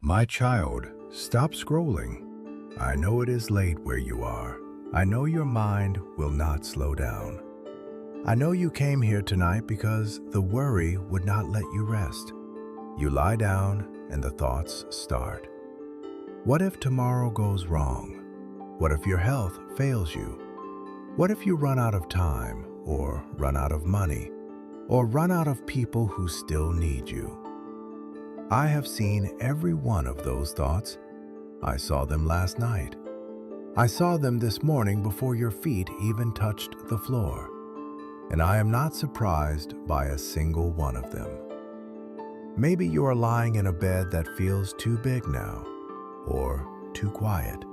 My child, stop scrolling. I know it is late where you are. I know your mind will not slow down. I know you came here tonight because the worry would not let you rest. You lie down and the thoughts start. What if tomorrow goes wrong? What if your health fails you? What if you run out of time, or run out of money, or run out of people who still need you? I have seen every one of those thoughts. I saw them last night. I saw them this morning before your feet even touched the floor. And I am not surprised by a single one of them. Maybe you are lying in a bed that feels too big now, or too quiet.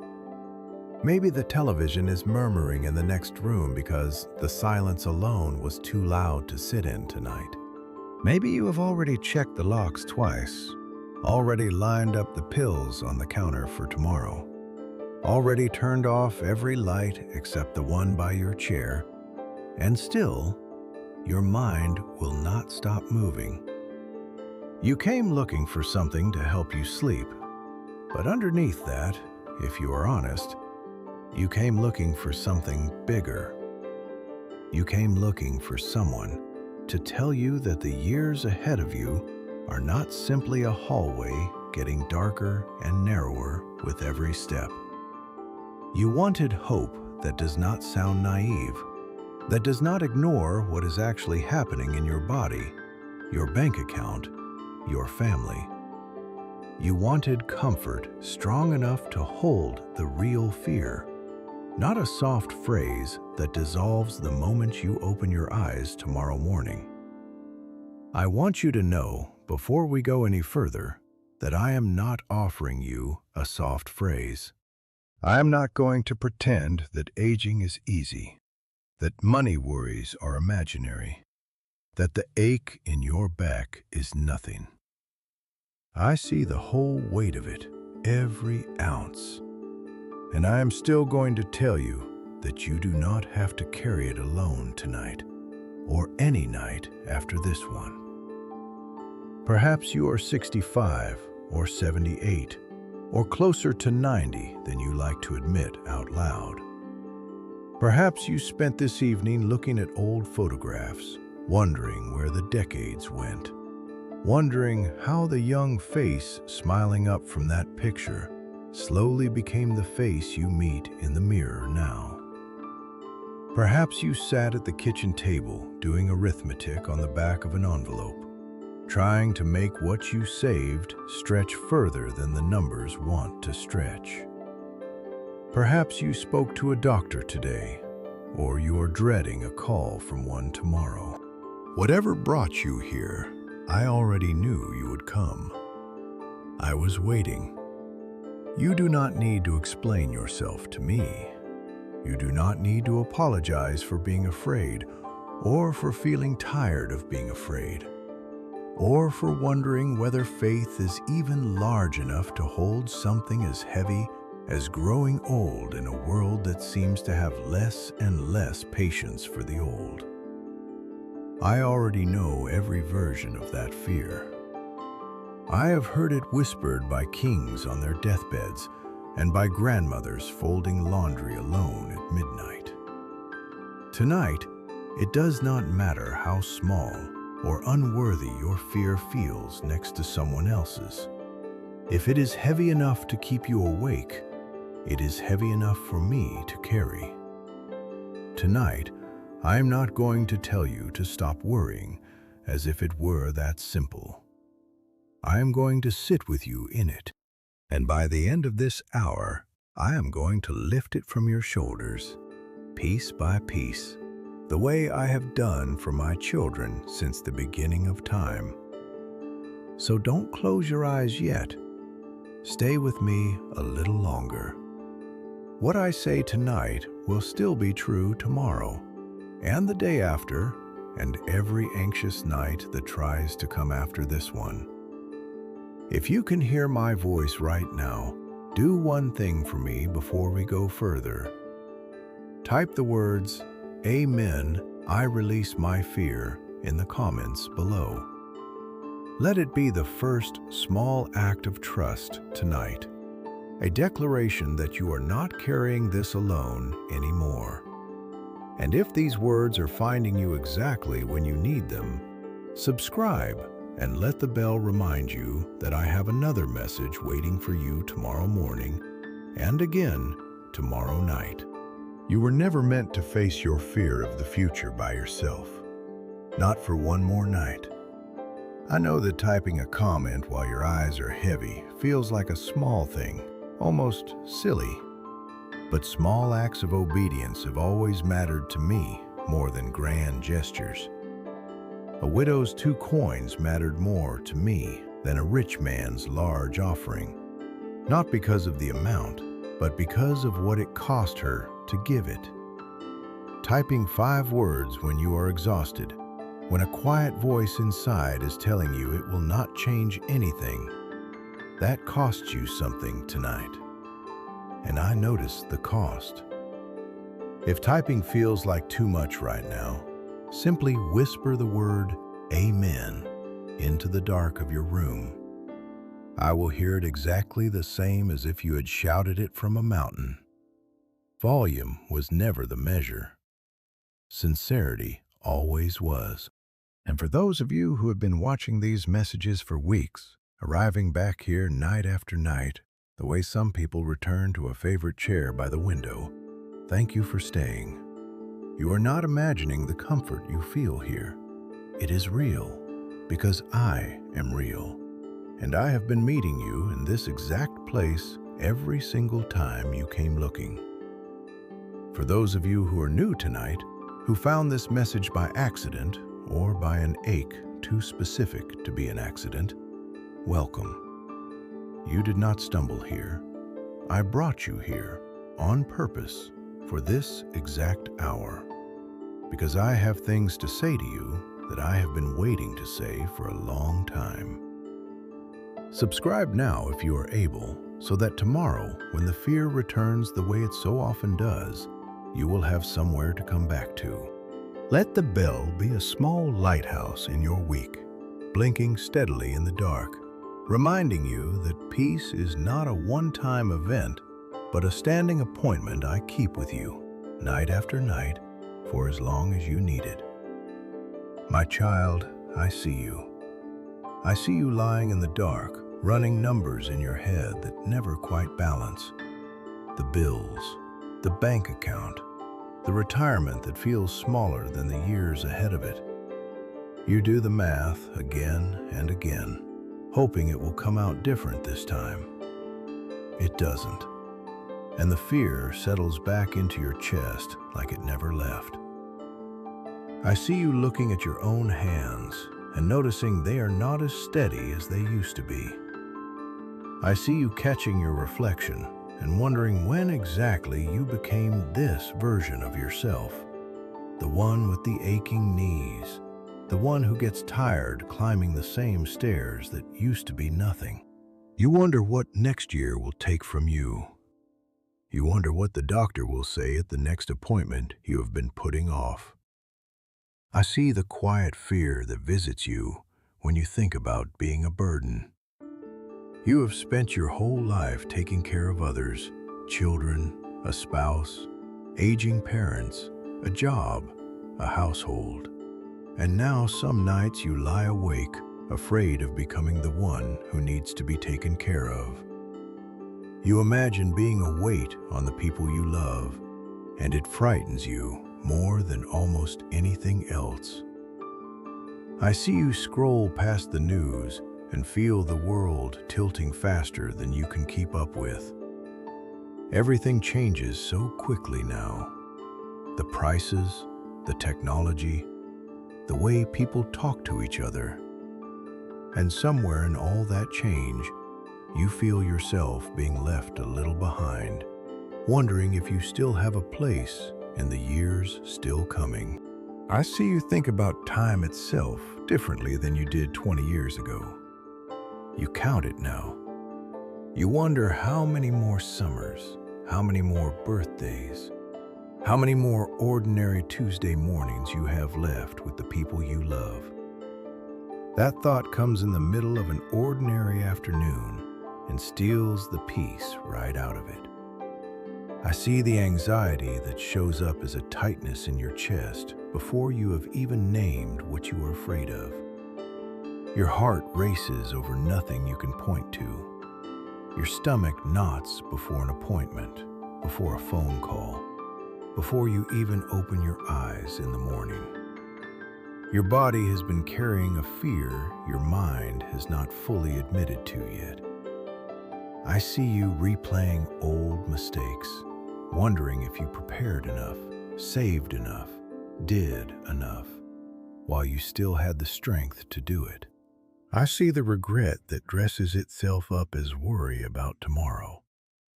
Maybe the television is murmuring in the next room because the silence alone was too loud to sit in tonight. Maybe you have already checked the locks twice, already lined up the pills on the counter for tomorrow, already turned off every light except the one by your chair, and still, your mind will not stop moving. You came looking for something to help you sleep, but underneath that, if you are honest, you came looking for something bigger. You came looking for someone to tell you that the years ahead of you are not simply a hallway getting darker and narrower with every step. You wanted hope that does not sound naive, that does not ignore what is actually happening in your body, your bank account, your family. You wanted comfort strong enough to hold the real fear, not a soft phrase that dissolves the moment you open your eyes tomorrow morning. I want you to know, before we go any further, that I am not offering you a soft phrase. I am not going to pretend that aging is easy, that money worries are imaginary, that the ache in your back is nothing. I see the whole weight of it, every ounce. And I am still going to tell you that you do not have to carry it alone tonight, or any night after this one. Perhaps you are 65 or 78, or closer to 90 than you like to admit out loud. Perhaps you spent this evening looking at old photographs, wondering where the decades went, wondering how the young face smiling up from that picture slowly became the face you meet in the mirror now. Perhaps you sat at the kitchen table doing arithmetic on the back of an envelope, trying to make what you saved stretch further than the numbers want to stretch. Perhaps you spoke to a doctor today, or you are dreading a call from one tomorrow. Whatever brought you here, I already knew you would come. I was waiting. You do not need to explain yourself to me. You do not need to apologize for being afraid, or for feeling tired of being afraid, or for wondering whether faith is even large enough to hold something as heavy as growing old in a world that seems to have less and less patience for the old. I already know every version of that fear. I have heard it whispered by kings on their deathbeds and by grandmothers folding laundry alone at midnight. Tonight, it does not matter how small or unworthy your fear feels next to someone else's. If it is heavy enough to keep you awake, it is heavy enough for me to carry. Tonight, I am not going to tell you to stop worrying as if it were that simple. I am going to sit with you in it, and by the end of this hour, I am going to lift it from your shoulders, piece by piece, the way I have done for my children since the beginning of time. So don't close your eyes yet. Stay with me a little longer. What I say tonight will still be true tomorrow, and the day after, and every anxious night that tries to come after this one. If you can hear my voice right now, do one thing for me before we go further. Type the words, "Amen, I release my fear," in the comments below. Let it be the first small act of trust tonight, a declaration that you are not carrying this alone anymore. And if these words are finding you exactly when you need them, subscribe and let the bell remind you that I have another message waiting for you tomorrow morning and again tomorrow night. You were never meant to face your fear of the future by yourself. Not for one more night. I know that typing a comment while your eyes are heavy feels like a small thing, almost silly. But small acts of obedience have always mattered to me more than grand gestures. A widow's 2 coins mattered more to me than a rich man's large offering, not because of the amount, but because of what it cost her to give it. Typing 5 words when you are exhausted, when a quiet voice inside is telling you it will not change anything, that costs you something tonight. And I noticed the cost. If typing feels like too much right now, simply whisper the word "Amen" into the dark of your room. I will hear it exactly the same as if you had shouted it from a mountain. Volume was never the measure. Sincerity always was. And for those of you who have been watching these messages for weeks, arriving back here night after night, the way some people return to a favorite chair by the window, thank you for staying. You are not imagining the comfort you feel here. It is real, because I am real. And I have been meeting you in this exact place every single time you came looking. For those of you who are new tonight, who found this message by accident or by an ache too specific to be an accident, welcome. You did not stumble here. I brought you here on purpose for this exact hour, because I have things to say to you that I have been waiting to say for a long time. Subscribe now if you are able, so that tomorrow, when the fear returns the way it so often does, you will have somewhere to come back to. Let the bell be a small lighthouse in your week, blinking steadily in the dark, reminding you that peace is not a one-time event, but a standing appointment I keep with you, night after night, for as long as you need it. My child, I see you. I see you lying in the dark, running numbers in your head that never quite balance. The bills, the bank account, the retirement that feels smaller than the years ahead of it. You do the math again and again, hoping it will come out different this time. It doesn't. And the fear settles back into your chest like it never left. I see you looking at your own hands and noticing they are not as steady as they used to be. I see you catching your reflection and wondering when exactly you became this version of yourself. The one with the aching knees, the one who gets tired climbing the same stairs that used to be nothing. You wonder what next year will take from you. You wonder what the doctor will say at the next appointment you have been putting off. I see the quiet fear that visits you when you think about being a burden. You have spent your whole life taking care of others, children, a spouse, aging parents, a job, a household. And now some nights you lie awake, afraid of becoming the one who needs to be taken care of. You imagine being a weight on the people you love, and it frightens you more than almost anything else. I see you scroll past the news and feel the world tilting faster than you can keep up with. Everything changes so quickly now. The prices, the technology, the way people talk to each other. And somewhere in all that change, you feel yourself being left a little behind, wondering if you still have a place in the years still coming. I see you think about time itself differently than you did 20 years ago. You count it now. You wonder how many more summers, how many more birthdays, how many more ordinary Tuesday mornings you have left with the people you love. That thought comes in the middle of an ordinary afternoon and steals the peace right out of it. I see the anxiety that shows up as a tightness in your chest before you have even named what you are afraid of. Your heart races over nothing you can point to. Your stomach knots before an appointment, before a phone call, before you even open your eyes in the morning. Your body has been carrying a fear your mind has not fully admitted to yet. I see you replaying old mistakes, wondering if you prepared enough, saved enough, did enough, while you still had the strength to do it. I see the regret that dresses itself up as worry about tomorrow,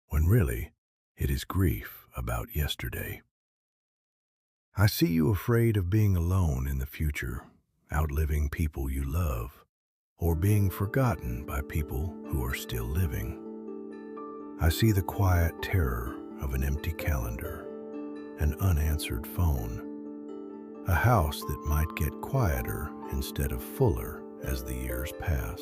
when really it is grief about yesterday. I see you afraid of being alone in the future, outliving people you love, or being forgotten by people who are still living. I see the quiet terror of an empty calendar, an unanswered phone, a house that might get quieter instead of fuller as the years pass.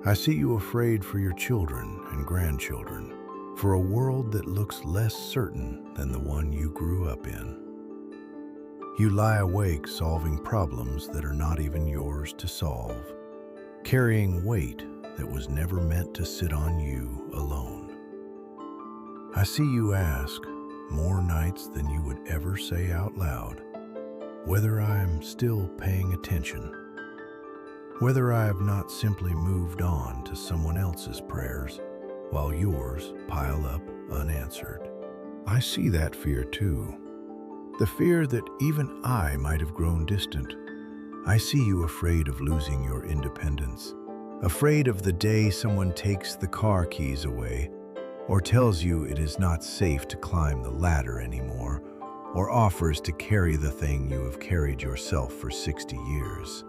I see you afraid for your children and grandchildren, for a world that looks less certain than the one you grew up in. You lie awake solving problems that are not even yours to solve, carrying weight that was never meant to sit on you alone. I see you ask, more nights than you would ever say out loud, whether I am still paying attention, whether I have not simply moved on to someone else's prayers while yours pile up unanswered. I see that fear too, the fear that even I might have grown distant. I see you afraid of losing your independence, afraid of the day someone takes the car keys away, or tells you it is not safe to climb the ladder anymore, or offers to carry the thing you have carried yourself for 60 years.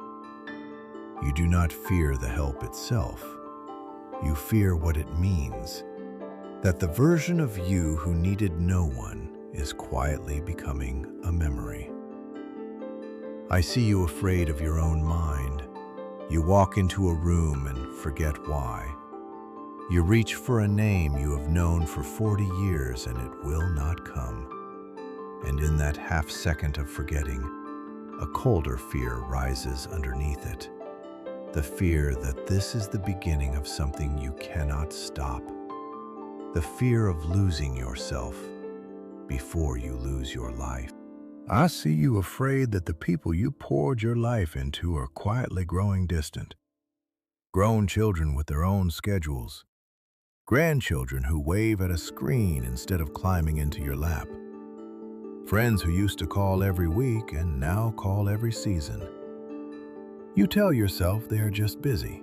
You do not fear the help itself. You fear what it means, that the version of you who needed no one is quietly becoming a memory. I see you afraid of your own mind. You walk into a room and forget why. You reach for a name you have known for 40 years and it will not come. And in that half second of forgetting, a colder fear rises underneath it. The fear that this is the beginning of something you cannot stop. The fear of losing yourself before you lose your life. I see you afraid that the people you poured your life into are quietly growing distant. Grown children with their own schedules. Grandchildren who wave at a screen instead of climbing into your lap. Friends who used to call every week and now call every season. You tell yourself they are just busy.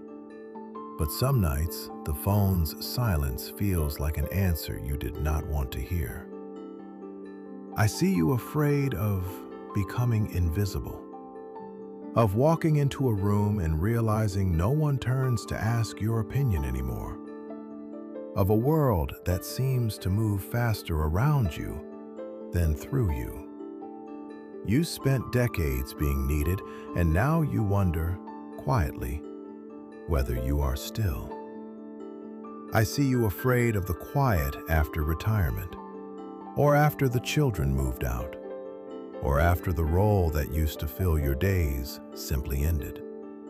But some nights, the phone's silence feels like an answer you did not want to hear. I see you afraid of becoming invisible. Of walking into a room and realizing no one turns to ask your opinion anymore. Of a world that seems to move faster around you than through you. You spent decades being needed, and now you wonder, quietly, whether you are still. I see you afraid of the quiet after retirement, or after the children moved out, or after the role that used to fill your days simply ended.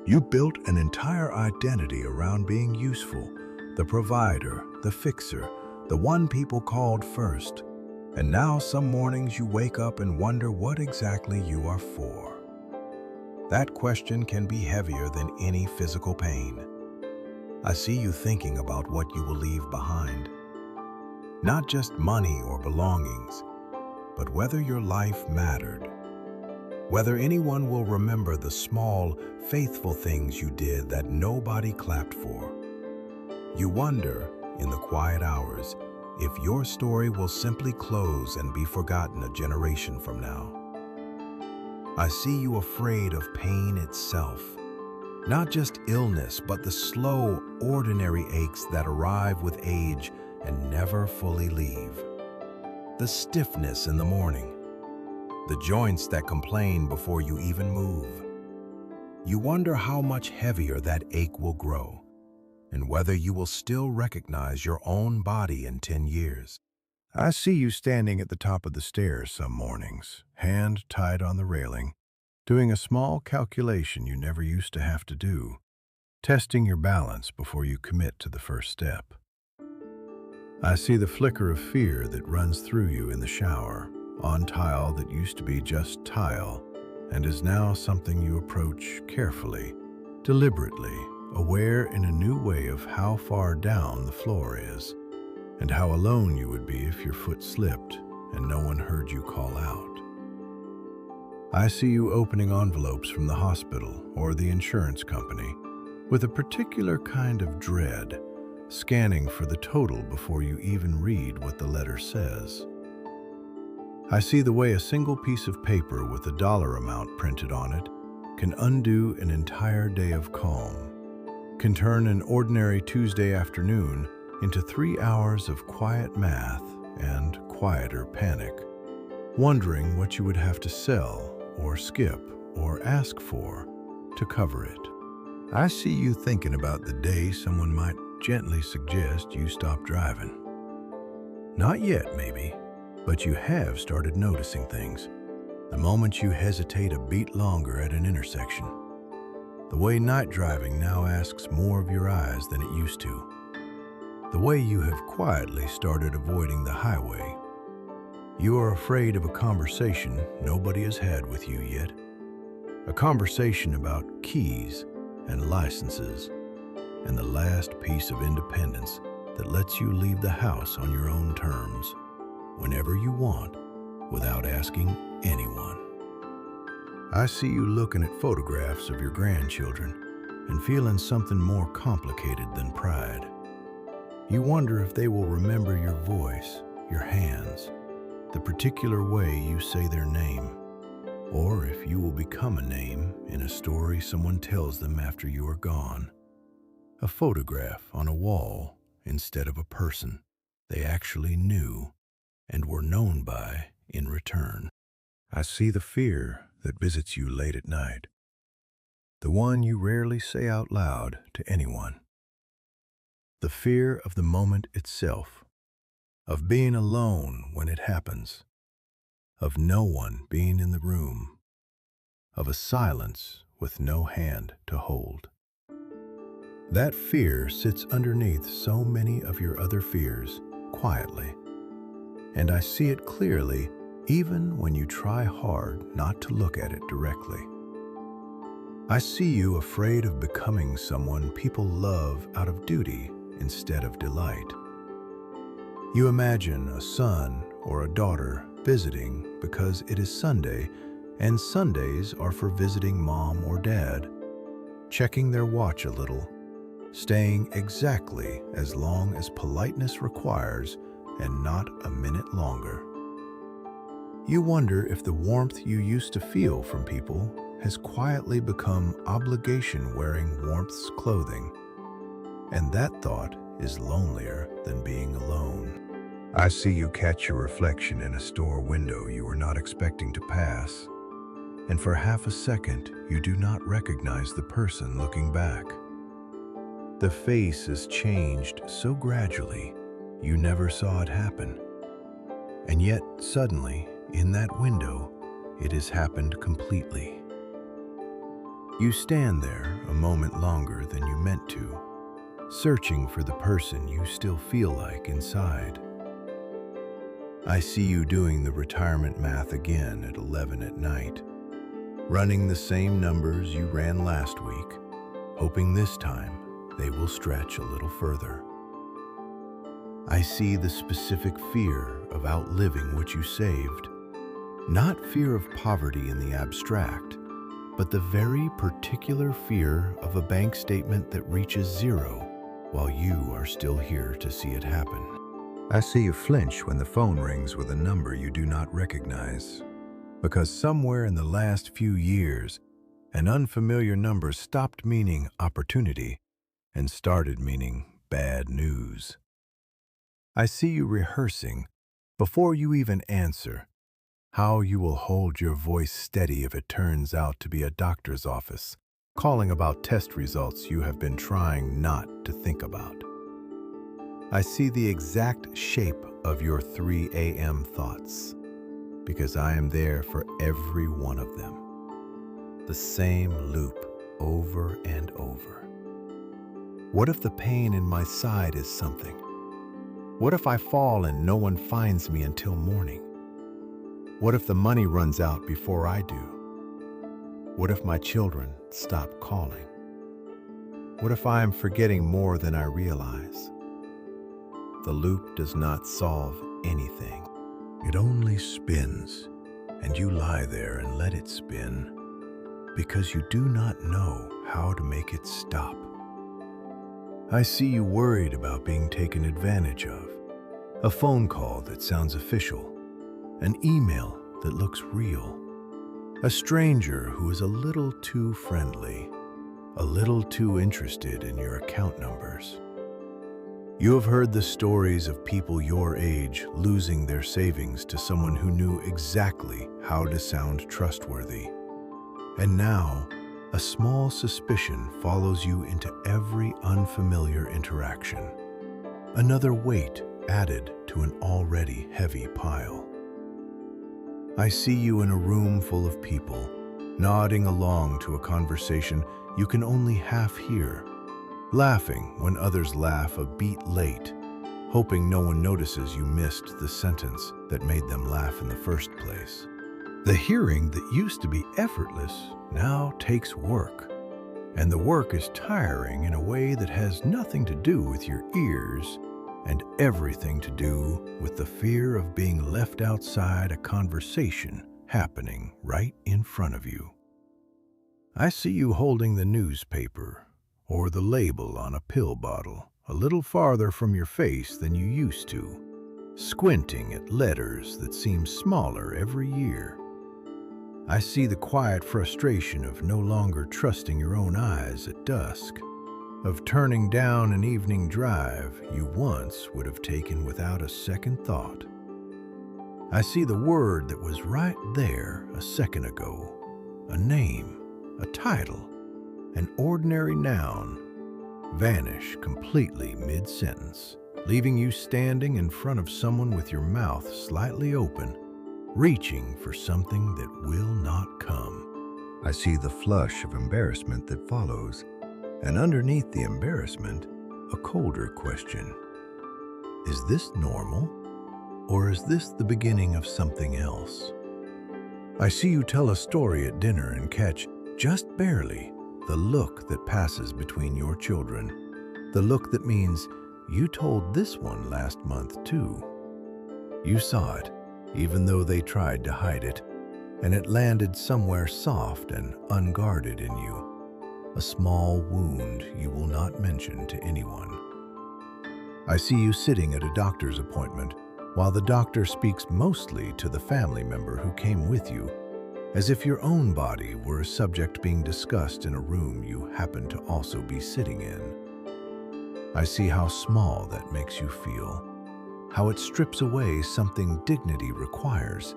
You built an entire identity around being useful, the provider, the fixer, the one people called first. And now some mornings you wake up and wonder what exactly you are for. That question can be heavier than any physical pain. I see you thinking about what you will leave behind. Not just money or belongings, but whether your life mattered. Whether anyone will remember the small, faithful things you did that nobody clapped for. You wonder, in the quiet hours, if your story will simply close and be forgotten a generation from now. I see you afraid of pain itself. Not just illness, but the slow, ordinary aches that arrive with age and never fully leave. The stiffness in the morning. The joints that complain before you even move. You wonder how much heavier that ache will grow, and whether you will still recognize your own body in 10 years. I see you standing at the top of the stairs some mornings, hand tied on the railing, doing a small calculation you never used to have to do, testing your balance before you commit to the first step. I see the flicker of fear that runs through you in the shower, on tile that used to be just tile and is now something you approach carefully, deliberately, aware in a new way of how far down the floor is, and how alone you would be if your foot slipped and no one heard you call out. I see you opening envelopes from the hospital or the insurance company with a particular kind of dread, scanning for the total before you even read what the letter says. I see the way a single piece of paper with a dollar amount printed on it can undo an entire day of calm, can turn an ordinary Tuesday afternoon into 3 hours of quiet math and quieter panic, wondering what you would have to sell or skip or ask for to cover it. I see you thinking about the day someone might gently suggest you stop driving. Not yet, maybe, but you have started noticing things. The moment you hesitate a beat longer at an intersection. The way night driving now asks more of your eyes than it used to. The way you have quietly started avoiding the highway. You are afraid of a conversation nobody has had with you yet. A conversation about keys and licenses and the last piece of independence that lets you leave the house on your own terms, whenever you want, without asking anyone. I see you looking at photographs of your grandchildren and feeling something more complicated than pride. You wonder if they will remember your voice, your hands, the particular way you say their name, or if you will become a name in a story someone tells them after you are gone. A photograph on a wall instead of a person they actually knew and were known by in return. I see the fear that visits you late at night, the one you rarely say out loud to anyone. The fear of the moment itself, of being alone when it happens, of no one being in the room, of a silence with no hand to hold. That fear sits underneath so many of your other fears, quietly, and I see it clearly even when you try hard not to look at it directly. I see you afraid of becoming someone people love out of duty instead of delight. You imagine a son or a daughter visiting because it is Sunday, and Sundays are for visiting mom or dad, checking their watch a little, staying exactly as long as politeness requires and not a minute longer. You wonder if the warmth you used to feel from people has quietly become obligation wearing warmth's clothing, and that thought is lonelier than being alone. I see you catch your reflection in a store window you were not expecting to pass, and for half a second you do not recognize the person looking back. The face is changed so gradually you never saw it happen, and yet suddenly in that window it has happened completely. You stand there a moment longer than you meant to, searching for the person you still feel like inside. I see you doing the retirement math again at 11 at night, running the same numbers you ran last week, hoping this time they will stretch a little further. I see the specific fear of outliving what you saved, not fear of poverty in the abstract, but the very particular fear of a bank statement that reaches zero while you are still here to see it happen. I see you flinch when the phone rings with a number you do not recognize, because somewhere in the last few years, an unfamiliar number stopped meaning opportunity and started meaning bad news. I see you rehearsing, before you even answer, how you will hold your voice steady if it turns out to be a doctor's office, calling about test results you have been trying not to think about. I see the exact shape of your 3 a.m. thoughts, because I am there for every one of them. The same loop over and over. What if the pain in my side is something? What if I fall and no one finds me until morning? What if the money runs out before I do? What if my children stop calling? What if I am forgetting more than I realize? The loop does not solve anything. It only spins, and you lie there and let it spin because you do not know how to make it stop. I see you worried about being taken advantage of, a phone call that sounds official, an email that looks real, a stranger who is a little too friendly, a little too interested in your account numbers. You have heard the stories of people your age losing their savings to someone who knew exactly how to sound trustworthy. And now, a small suspicion follows you into every unfamiliar interaction. Another weight added to an already heavy pile. I see you in a room full of people, nodding along to a conversation you can only half hear, laughing when others laugh a beat late, hoping no one notices you missed the sentence that made them laugh in the first place. The hearing that used to be effortless now takes work, and the work is tiring in a way that has nothing to do with your ears and everything to do with the fear of being left outside a conversation happening right in front of you. I see you holding the newspaper or the label on a pill bottle a little farther from your face than you used to, squinting at letters that seem smaller every year. I see the quiet frustration of no longer trusting your own eyes at dusk, of turning down an evening drive you once would have taken without a second thought. I see the word that was right there a second ago, a name, a title, an ordinary noun, vanish completely mid-sentence, leaving you standing in front of someone with your mouth slightly open, reaching for something that will not come. I see the flush of embarrassment that follows, and underneath the embarrassment, a colder question. Is this normal, or is this the beginning of something else? I see you tell a story at dinner and catch, just barely, the look that passes between your children, the look that means you told this one last month too. You saw it, even though they tried to hide it, and it landed somewhere soft and unguarded in you, a small wound you will not mention to anyone. I see you sitting at a doctor's appointment while the doctor speaks mostly to the family member who came with you, as if your own body were a subject being discussed in a room you happen to also be sitting in. I see how small that makes you feel, how it strips away something dignity requires,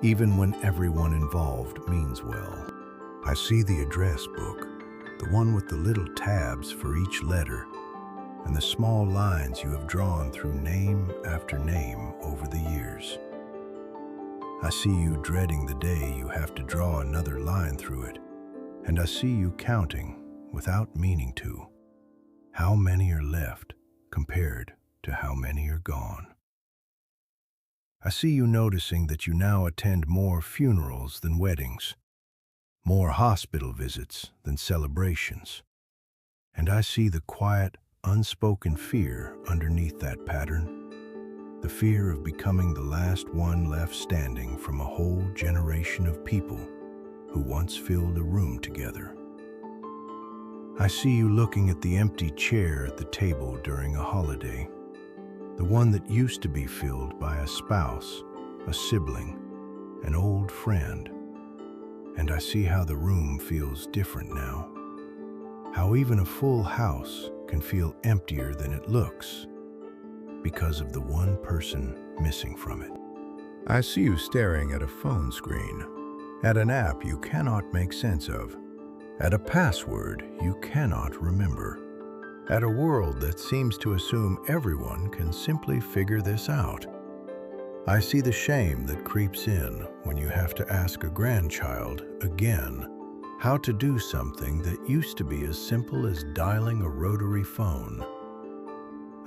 even when everyone involved means well. I see the address book, the one with the little tabs for each letter, and the small lines you have drawn through name after name over the years. I see you dreading the day you have to draw another line through it, and I see you counting, without meaning to, how many are left compared to how many are gone. I see you noticing that you now attend more funerals than weddings, more hospital visits than celebrations, and I see the quiet, unspoken fear underneath that pattern, the fear of becoming the last one left standing from a whole generation of people who once filled a room together. I see you looking at the empty chair at the table during a holiday, the one that used to be filled by a spouse, a sibling, an old friend, and I see how the room feels different now, how even a full house can feel emptier than it looks because of the one person missing from it. I see you staring at a phone screen, at an app you cannot make sense of, at a password you cannot remember, at a world that seems to assume everyone can simply figure this out. I see the shame that creeps in when you have to ask a grandchild again how to do something that used to be as simple as dialing a rotary phone.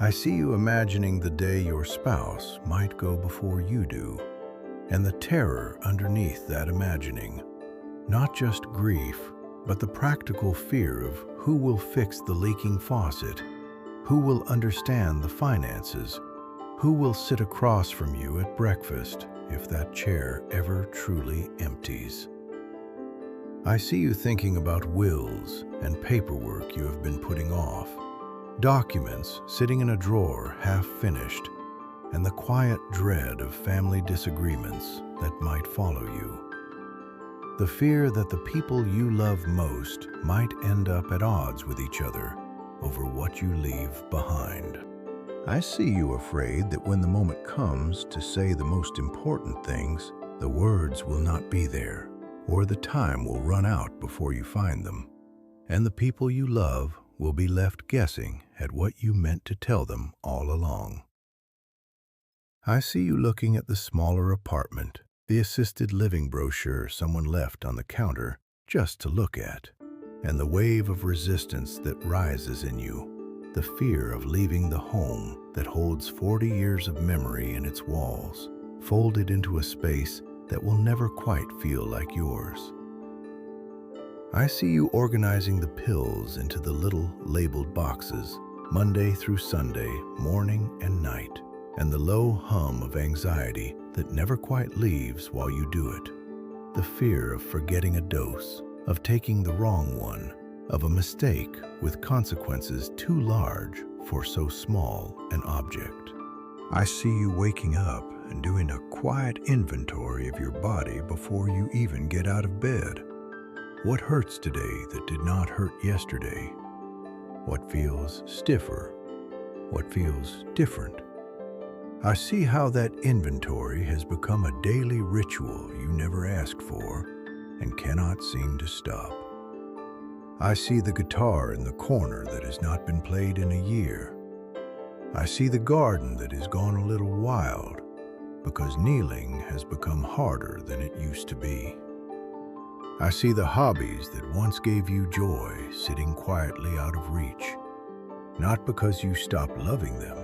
I see you imagining the day your spouse might go before you do, and the terror underneath that imagining. Not just grief, but the practical fear of who will fix the leaking faucet, who will understand the finances, who will sit across from you at breakfast if that chair ever truly empties. I see you thinking about wills and paperwork you have been putting off, documents sitting in a drawer half finished, and the quiet dread of family disagreements that might follow you. The fear that the people you love most might end up at odds with each other over what you leave behind. I see you afraid that when the moment comes to say the most important things, the words will not be there, or the time will run out before you find them, and the people you love will be left guessing at what you meant to tell them all along. I see you looking at the smaller apartment, the assisted living brochure someone left on the counter just to look at, and the wave of resistance that rises in you, the fear of leaving the home that holds 40 years of memory in its walls, folded into a space that will never quite feel like yours. I see you organizing the pills into the little labeled boxes, Monday through Sunday, morning and night, and the low hum of anxiety that never quite leaves while you do it. The fear of forgetting a dose, of taking the wrong one, of a mistake with consequences too large for so small an object. I see you waking up and doing a quiet inventory of your body before you even get out of bed. What hurts today that did not hurt yesterday? What feels stiffer? What feels different? I see how that inventory has become a daily ritual you never asked for and cannot seem to stop. I see the guitar in the corner that has not been played in a year. I see the garden that has gone a little wild because kneeling has become harder than it used to be. I see the hobbies that once gave you joy sitting quietly out of reach, not because you stopped loving them,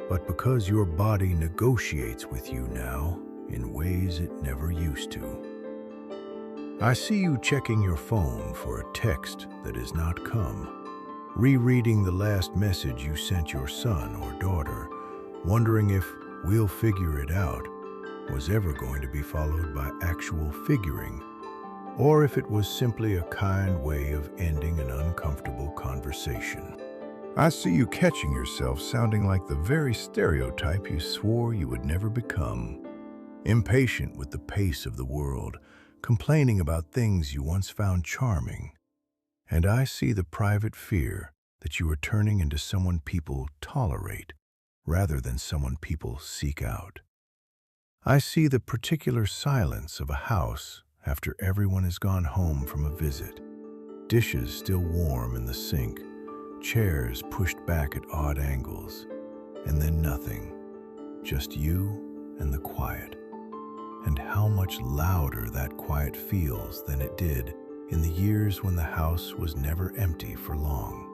but because your body negotiates with you now in ways it never used to. I see you checking your phone for a text that has not come, rereading the last message you sent your son or daughter, wondering if "we'll figure it out" was ever going to be followed by actual figuring, or if it was simply a kind way of ending an uncomfortable conversation. I see you catching yourself sounding like the very stereotype you swore you would never become, impatient with the pace of the world, complaining about things you once found charming. And I see the private fear that you are turning into someone people tolerate rather than someone people seek out. I see the particular silence of a house after everyone has gone home from a visit, dishes still warm in the sink, chairs pushed back at odd angles, and then nothing, just you and the quiet. And how much louder that quiet feels than it did in the years when the house was never empty for long.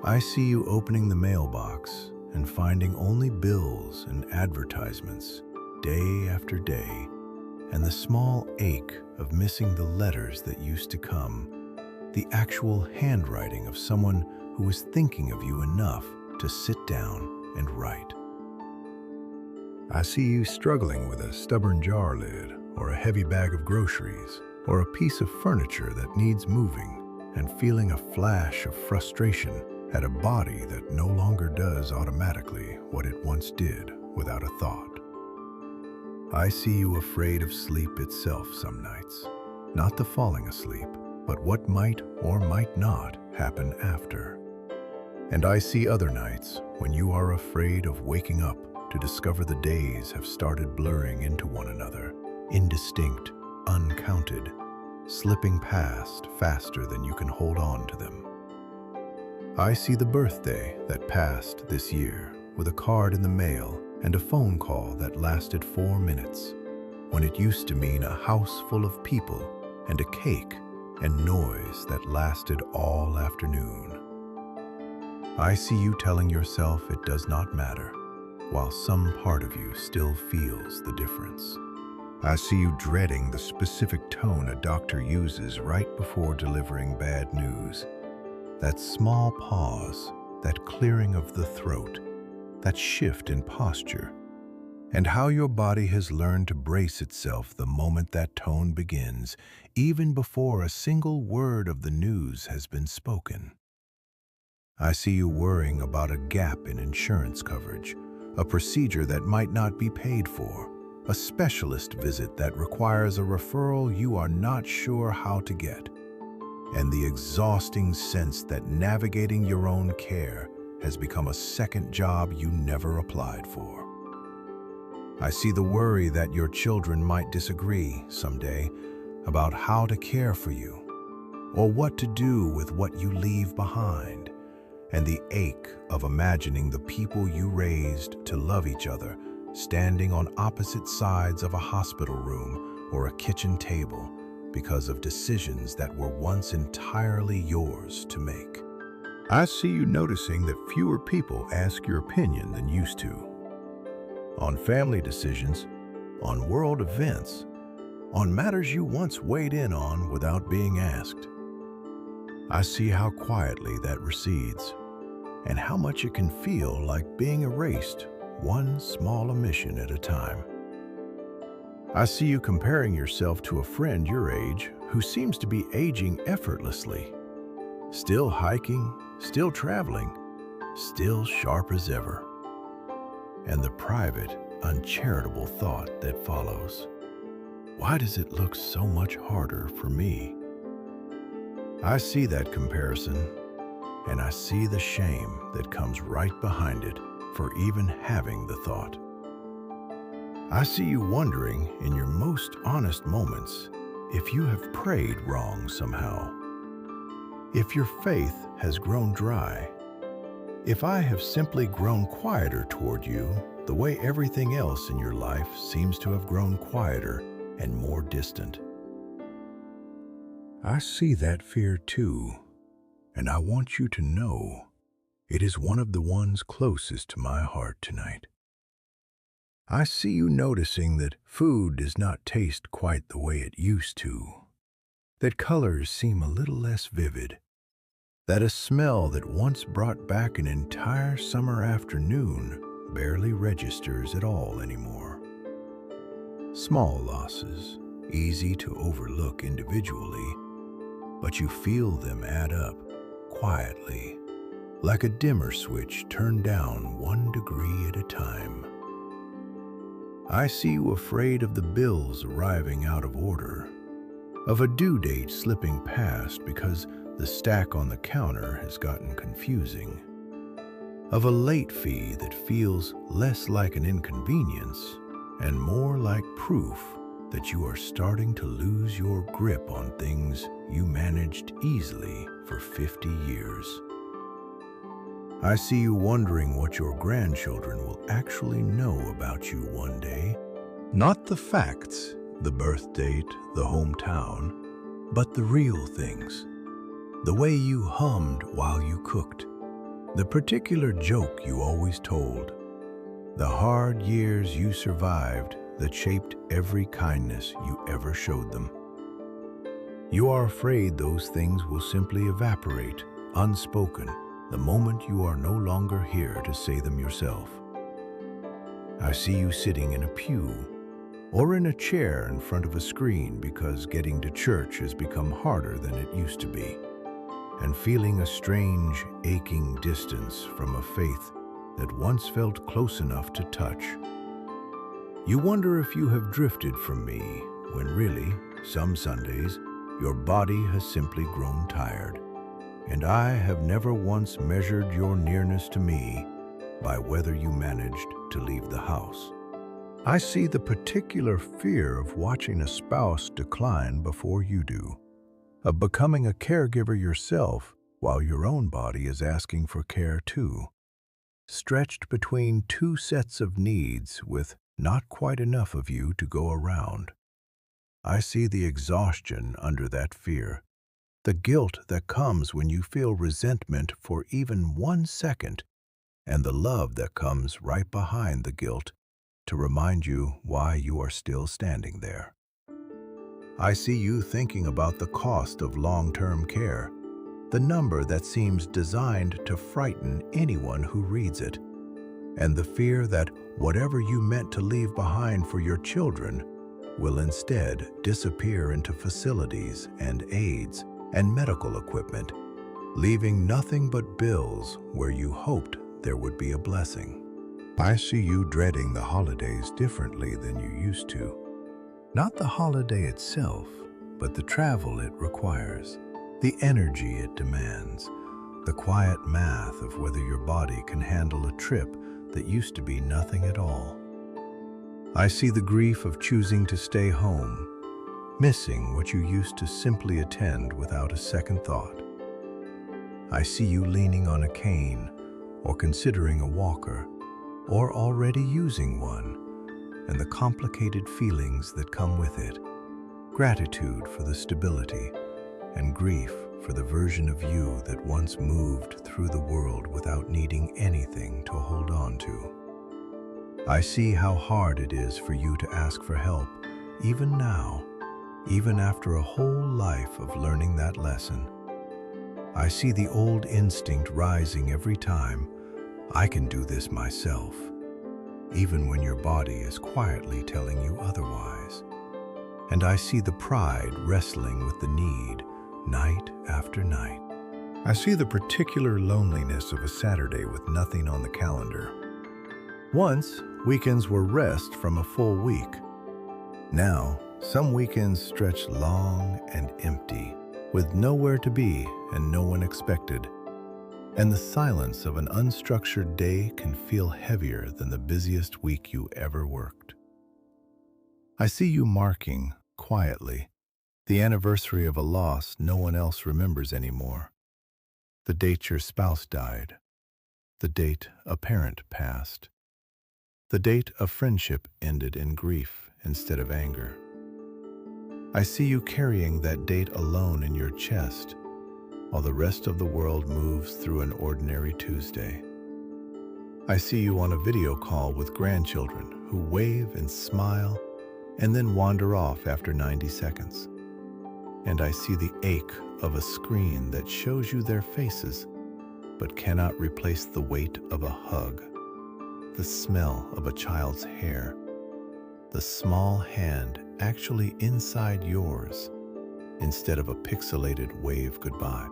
I see you opening the mailbox and finding only bills and advertisements day after day, and the small ache of missing the letters that used to come, the actual handwriting of someone who was thinking of you enough to sit down and write. I see you struggling with a stubborn jar lid, or a heavy bag of groceries, or a piece of furniture that needs moving, and feeling a flash of frustration at a body that no longer does automatically what it once did without a thought. I see you afraid of sleep itself some nights, not the falling asleep, but what might or might not happen after. And I see other nights when you are afraid of waking up to discover the days have started blurring into one another, indistinct, uncounted, slipping past faster than you can hold on to them. I see the birthday that passed this year with a card in the mail and a phone call that lasted 4 minutes, when it used to mean a house full of people and a cake and noise that lasted all afternoon. I see you telling yourself it does not matter, while some part of you still feels the difference. I see you dreading the specific tone a doctor uses right before delivering bad news. That small pause, that clearing of the throat, that shift in posture, and how your body has learned to brace itself the moment that tone begins, even before a single word of the news has been spoken. I see you worrying about a gap in insurance coverage, a procedure that might not be paid for, a specialist visit that requires a referral you are not sure how to get, and the exhausting sense that navigating your own care has become a second job you never applied for. I see the worry that your children might disagree someday about how to care for you, or what to do with what you leave behind, and the ache of imagining the people you raised to love each other standing on opposite sides of a hospital room or a kitchen table because of decisions that were once entirely yours to make. I see you noticing that fewer people ask your opinion than used to. On family decisions, on world events, on matters you once weighed in on without being asked. I see how quietly that recedes, and how much it can feel like being erased one small omission at a time. I see you comparing yourself to a friend your age who seems to be aging effortlessly, still hiking, still traveling, still sharp as ever. And the private, uncharitable thought that follows: why does it look so much harder for me? I see that comparison, and I see the shame that comes right behind it for even having the thought. I see you wondering in your most honest moments if you have prayed wrong somehow, if your faith has grown dry, if I have simply grown quieter toward you the way everything else in your life seems to have grown quieter and more distant. I see that fear too, and I want you to know it is one of the ones closest to my heart tonight. I see you noticing that food does not taste quite the way it used to, that colors seem a little less vivid, that a smell that once brought back an entire summer afternoon barely registers at all anymore. Small losses, easy to overlook individually, but you feel them add up quietly, like a dimmer switch turned down 1 degree at a time. I see you afraid of the bills arriving out of order, of a due date slipping past because the stack on the counter has gotten confusing, of a late fee that feels less like an inconvenience and more like proof that you are starting to lose your grip on things you managed easily for 50 years. I see you wondering what your grandchildren will actually know about you one day. Not the facts, the birth date, the hometown, but the real things. The way you hummed while you cooked, the particular joke you always told, the hard years you survived that shaped every kindness you ever showed them. You are afraid those things will simply evaporate, unspoken, the moment you are no longer here to say them yourself. I see you sitting in a pew or in a chair in front of a screen because getting to church has become harder than it used to be, and feeling a strange, aching distance from a faith that once felt close enough to touch. You wonder if you have drifted from me when really, some Sundays, your body has simply grown tired, and I have never once measured your nearness to me by whether you managed to leave the house. I see the particular fear of watching a spouse decline before you do, of becoming a caregiver yourself while your own body is asking for care too, stretched between two sets of needs with not quite enough of you to go around. I see the exhaustion under that fear, the guilt that comes when you feel resentment for even 1 second, and the love that comes right behind the guilt to remind you why you are still standing there. I see you thinking about the cost of long-term care, the number that seems designed to frighten anyone who reads it, and the fear that whatever you meant to leave behind for your children will instead disappear into facilities and aids and medical equipment, leaving nothing but bills where you hoped there would be a blessing. I see you dreading the holidays differently than you used to. Not the holiday itself, but the travel it requires, the energy it demands, the quiet math of whether your body can handle a trip that used to be nothing at all. I see the grief of choosing to stay home, missing what you used to simply attend without a second thought. I see you leaning on a cane, or considering a walker, or already using one, and the complicated feelings that come with it. Gratitude for the stability, and grief for the version of you that once moved through the world without needing anything to hold on to. I see how hard it is for you to ask for help, even now, even after a whole life of learning that lesson. I see the old instinct rising every time, I can do this myself, even when your body is quietly telling you otherwise. And I see the pride wrestling with the need, night after night. I see the particular loneliness of a Saturday with nothing on the calendar. Once, weekends were rest from a full week. Now, some weekends stretch long and empty, with nowhere to be and no one expected. And the silence of an unstructured day can feel heavier than the busiest week you ever worked. I see you marking, quietly, the anniversary of a loss no one else remembers anymore. The date your spouse died. The date a parent passed. The date a friendship ended in grief instead of anger. I see you carrying that date alone in your chest, while the rest of the world moves through an ordinary Tuesday. I see you on a video call with grandchildren who wave and smile and then wander off after 90 seconds. And I see the ache of a screen that shows you their faces, but cannot replace the weight of a hug, the smell of a child's hair, the small hand actually inside yours, instead of a pixelated wave goodbye.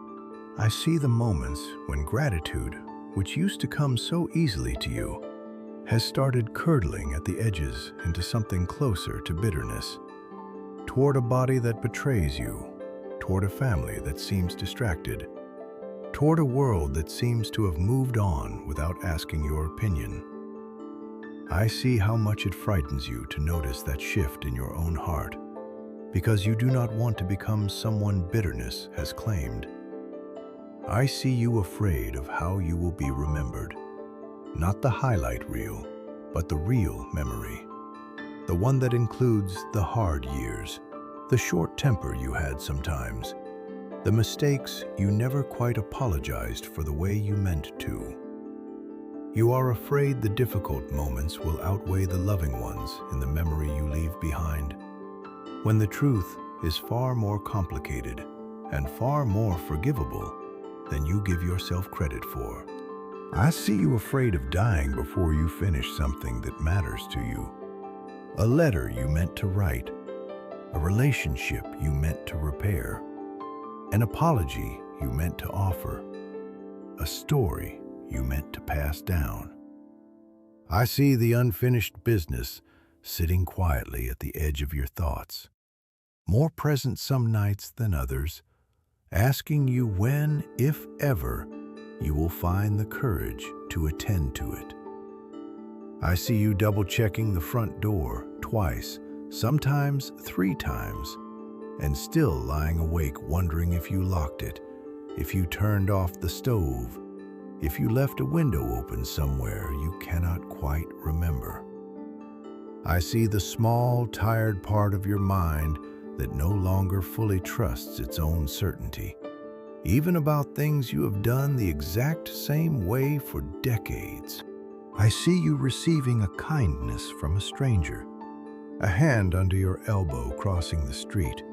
I see the moments when gratitude, which used to come so easily to you, has started curdling at the edges into something closer to bitterness, toward a body that betrays you, toward a family that seems distracted, toward a world that seems to have moved on without asking your opinion. I see how much it frightens you to notice that shift in your own heart, because you do not want to become someone bitterness has claimed. I see you afraid of how you will be remembered, not the highlight reel, but the real memory, the one that includes the hard years, the short temper you had sometimes, the mistakes you never quite apologized for the way you meant to. You are afraid the difficult moments will outweigh the loving ones in the memory you leave behind, when the truth is far more complicated and far more forgivable than you give yourself credit for. I see you afraid of dying before you finish something that matters to you. A letter you meant to write, a relationship you meant to repair, an apology you meant to offer, a story you meant to pass down. I see the unfinished business sitting quietly at the edge of your thoughts, more present some nights than others, asking you when, if ever, you will find the courage to attend to it. I see you double-checking the front door twice, sometimes 3 times, and still lying awake wondering if you locked it, if you turned off the stove, if you left a window open somewhere you cannot quite remember. I see the small, tired part of your mind that no longer fully trusts its own certainty, even about things you have done the exact same way for decades. I see you receiving a kindness from a stranger, a hand under your elbow crossing the street,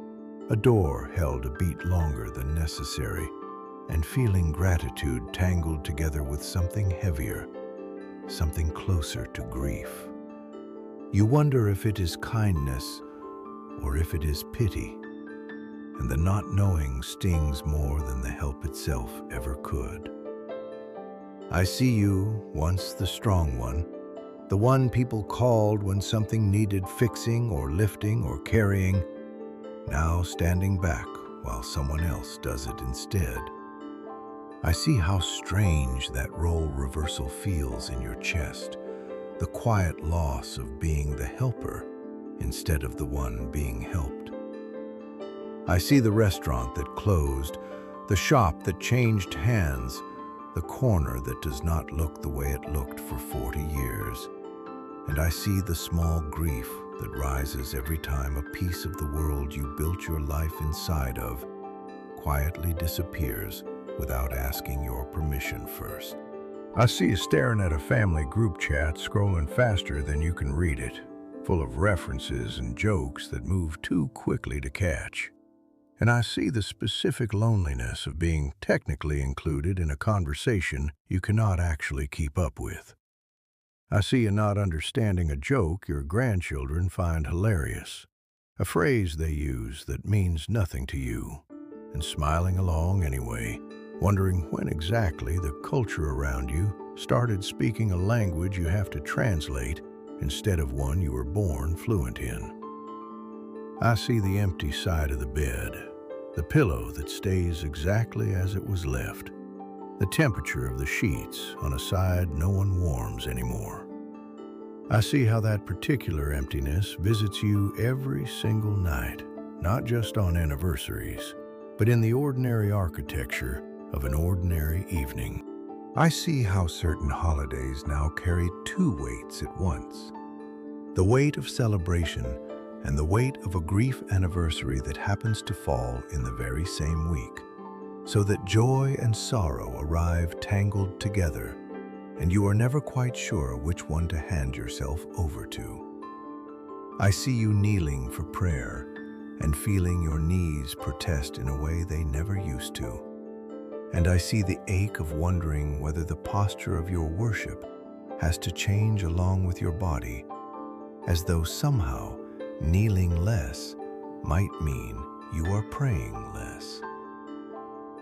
a door held a beat longer than necessary, and feeling gratitude tangled together with something heavier, something closer to grief. You wonder if it is kindness or if it is pity, and the not knowing stings more than the help itself ever could. I see you, once the strong one, the one people called when something needed fixing or lifting or carrying, now standing back while someone else does it instead. I see how strange that role reversal feels in your chest, the quiet loss of being the helper instead of the one being helped. I see the restaurant that closed, the shop that changed hands, the corner that does not look the way it looked for 40 years. And I see the small grief that rises every time a piece of the world you built your life inside of quietly disappears without asking your permission first. I see you staring at a family group chat scrolling faster than you can read it, full of references and jokes that move too quickly to catch. And I see the specific loneliness of being technically included in a conversation you cannot actually keep up with. I see you not understanding a joke your grandchildren find hilarious, a phrase they use that means nothing to you, and smiling along anyway, wondering when exactly the culture around you started speaking a language you have to translate instead of one you were born fluent in. I see the empty side of the bed, the pillow that stays exactly as it was left, the temperature of the sheets on a side no one warms anymore. I see how that particular emptiness visits you every single night, not just on anniversaries, but in the ordinary architecture of an ordinary evening. I see how certain holidays now carry 2 weights at once. The weight of celebration and the weight of a grief anniversary that happens to fall in the very same week, so that joy and sorrow arrive tangled together, and you are never quite sure which one to hand yourself over to. I see you kneeling for prayer and feeling your knees protest in a way they never used to. And I see the ache of wondering whether the posture of your worship has to change along with your body, as though somehow kneeling less might mean you are praying less.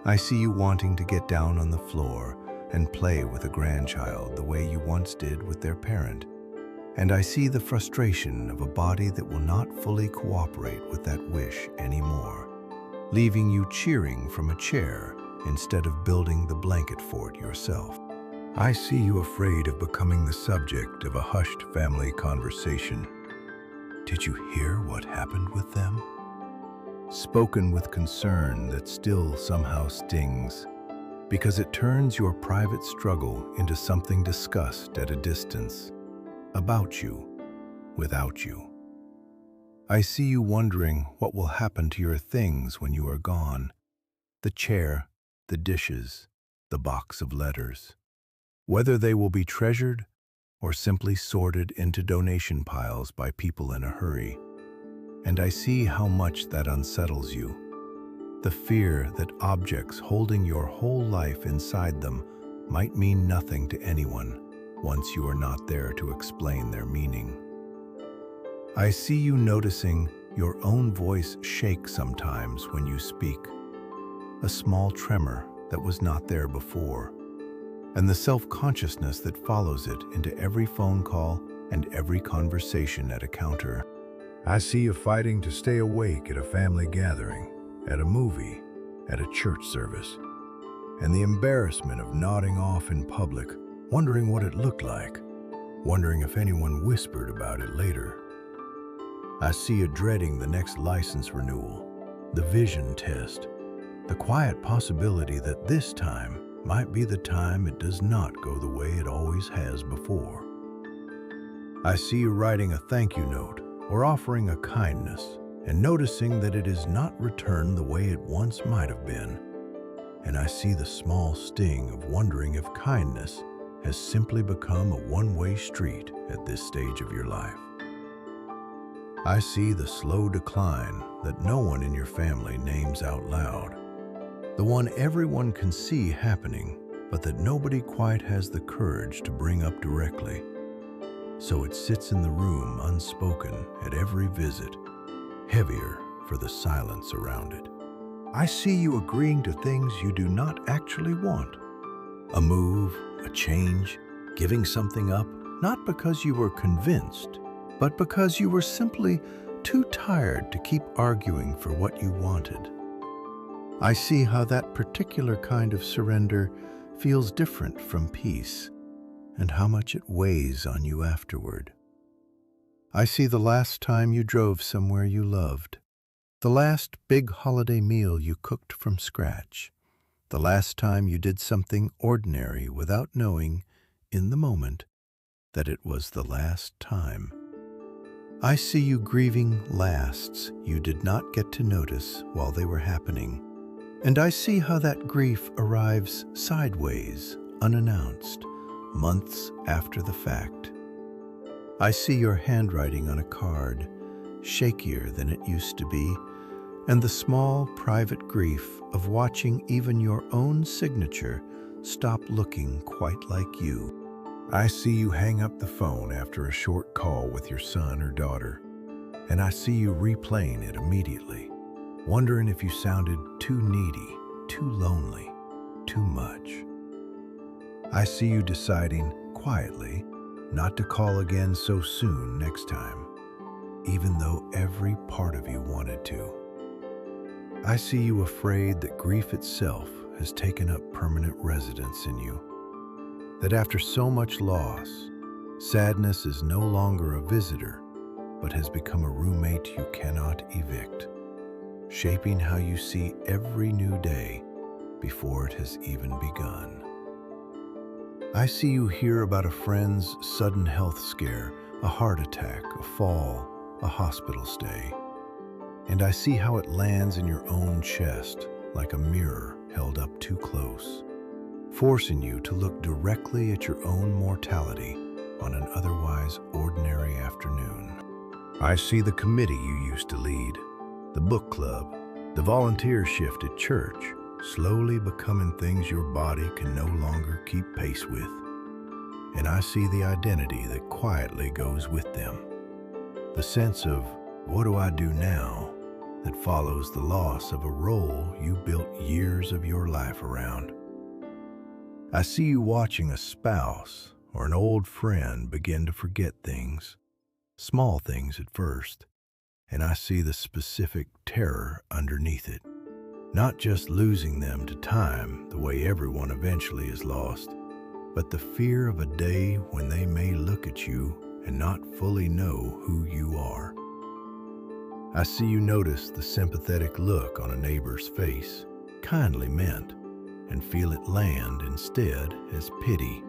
I see you wanting to get down on the floor and play with a grandchild the way you once did with their parent. And I see the frustration of a body that will not fully cooperate with that wish anymore, leaving you cheering from a chair instead of building the blanket fort yourself. I see you afraid of becoming the subject of a hushed family conversation. Did you hear what happened with them? Spoken with concern that still somehow stings, because it turns your private struggle into something discussed at a distance, about you, without you. I see you wondering what will happen to your things when you are gone. The chair, the dishes, the box of letters. Whether they will be treasured or simply sorted into donation piles by people in a hurry. And I see how much that unsettles you. The fear that objects holding your whole life inside them might mean nothing to anyone once you are not there to explain their meaning. I see you noticing your own voice shake sometimes when you speak, a small tremor that was not there before, and the self-consciousness that follows it into every phone call and every conversation at a counter. I see you fighting to stay awake at a family gathering, at a movie, at a church service, and the embarrassment of nodding off in public, wondering what it looked like, wondering if anyone whispered about it later. I see you dreading the next license renewal, the vision test, the quiet possibility that this time might be the time it does not go the way it always has before. I see you writing a thank you note or offering a kindness and noticing that it is not returned the way it once might have been. And I see the small sting of wondering if kindness has simply become a one-way street at this stage of your life. I see the slow decline that no one in your family names out loud, the one everyone can see happening, but that nobody quite has the courage to bring up directly. So it sits in the room unspoken at every visit, heavier for the silence around it. I see you agreeing to things you do not actually want. A move, a change, giving something up, not because you were convinced, but because you were simply too tired to keep arguing for what you wanted. I see how that particular kind of surrender feels different from peace, and how much it weighs on you afterward. I see the last time you drove somewhere you loved, the last big holiday meal you cooked from scratch, the last time you did something ordinary without knowing, in the moment, that it was the last time. I see you grieving lasts you did not get to notice while they were happening, and I see how that grief arrives sideways, unannounced, months after the fact. I see your handwriting on a card, shakier than it used to be, and the small, private grief of watching even your own signature stop looking quite like you. I see you hang up the phone after a short call with your son or daughter, and I see you replaying it immediately, wondering if you sounded too needy, too lonely, too much. I see you deciding, quietly, not to call again so soon next time, even though every part of you wanted to. I see you afraid that grief itself has taken up permanent residence in you, that after so much loss, sadness is no longer a visitor, but has become a roommate you cannot evict, shaping how you see every new day before it has even begun. I see you hear about a friend's sudden health scare, a heart attack, a fall, a hospital stay. And I see how it lands in your own chest like a mirror held up too close, forcing you to look directly at your own mortality on an otherwise ordinary afternoon. I see the committee you used to lead, the book club, the volunteer shift at church, slowly becoming things your body can no longer keep pace with. And I see the identity that quietly goes with them, the sense of, what do I do now, that follows the loss of a role you built years of your life around. I see you watching a spouse or an old friend begin to forget things, small things at first, and I see the specific terror underneath it. Not just losing them to time the way everyone eventually is lost, but the fear of a day when they may look at you and not fully know who you are. I see you notice the sympathetic look on a neighbor's face, kindly meant, and feel it land instead as pity.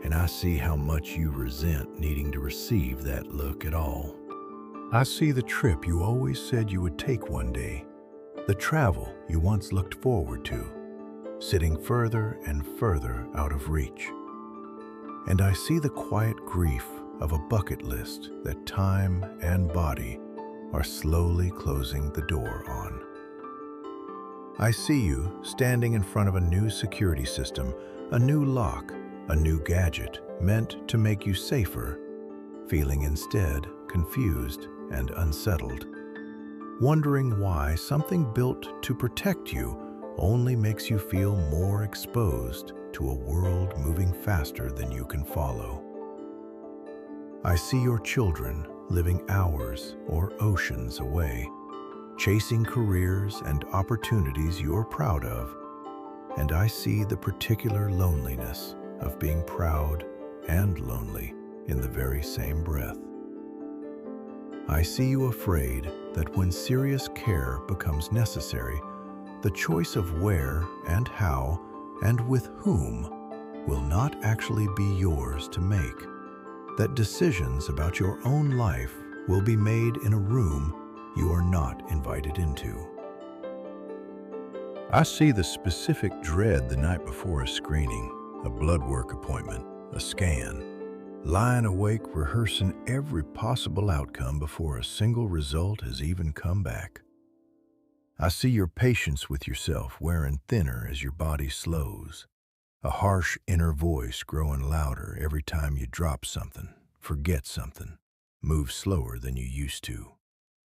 And I see how much you resent needing to receive that look at all. I see the trip you always said you would take one day, the travel you once looked forward to, sitting further and further out of reach. And I see the quiet grief of a bucket list that time and body are slowly closing the door on. I see you standing in front of a new security system, a new lock, a new gadget meant to make you safer, feeling instead confused and unsettled, wondering why something built to protect you only makes you feel more exposed to a world moving faster than you can follow. I see your children living hours or oceans away, chasing careers and opportunities you're proud of, and I see the particular loneliness of being proud and lonely in the very same breath. I see you afraid that when serious care becomes necessary, the choice of where and how and with whom will not actually be yours to make. That decisions about your own life will be made in a room you are not invited into. I see the specific dread the night before a screening, a blood work appointment, a scan, lying awake rehearsing every possible outcome before a single result has even come back. I see your patience with yourself wearing thinner as your body slows, a harsh inner voice growing louder every time you drop something, forget something, move slower than you used to,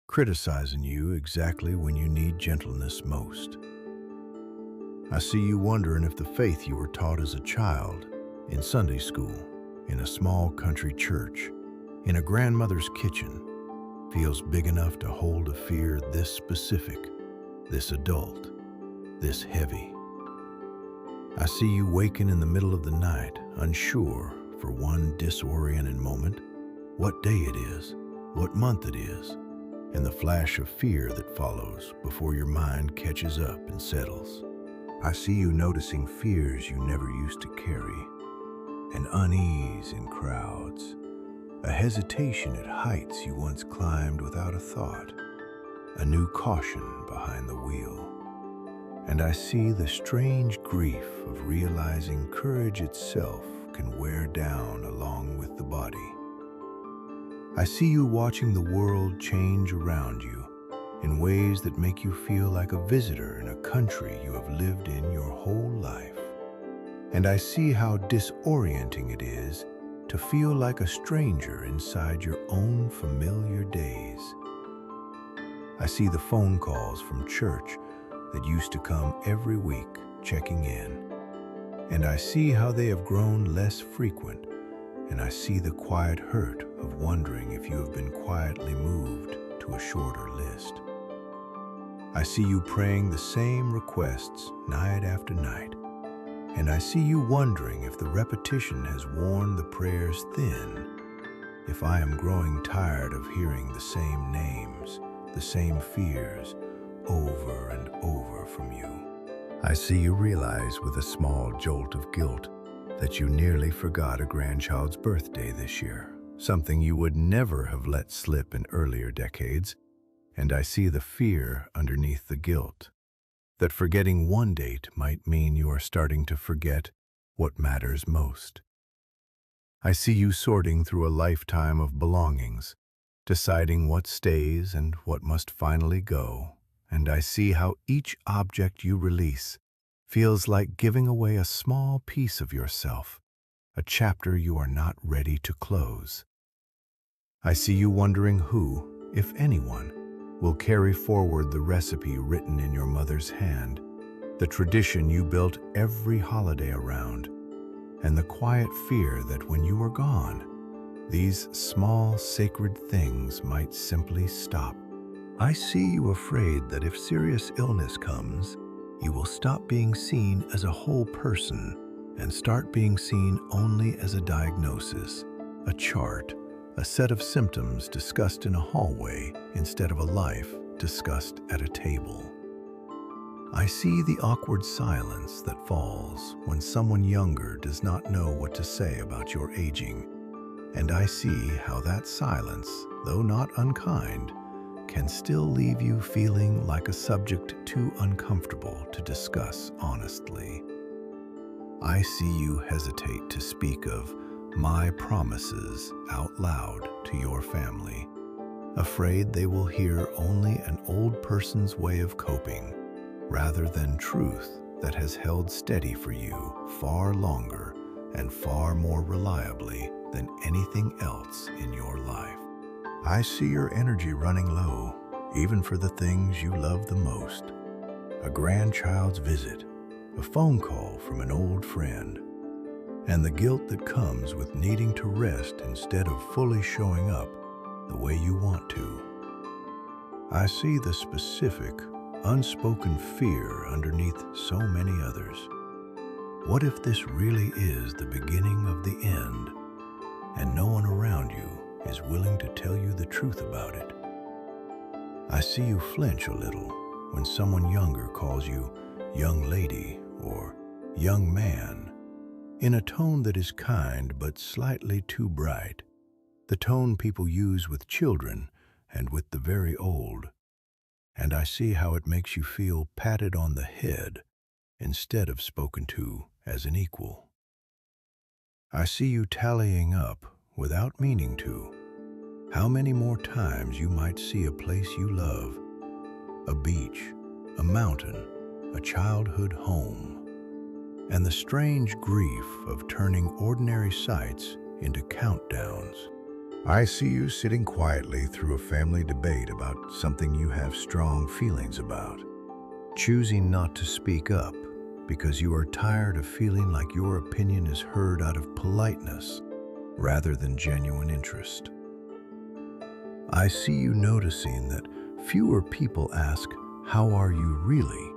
criticizing you exactly when you need gentleness most. I see you wondering if the faith you were taught as a child, in Sunday school, in a small country church, in a grandmother's kitchen, feels big enough to hold a fear this specific, this adult, this heavy. I see you waking in the middle of the night, unsure for one disoriented moment, what day it is, what month it is, and the flash of fear that follows before your mind catches up and settles. I see you noticing fears you never used to carry, an unease in crowds, a hesitation at heights you once climbed without a thought, a new caution behind the wheel. And I see the strange grief of realizing courage itself can wear down along with the body. I see you watching the world change around you in ways that make you feel like a visitor in a country you have lived in your whole life. And I see how disorienting it is to feel like a stranger inside your own familiar days. I see the phone calls from church that used to come every week checking in. And I see how they have grown less frequent, and I see the quiet hurt of wondering if you have been quietly moved to a shorter list. I see you praying the same requests night after night, and I see you wondering if the repetition has worn the prayers thin, if I am growing tired of hearing the same names, the same fears, over and over from you. I see you realize with a small jolt of guilt that you nearly forgot a grandchild's birthday this year, something you would never have let slip in earlier decades, and I see the fear underneath the guilt, that forgetting one date might mean you are starting to forget what matters most. I see you sorting through a lifetime of belongings, deciding what stays and what must finally go. And I see how each object you release feels like giving away a small piece of yourself, a chapter you are not ready to close. I see you wondering who, if anyone, will carry forward the recipe written in your mother's hand, the tradition you built every holiday around, and the quiet fear that when you are gone, these small sacred things might simply stop. I see you afraid that if serious illness comes, you will stop being seen as a whole person and start being seen only as a diagnosis, a chart, a set of symptoms discussed in a hallway instead of a life discussed at a table. I see the awkward silence that falls when someone younger does not know what to say about your aging, and I see how that silence, though not unkind, can still leave you feeling like a subject too uncomfortable to discuss honestly. I see you hesitate to speak of my promises out loud to your family, afraid they will hear only an old person's way of coping, rather than truth that has held steady for you far longer and far more reliably than anything else in your life. I see your energy running low, even for the things you love the most. A grandchild's visit, a phone call from an old friend, and the guilt that comes with needing to rest instead of fully showing up the way you want to. I see the specific, unspoken fear underneath so many others. What if this really is the beginning of the end? and no one around you is willing to tell you the truth about it. I see you flinch a little when someone younger calls you young lady or young man, in a tone that is kind but slightly too bright, the tone people use with children and with the very old. And I see how it makes you feel patted on the head instead of spoken to as an equal. I see you tallying up, without meaning to, how many more times you might see a place you love, a beach, a mountain, a childhood home, and the strange grief of turning ordinary sights into countdowns. I see you sitting quietly through a family debate about something you have strong feelings about, choosing not to speak up because you are tired of feeling like your opinion is heard out of politeness rather than genuine interest. I see you noticing that fewer people ask, "How are you really?"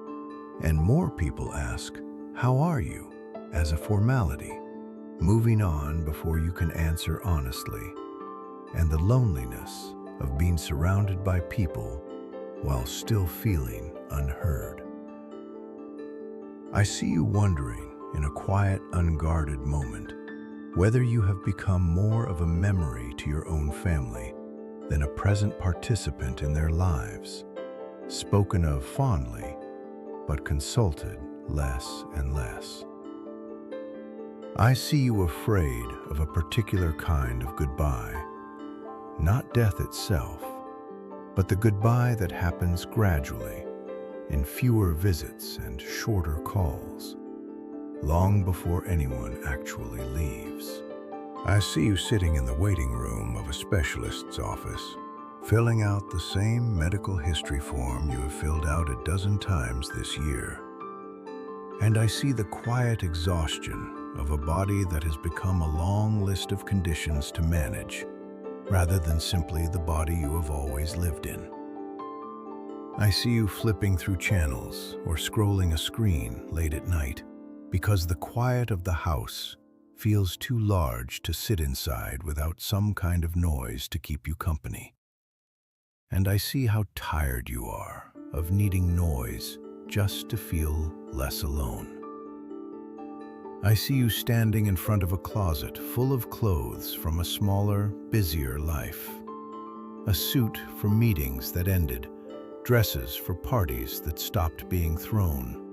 and more people ask, "How are you?" as a formality, moving on before you can answer honestly, and the loneliness of being surrounded by people while still feeling unheard. I see you wondering, in a quiet, unguarded moment, whether you have become more of a memory to your own family than a present participant in their lives, spoken of fondly, but consulted less and less. I see you afraid of a particular kind of goodbye, not death itself, but the goodbye that happens gradually, in fewer visits and shorter calls, long before anyone actually leaves. I see you sitting in the waiting room of a specialist's office, filling out the same medical history form you have filled out a dozen times this year. And I see the quiet exhaustion of a body that has become a long list of conditions to manage, rather than simply the body you have always lived in. I see you flipping through channels or scrolling a screen late at night because the quiet of the house feels too large to sit inside without some kind of noise to keep you company. And I see how tired you are of needing noise just to feel less alone. I see you standing in front of a closet full of clothes from a smaller, busier life. A suit for meetings that ended, dresses for parties that stopped being thrown,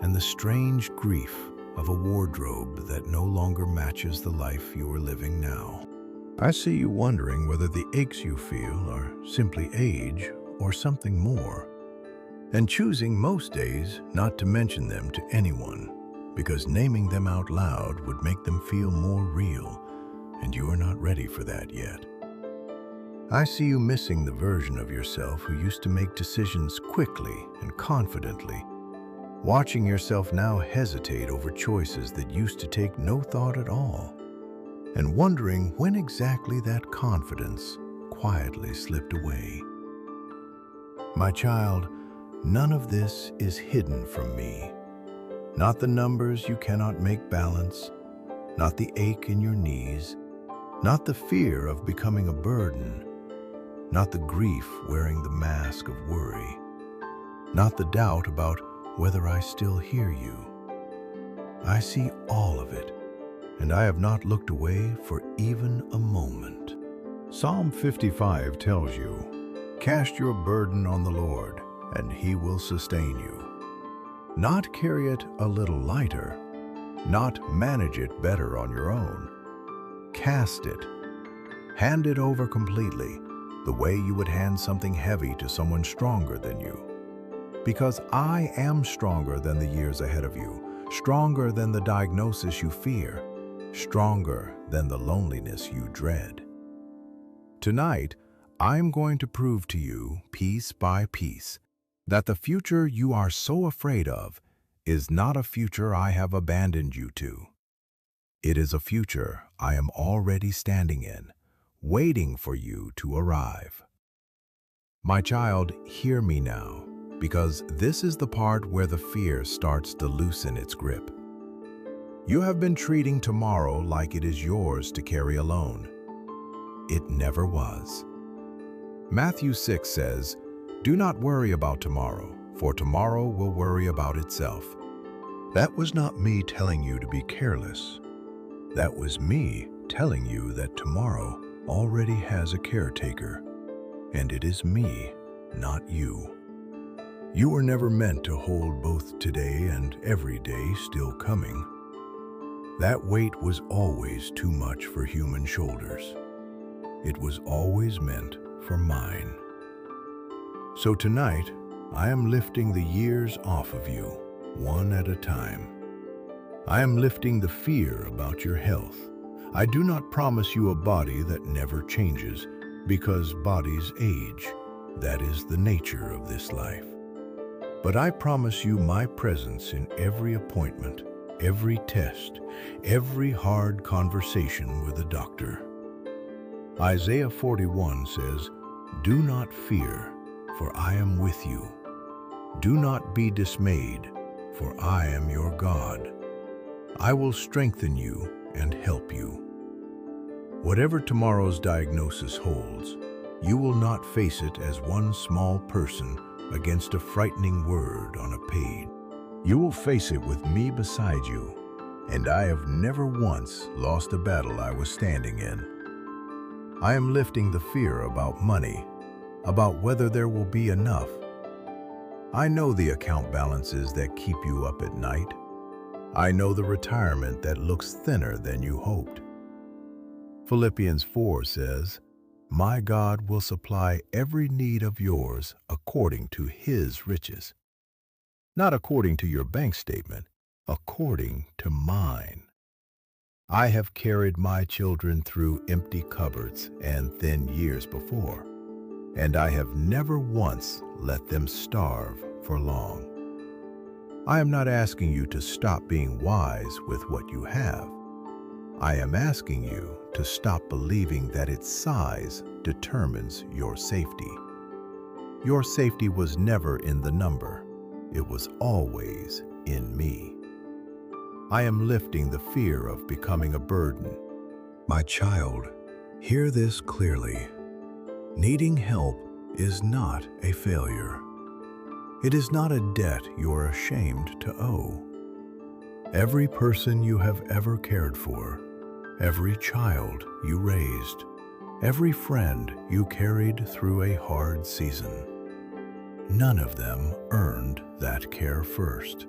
and the strange grief of a wardrobe that no longer matches the life you are living now. I see you wondering whether the aches you feel are simply age or something more, and choosing most days not to mention them to anyone, because naming them out loud would make them feel more real, and you are not ready for that yet. I see you missing the version of yourself who used to make decisions quickly and confidently, watching yourself now hesitate over choices that used to take no thought at all, and wondering when exactly that confidence quietly slipped away. My child, none of this is hidden from me. Not the numbers you cannot make balance, not the ache in your knees, not the fear of becoming a burden, not the grief wearing the mask of worry, not the doubt about whether I still hear you. I see all of it, and I have not looked away for even a moment. Psalm 55 tells you, "Cast your burden on the Lord, and He will sustain you." Not carry it a little lighter, not manage it better on your own. Cast it. Hand it over completely, the way you would hand something heavy to someone stronger than you. Because I am stronger than the years ahead of you, stronger than the diagnosis you fear, stronger than the loneliness you dread. Tonight, I'm going to prove to you, piece by piece, that the future you are so afraid of is not a future I have abandoned you to. It is a future I am already standing in, waiting for you to arrive. My child, hear me now, because this is the part where the fear starts to loosen its grip. You have been treating tomorrow like it is yours to carry alone. It never was. Matthew 6 says, "Do not worry about tomorrow, for tomorrow will worry about itself." That was not me telling you to be careless. That was me telling you that tomorrow already has a caretaker, and it is me, not you. You were never meant to hold both today and every day still coming. That weight was always too much for human shoulders. It was always meant for mine. So tonight, I am lifting the years off of you, one at a time. I am lifting the fear about your health. I do not promise you a body that never changes, because bodies age. That is the nature of this life. But I promise you my presence in every appointment, every test, every hard conversation with a doctor. Isaiah 41 says, "Do not fear, for I am with you. Do not be dismayed, for I am your God. I will strengthen you and help you." Whatever tomorrow's diagnosis holds, you will not face it as one small person against a frightening word on a page. You will face it with me beside you, and I have never once lost a battle I was standing in. I am lifting the fear about money, about whether there will be enough. I know the account balances that keep you up at night. I know the retirement that looks thinner than you hoped. Philippians 4 says, "My God will supply every need of yours according to His riches." Not according to your bank statement, according to mine. I have carried my children through empty cupboards and thin years before, and I have never once let them starve for long. I am not asking you to stop being wise with what you have. I am asking you to stop believing that its size determines your safety. Your safety was never in the number. It was always in me. I am lifting the fear of becoming a burden. My child, hear this clearly. Needing help is not a failure. It is not a debt you are ashamed to owe. Every person you have ever cared for, every child you raised, every friend you carried through a hard season, none of them earned that care first.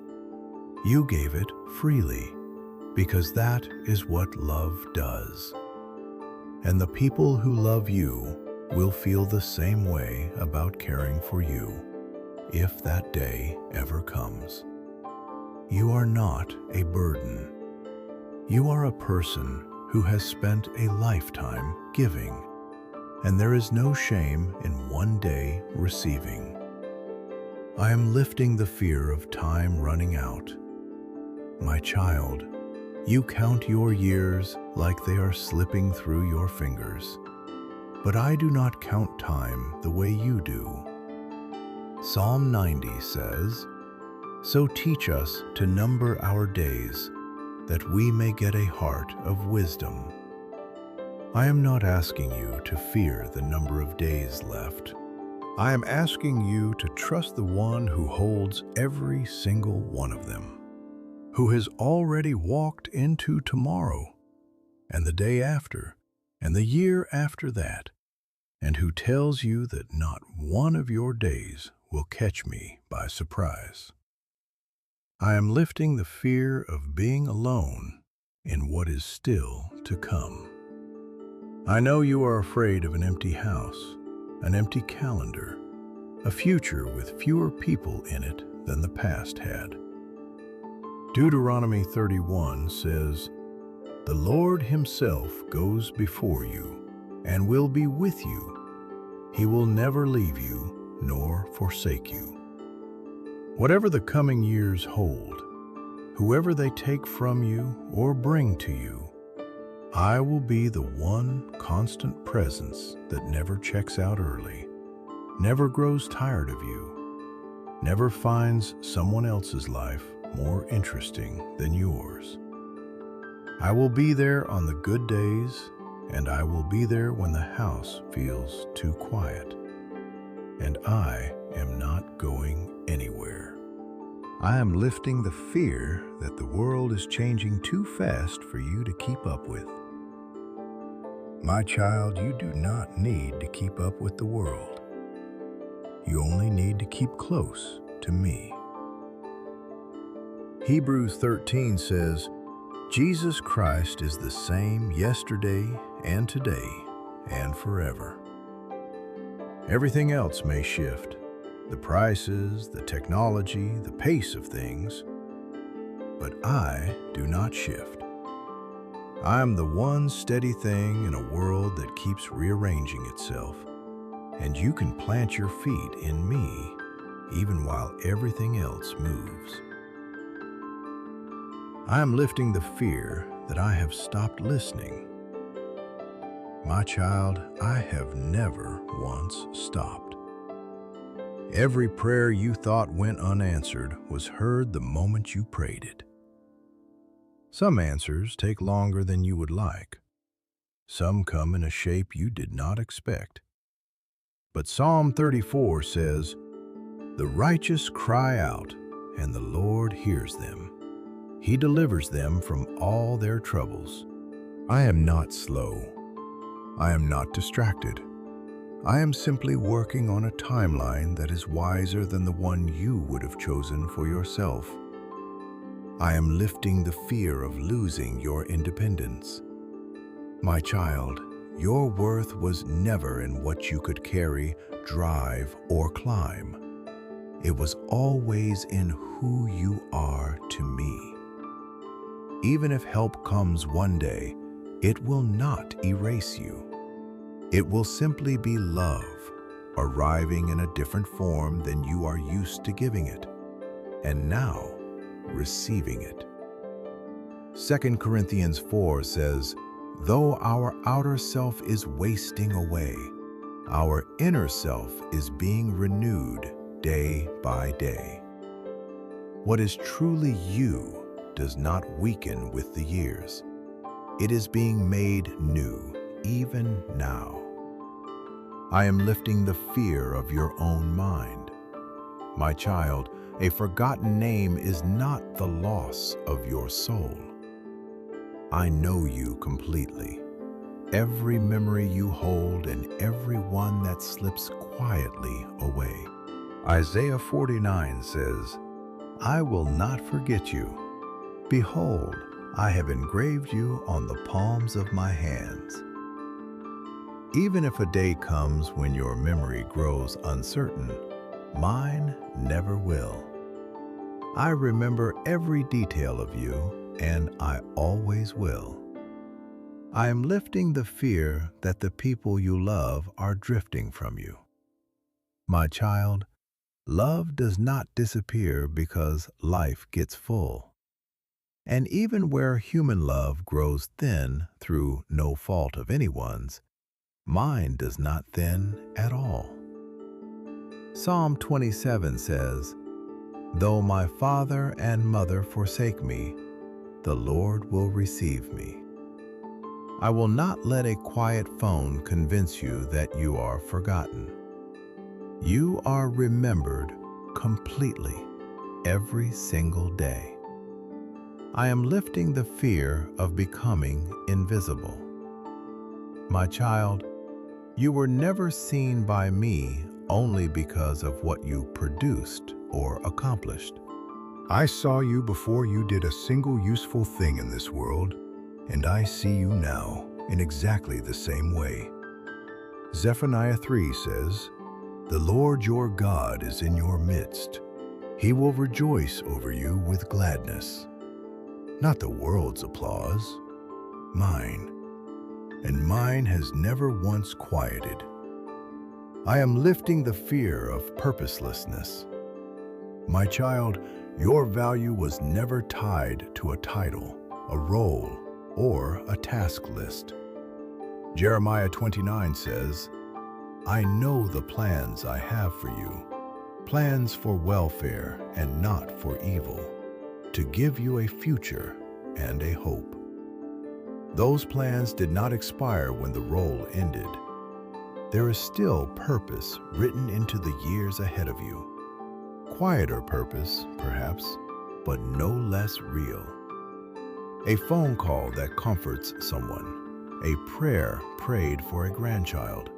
You gave it freely, because that is what love does. And the people who love you will feel the same way about caring for you, if that day ever comes. You are not a burden. You are a person who has spent a lifetime giving, and there is no shame in one day receiving. I am lifting the fear of time running out. My child, you count your years like they are slipping through your fingers, but I do not count time the way you do. Psalm 90 says, "So teach us to number our days, that we may get a heart of wisdom." I am not asking you to fear the number of days left. I am asking you to trust the one who holds every single one of them, who has already walked into tomorrow, and the day after, and the year after that, and who tells you that not one of your days will catch me by surprise. I am lifting the fear of being alone in what is still to come. I know you are afraid of an empty house, an empty calendar, a future with fewer people in it than the past had. Deuteronomy 31 says, "The Lord Himself goes before you and will be with you. He will never leave you nor forsake you." Whatever the coming years hold, whoever they take from you or bring to you, I will be the one constant presence that never checks out early, never grows tired of you, never finds someone else's life more interesting than yours. I will be there on the good days, and I will be there when the house feels too quiet. And I am not going anywhere. I am lifting the fear that the world is changing too fast for you to keep up with. My child, you do not need to keep up with the world. You only need to keep close to me. Hebrews 13 says, Jesus Christ is the same yesterday and today and forever. Everything else may shift, the prices, the technology, the pace of things, but I do not shift. I am the one steady thing in a world that keeps rearranging itself, and you can plant your feet in me even while everything else moves. I am lifting the fear that I have stopped listening. My child, I have never once stopped. Every prayer you thought went unanswered was heard the moment you prayed it. Some answers take longer than you would like. Some come in a shape you did not expect. But Psalm 34 says, "The righteous cry out, and the Lord hears them. He delivers them from all their troubles." I am not slow. I am not distracted. I am simply working on a timeline that is wiser than the one you would have chosen for yourself. I am lifting the fear of losing your independence. My child, your worth was never in what you could carry, drive, or climb. It was always in who you are to me. Even if help comes one day, it will not erase you. It will simply be love, arriving in a different form than you are used to giving it, and now receiving it. 2 Corinthians 4 says, "Though our outer self is wasting away, our inner self is being renewed day by day." What is truly you does not weaken with the years. It is being made new, even now. I am lifting the fear of your own mind. My child, a forgotten name is not the loss of your soul. I know you completely. Every memory you hold and every one that slips quietly away. Isaiah 49 says, "I will not forget you. Behold, I have engraved you on the palms of my hands." Even if a day comes when your memory grows uncertain, mine never will. I remember every detail of you, and I always will. I am lifting the fear that the people you love are drifting from you. My child, love does not disappear because life gets full. And even where human love grows thin through no fault of anyone's, mine does not thin at all. Psalm 27 says, "Though my father and mother forsake me, the Lord will receive me." I will not let a quiet phone convince you that you are forgotten. You are remembered completely every single day. I am lifting the fear of becoming invisible. My child, you were never seen by me only because of what you produced or accomplished. I saw you before you did a single useful thing in this world, and I see you now in exactly the same way. Zephaniah 3 says, "The Lord your God is in your midst. He will rejoice over you with gladness." Not the world's applause, mine. And mine has never once quieted. I am lifting the fear of purposelessness. My child, your value was never tied to a title, a role, or a task list. Jeremiah 29 says, "I know the plans I have for you, plans for welfare and not for evil, to give you a future and a hope." Those plans did not expire when the role ended. There is still purpose written into the years ahead of you. Quieter purpose, perhaps, but no less real. A phone call that comforts someone, a prayer prayed for a grandchild,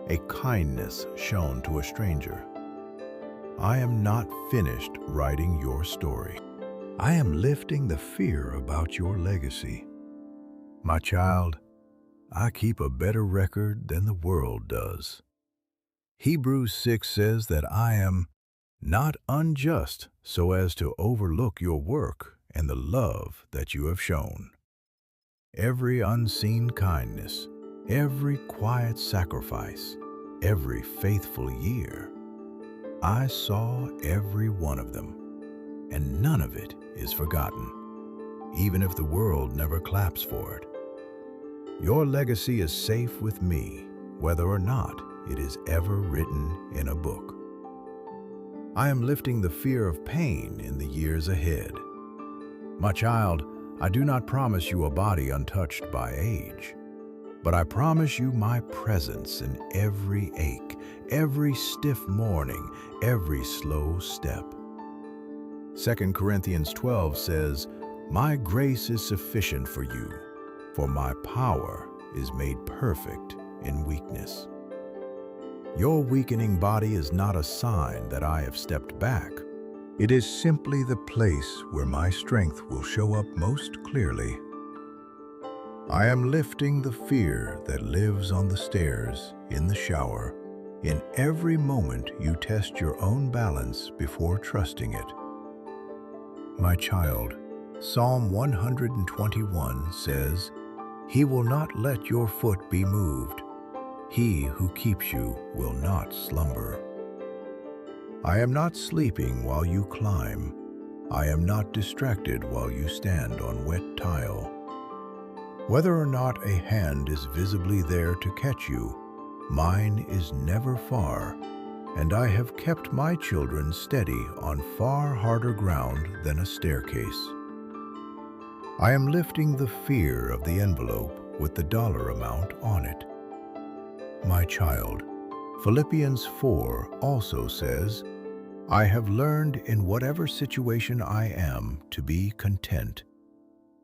a kindness shown to a stranger. I am not finished writing your story. I am lifting the fear about your legacy. My child, I keep a better record than the world does. Hebrews 6 says that I am not unjust so as to overlook your work and the love that you have shown. Every unseen kindness, every quiet sacrifice, every faithful year, I saw every one of them, and none of it is forgotten, even if the world never claps for it. Your legacy is safe with me, whether or not it is ever written in a book. I am lifting the fear of pain in the years ahead. My child, I do not promise you a body untouched by age, but I promise you my presence in every ache, every stiff morning, every slow step. 2 Corinthians 12 says, "My grace is sufficient for you, for my power is made perfect in weakness." Your weakening body is not a sign that I have stepped back. It is simply the place where my strength will show up most clearly. I am lifting the fear that lives on the stairs, in the shower, in every moment you test your own balance before trusting it. My child, Psalm 121 says, "He will not let your foot be moved. He who keeps you will not slumber." I am not sleeping while you climb. I am not distracted while you stand on wet tile. Whether or not a hand is visibly there to catch you, mine is never far, and I have kept my children steady on far harder ground than a staircase. I am lifting the fear of the envelope with the dollar amount on it. My child, Philippians 4 also says, "I have learned in whatever situation I am to be content.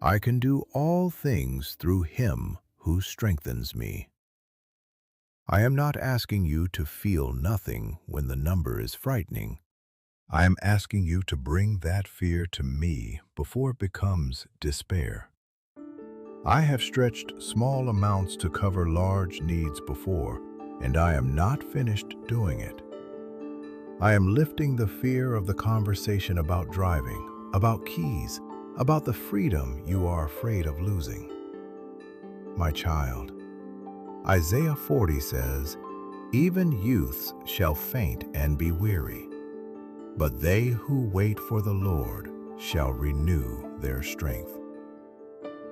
I can do all things through Him who strengthens me." I am not asking you to feel nothing when the number is frightening. I am asking you to bring that fear to me before it becomes despair. I have stretched small amounts to cover large needs before, and I am not finished doing it. I am lifting the fear of the conversation about driving, about keys, about the freedom you are afraid of losing. My child, Isaiah 40 says, "Even youths shall faint and be weary, but they who wait for the Lord shall renew their strength."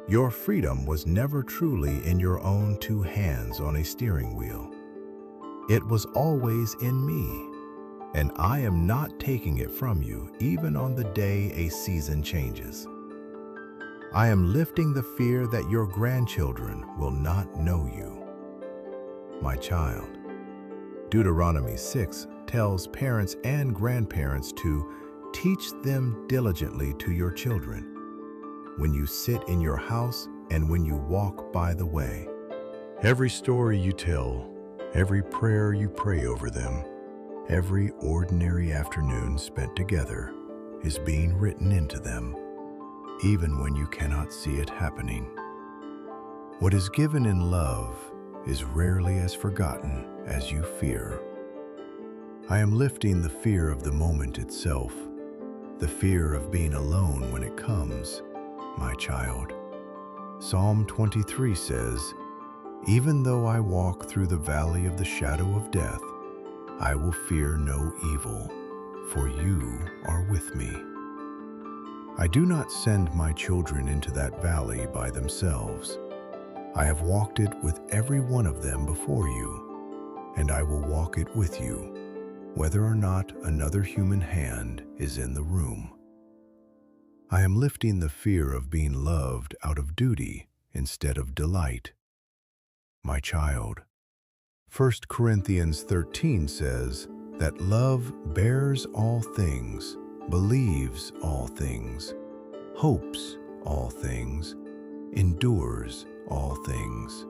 Your freedom was never truly in your own two hands on a steering wheel. It was always in me, and I am not taking it from you even on the day a season changes. I am lifting the fear that your grandchildren will not know you. My child, Deuteronomy 6 tells parents and grandparents to teach them diligently to your children, when you sit in your house and when you walk by the way. Every story you tell, every prayer you pray over them, every ordinary afternoon spent together is being written into them, even when you cannot see it happening. What is given in love is rarely as forgotten as you fear. I am lifting the fear of the moment itself, the fear of being alone when it comes, my child. Psalm 23 says, "Even though I walk through the valley of the shadow of death, I will fear no evil, for you are with me." I do not send my children into that valley by themselves. I have walked it with every one of them before you, and I will walk it with you, whether or not another human hand is in the room. I am lifting the fear of being loved out of duty instead of delight. My child, 1 Corinthians 13 says that love bears all things, believes all things, hopes all things, endures all things.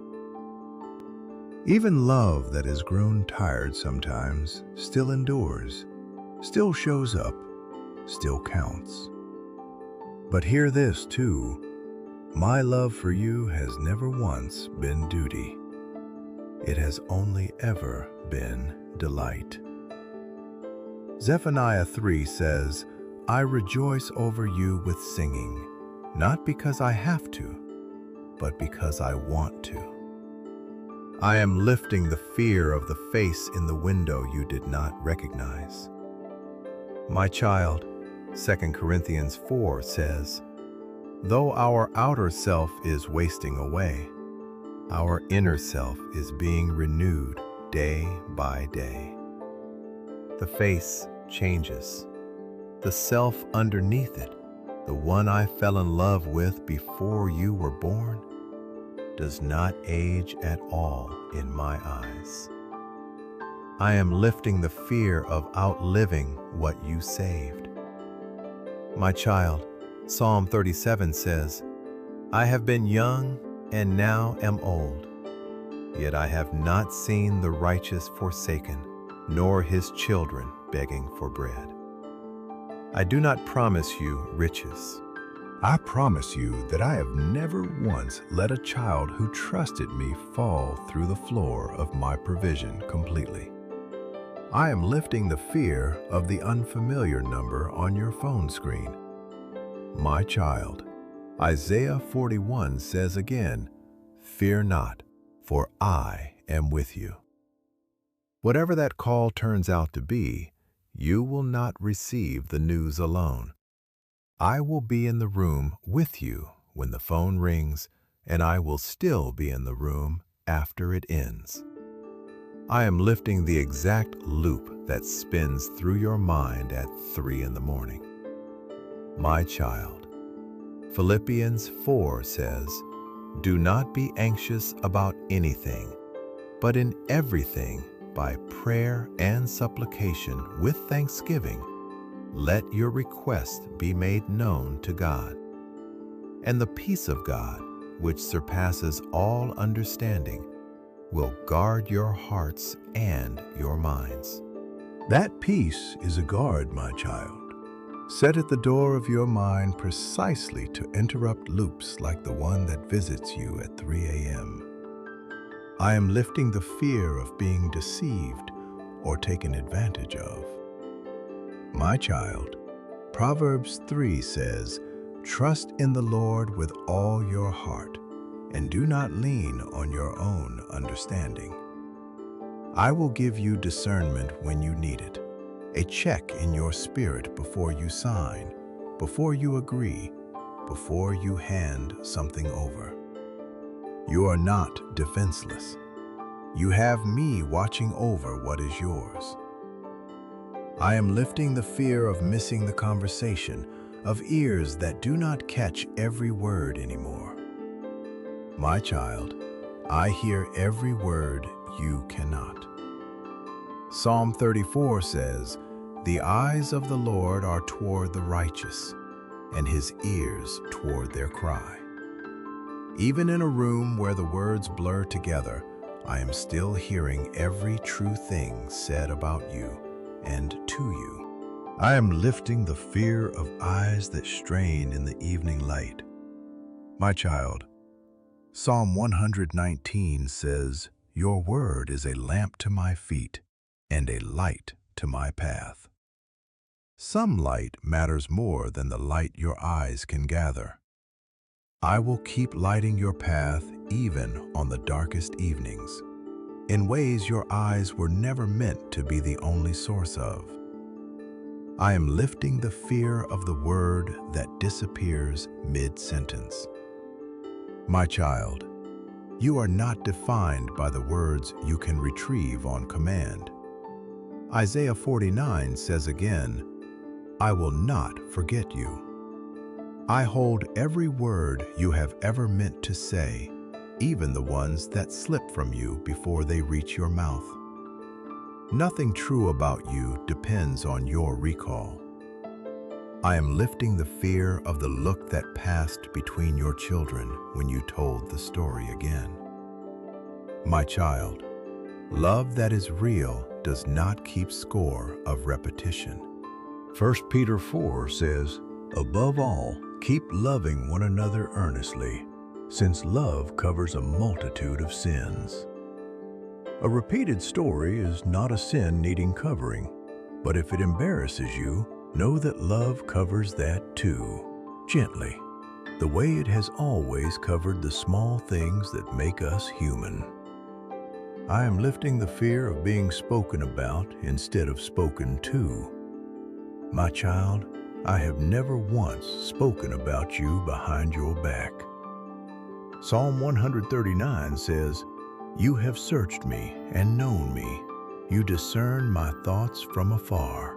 Even love that has grown tired sometimes still endures, still shows up, still counts. But hear this too, my love for you has never once been duty. It has only ever been delight. Zephaniah 3 says, I rejoice over you with singing, not because I have to, but because I want to. I am lifting the fear of the face in the window you did not recognize. My child, 2 Corinthians 4 says, though our outer self is wasting away, our inner self is being renewed day by day. The face changes. The self underneath it, the one I fell in love with before you were born, does not age at all in my eyes. I am lifting the fear of outliving what you saved. My child, Psalm 37 says, I have been young and now am old, yet I have not seen the righteous forsaken, nor his children begging for bread. I do not promise you riches. I promise you that I have never once let a child who trusted me fall through the floor of my provision completely. I am lifting the fear of the unfamiliar number on your phone screen. My child, Isaiah 41 says again, fear not, for I am with you. Whatever that call turns out to be, you will not receive the news alone. I will be in the room with you when the phone rings, and I will still be in the room after it ends. I am lifting the exact loop that spins through your mind at 3 in the morning. My child, Philippians 4 says, do not be anxious about anything, but in everything, by prayer and supplication with thanksgiving, let your requests be made known to God. And the peace of God, which surpasses all understanding, will guard your hearts and your minds. That peace is a guard, my child, set at the door of your mind precisely to interrupt loops like the one that visits you at 3 a.m. I am lifting the fear of being deceived or taken advantage of. My child, Proverbs 3 says, trust in the Lord with all your heart, and do not lean on your own understanding. I will give you discernment when you need it, a check in your spirit before you sign, before you agree, before you hand something over. You are not defenseless. You have me watching over what is yours. I am lifting the fear of missing the conversation, of ears that do not catch every word anymore. My child, I hear every word you cannot. Psalm 34 says, the eyes of the Lord are toward the righteous, and his ears toward their cry. Even in a room where the words blur together, I am still hearing every true thing said about you and to you. I am lifting the fear of eyes that strain in the evening light. My child, Psalm 119 says, your word is a lamp to my feet and a light to my path. Some light matters more than the light your eyes can gather. I will keep lighting your path even on the darkest evenings, in ways your eyes were never meant to be the only source of. I am lifting the fear of the word that disappears mid-sentence. My child, you are not defined by the words you can retrieve on command. Isaiah 49 says again, I will not forget you. I hold every word you have ever meant to say, even the ones that slip from you before they reach your mouth. Nothing true about you depends on your recall. I am lifting the fear of the look that passed between your children when you told the story again. My child, love that is real does not keep score of repetition. 1 Peter 4 says, "Above all, keep loving one another earnestly, since love covers a multitude of sins." A repeated story is not a sin needing covering, but if it embarrasses you, know that love covers that too, gently, the way it has always covered the small things that make us human. I am lifting the fear of being spoken about instead of spoken to. My child, I have never once spoken about you behind your back. Psalm 139 says, "You have searched me and known me. You discern my thoughts from afar."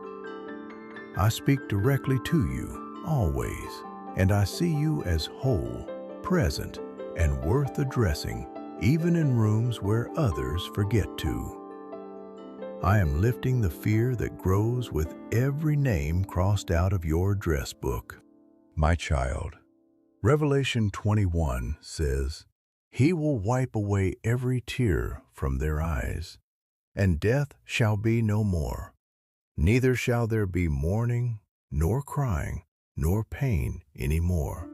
I speak directly to you, always, and I see you as whole, present, and worth addressing, even in rooms where others forget to. I am lifting the fear that grows with every name crossed out of your address book. My child, Revelation 21 says, "He will wipe away every tear from their eyes, and death shall be no more. Neither shall there be mourning, nor crying, nor pain any more,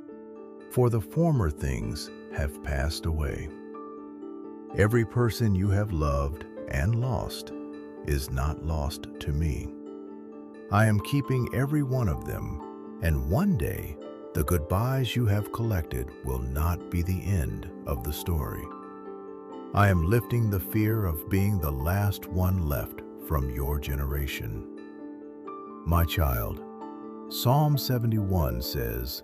for the former things have passed away." Every person you have loved and lost is not lost to me. I am keeping every one of them, and one day the goodbyes you have collected will not be the end of the story. I am lifting the fear of being the last one left from your generation. My child, Psalm 71 says,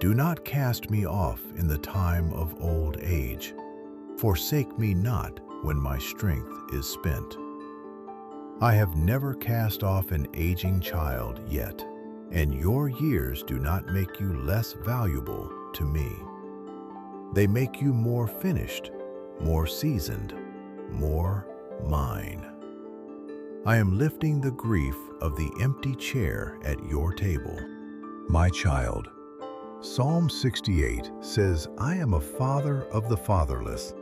"Do not cast me off in the time of old age. Forsake me not when my strength is spent." I have never cast off an aging child yet, and your years do not make you less valuable to me. They make you more finished, more seasoned, more mine. I am lifting the grief of the empty chair at your table. My child, Psalm 68 says, "I am a father of the fatherless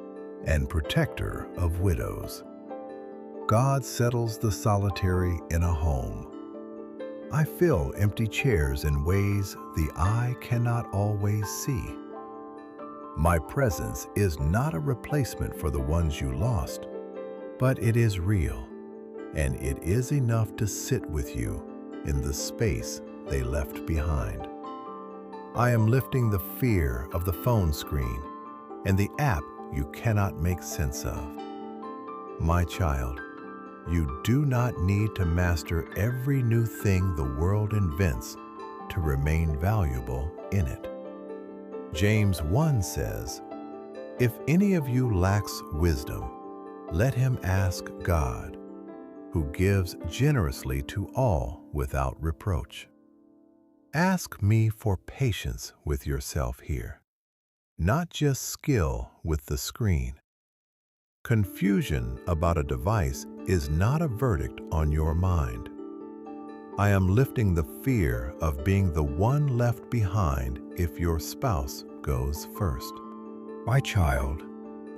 and protector of widows." God settles the solitary in a home. I fill empty chairs in ways the eye cannot always see. My presence is not a replacement for the ones you lost, but it is real, and it is enough to sit with you in the space they left behind. I am lifting the fear of the phone screen and the app you cannot make sense of. My child, you do not need to master every new thing the world invents to remain valuable in it. James 1 says, "If any of you lacks wisdom, let him ask God, who gives generously to all without reproach." Ask me for patience with yourself here, not just skill with the screen. Confusion about a device is not a verdict on your mind. I am lifting the fear of being the one left behind if your spouse goes first. My child,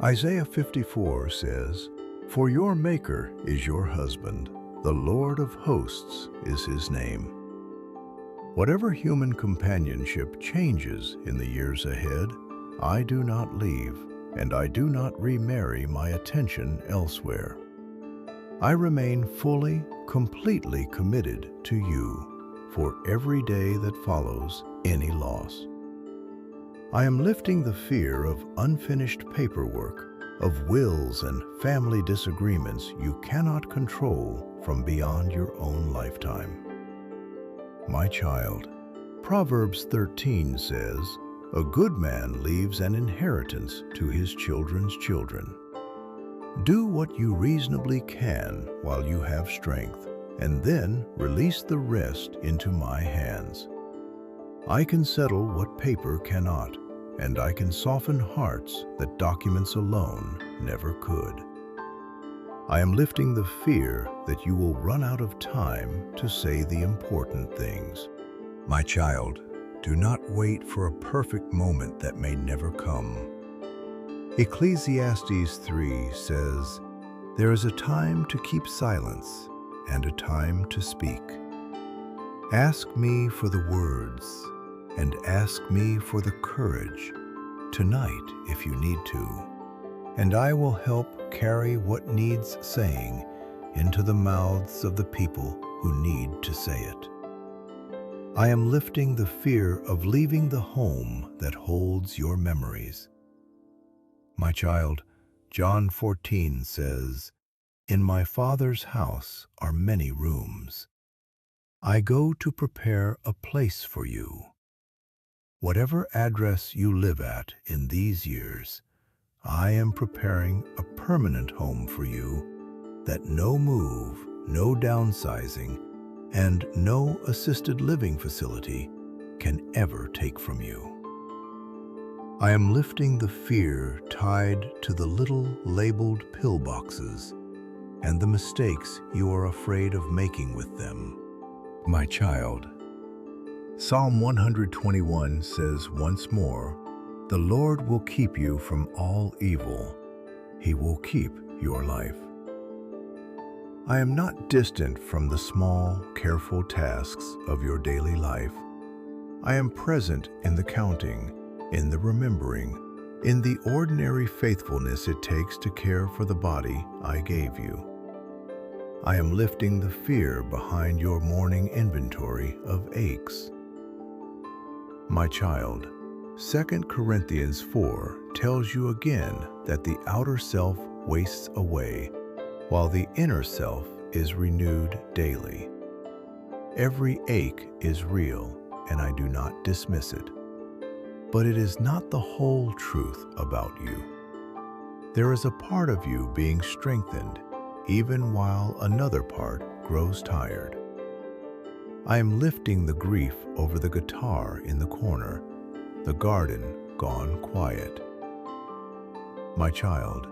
Isaiah 54 says, "For your Maker is your husband, the Lord of hosts is his name." Whatever human companionship changes in the years ahead, I do not leave, and I do not remarry my attention elsewhere. I remain fully, completely committed to you for every day that follows any loss. I am lifting the fear of unfinished paperwork, of wills and family disagreements you cannot control from beyond your own lifetime. My child, Proverbs 13 says, "A good man leaves an inheritance to his children's children." Do what you reasonably can while you have strength, and then release the rest into my hands. I can settle what paper cannot, and I can soften hearts that documents alone never could. I am lifting the fear that you will run out of time to say the important things. My child, do not wait for a perfect moment that may never come. Ecclesiastes 3 says, "There is a time to keep silence and a time to speak. Ask me for the words, and ask me for the courage, tonight if you need to, and I will help carry what needs saying into the mouths of the people who need to say it." I am lifting the fear of leaving the home that holds your memories. My child, John 14 says, "In my Father's house are many rooms. I go to prepare a place for you." Whatever address you live at in these years, I am preparing a permanent home for you that no move, no downsizing, and no assisted living facility can ever take from you. I am lifting the fear tied to the little labeled pillboxes and the mistakes you are afraid of making with them. My child, Psalm 121 says once more, "The Lord will keep you from all evil. He will keep your life." I am not distant from the small, careful tasks of your daily life. I am present in the counting, in the remembering, in the ordinary faithfulness it takes to care for the body I gave you. I am lifting the fear behind your morning inventory of aches. My child, 2 Corinthians 4 tells you again that the outer self wastes away, while the inner self is renewed daily. Every ache is real, and I do not dismiss it. But it is not the whole truth about you. There is a part of you being strengthened, even while another part grows tired. I am lifting the grief over the guitar in the corner, the garden gone quiet. My child,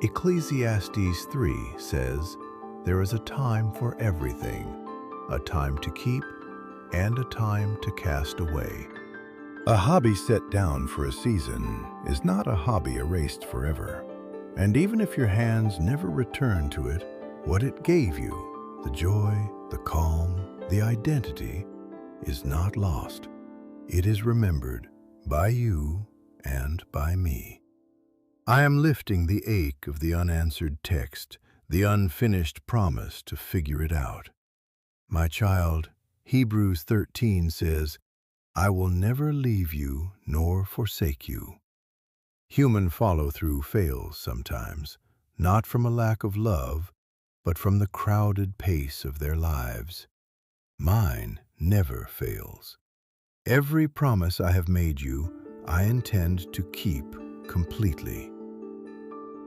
Ecclesiastes 3 says, "There is a time for everything, a time to keep and a time to cast away." A hobby set down for a season is not a hobby erased forever. And even if your hands never return to it, what it gave you, the joy, the calm, the identity, is not lost. It is remembered by you and by me. I am lifting the ache of the unanswered text, the unfinished promise to figure it out. My child, Hebrews 13 says, "I will never leave you nor forsake you." Human follow-through fails sometimes, not from a lack of love, but from the crowded pace of their lives. Mine never fails. Every promise I have made you, I intend to keep completely.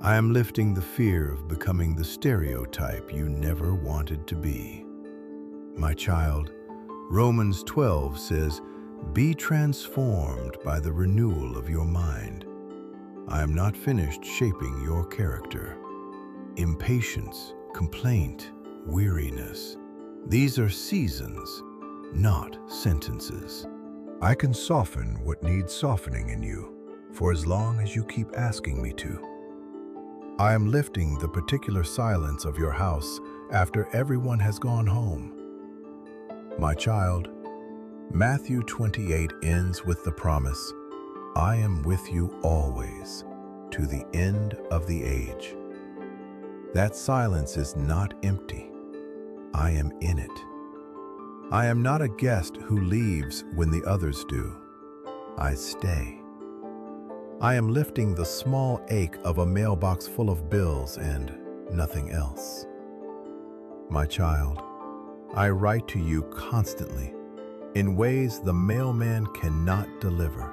I am lifting the fear of becoming the stereotype you never wanted to be. My child, Romans 12 says, "Be transformed by the renewal of your mind." I am not finished shaping your character. Impatience, complaint, weariness. These are seasons, not sentences. I can soften what needs softening in you, for as long as you keep asking me to. I am lifting the particular silence of your house after everyone has gone home. My child, Matthew 28 ends with the promise, "I am with you always, to the end of the age." That silence is not empty. I am in it. I am not a guest who leaves when the others do. I stay. I am lifting the small ache of a mailbox full of bills and nothing else. My child, I write to you constantly in ways the mailman cannot deliver.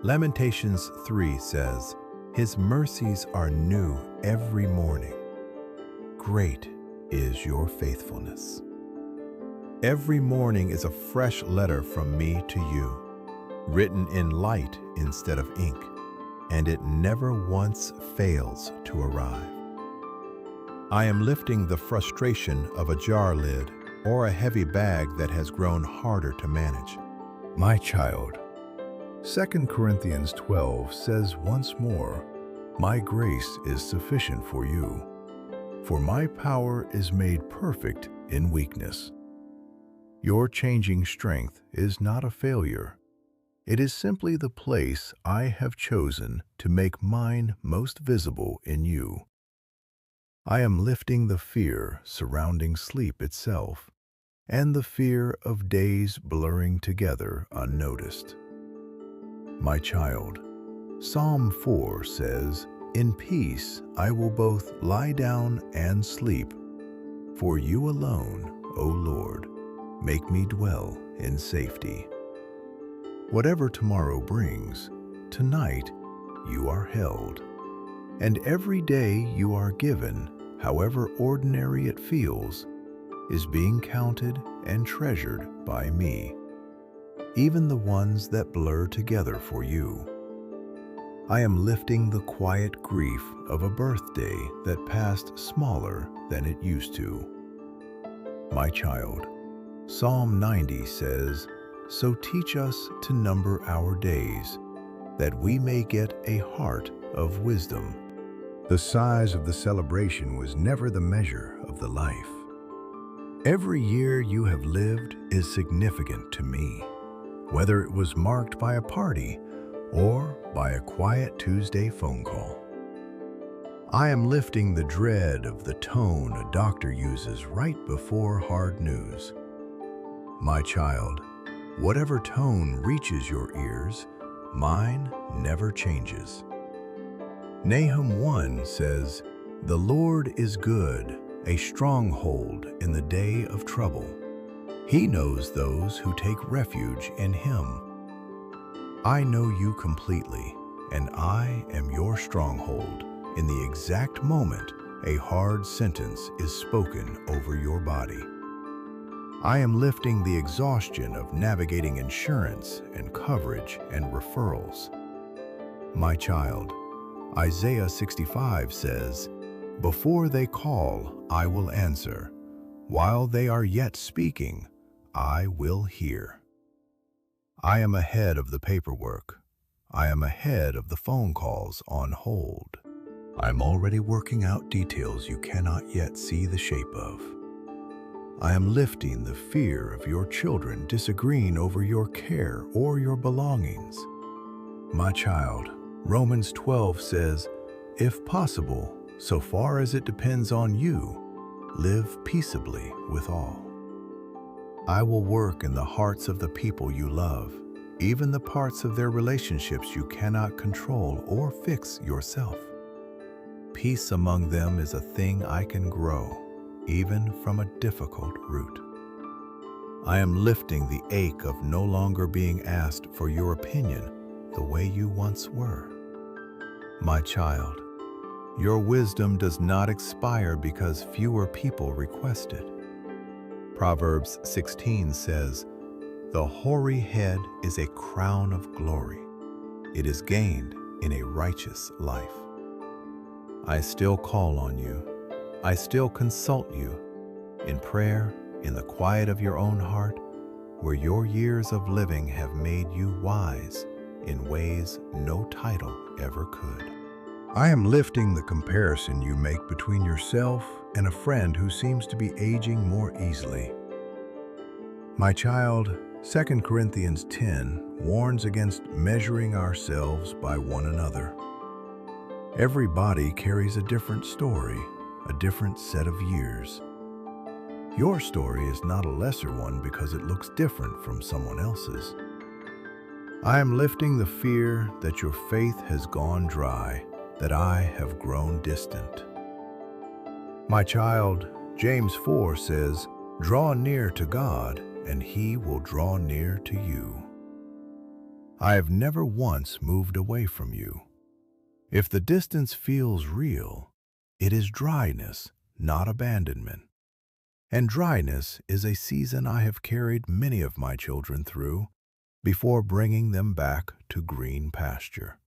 Lamentations 3 says, "His mercies are new every morning. Great is your faithfulness." Every morning is a fresh letter from me to you, written in light instead of ink, and it never once fails to arrive. I am lifting the frustration of a jar lid or a heavy bag that has grown harder to manage. My child, 2 Corinthians 12 says once more, "My grace is sufficient for you, for my power is made perfect in weakness." Your changing strength is not a failure. It is simply the place I have chosen to make mine most visible in you. I am lifting the fear surrounding sleep itself and the fear of days blurring together unnoticed. My child, Psalm 4 says, "In peace I will both lie down and sleep. For you alone, O Lord, make me dwell in safety." Whatever tomorrow brings, tonight you are held. And every day you are given, however ordinary it feels, is being counted and treasured by me, even the ones that blur together for you. I am lifting the quiet grief of a birthday that passed smaller than it used to. My child, Psalm 90 says, "So teach us to number our days, that we may get a heart of wisdom." The size of the celebration was never the measure of the life. Every year you have lived is significant to me, whether it was marked by a party or by a quiet Tuesday phone call. I am lifting the dread of the tone a doctor uses right before hard news. My child, whatever tone reaches your ears, mine never changes. Nahum 1 says, "The Lord is good, a stronghold in the day of trouble. He knows those who take refuge in him." I know you completely, and I am your stronghold in the exact moment a hard sentence is spoken over your body. I am lifting the exhaustion of navigating insurance and coverage and referrals. My child, Isaiah 65 says, "Before they call, I will answer. While they are yet speaking, I will hear." I am ahead of the paperwork. I am ahead of the phone calls on hold. I am already working out details you cannot yet see the shape of. I am lifting the fear of your children disagreeing over your care or your belongings. My child, Romans 12 says, "If possible, so far as it depends on you, live peaceably with all." I will work in the hearts of the people you love, even the parts of their relationships you cannot control or fix yourself. Peace among them is a thing I can grow, even from a difficult root. I am lifting the ache of no longer being asked for your opinion the way you once were. My child, your wisdom does not expire because fewer people request it. Proverbs 16 says, "The hoary head is a crown of glory. It is gained in a righteous life." I still call on you. I still consult you in prayer, in the quiet of your own heart, where your years of living have made you wise in ways no title ever could. I am lifting the comparison you make between yourself and a friend who seems to be aging more easily. My child, 2 Corinthians 10 warns against measuring ourselves by one another. Every body carries a different story, a different set of years. Your story is not a lesser one because it looks different from someone else's. I am lifting the fear that your faith has gone dry, that I have grown distant. My child, James 4 says, "Draw near to God, and He will draw near to you." I have never once moved away from you. If the distance feels real, it is dryness, not abandonment. And dryness is a season I have carried many of my children through before bringing them back to green pasture.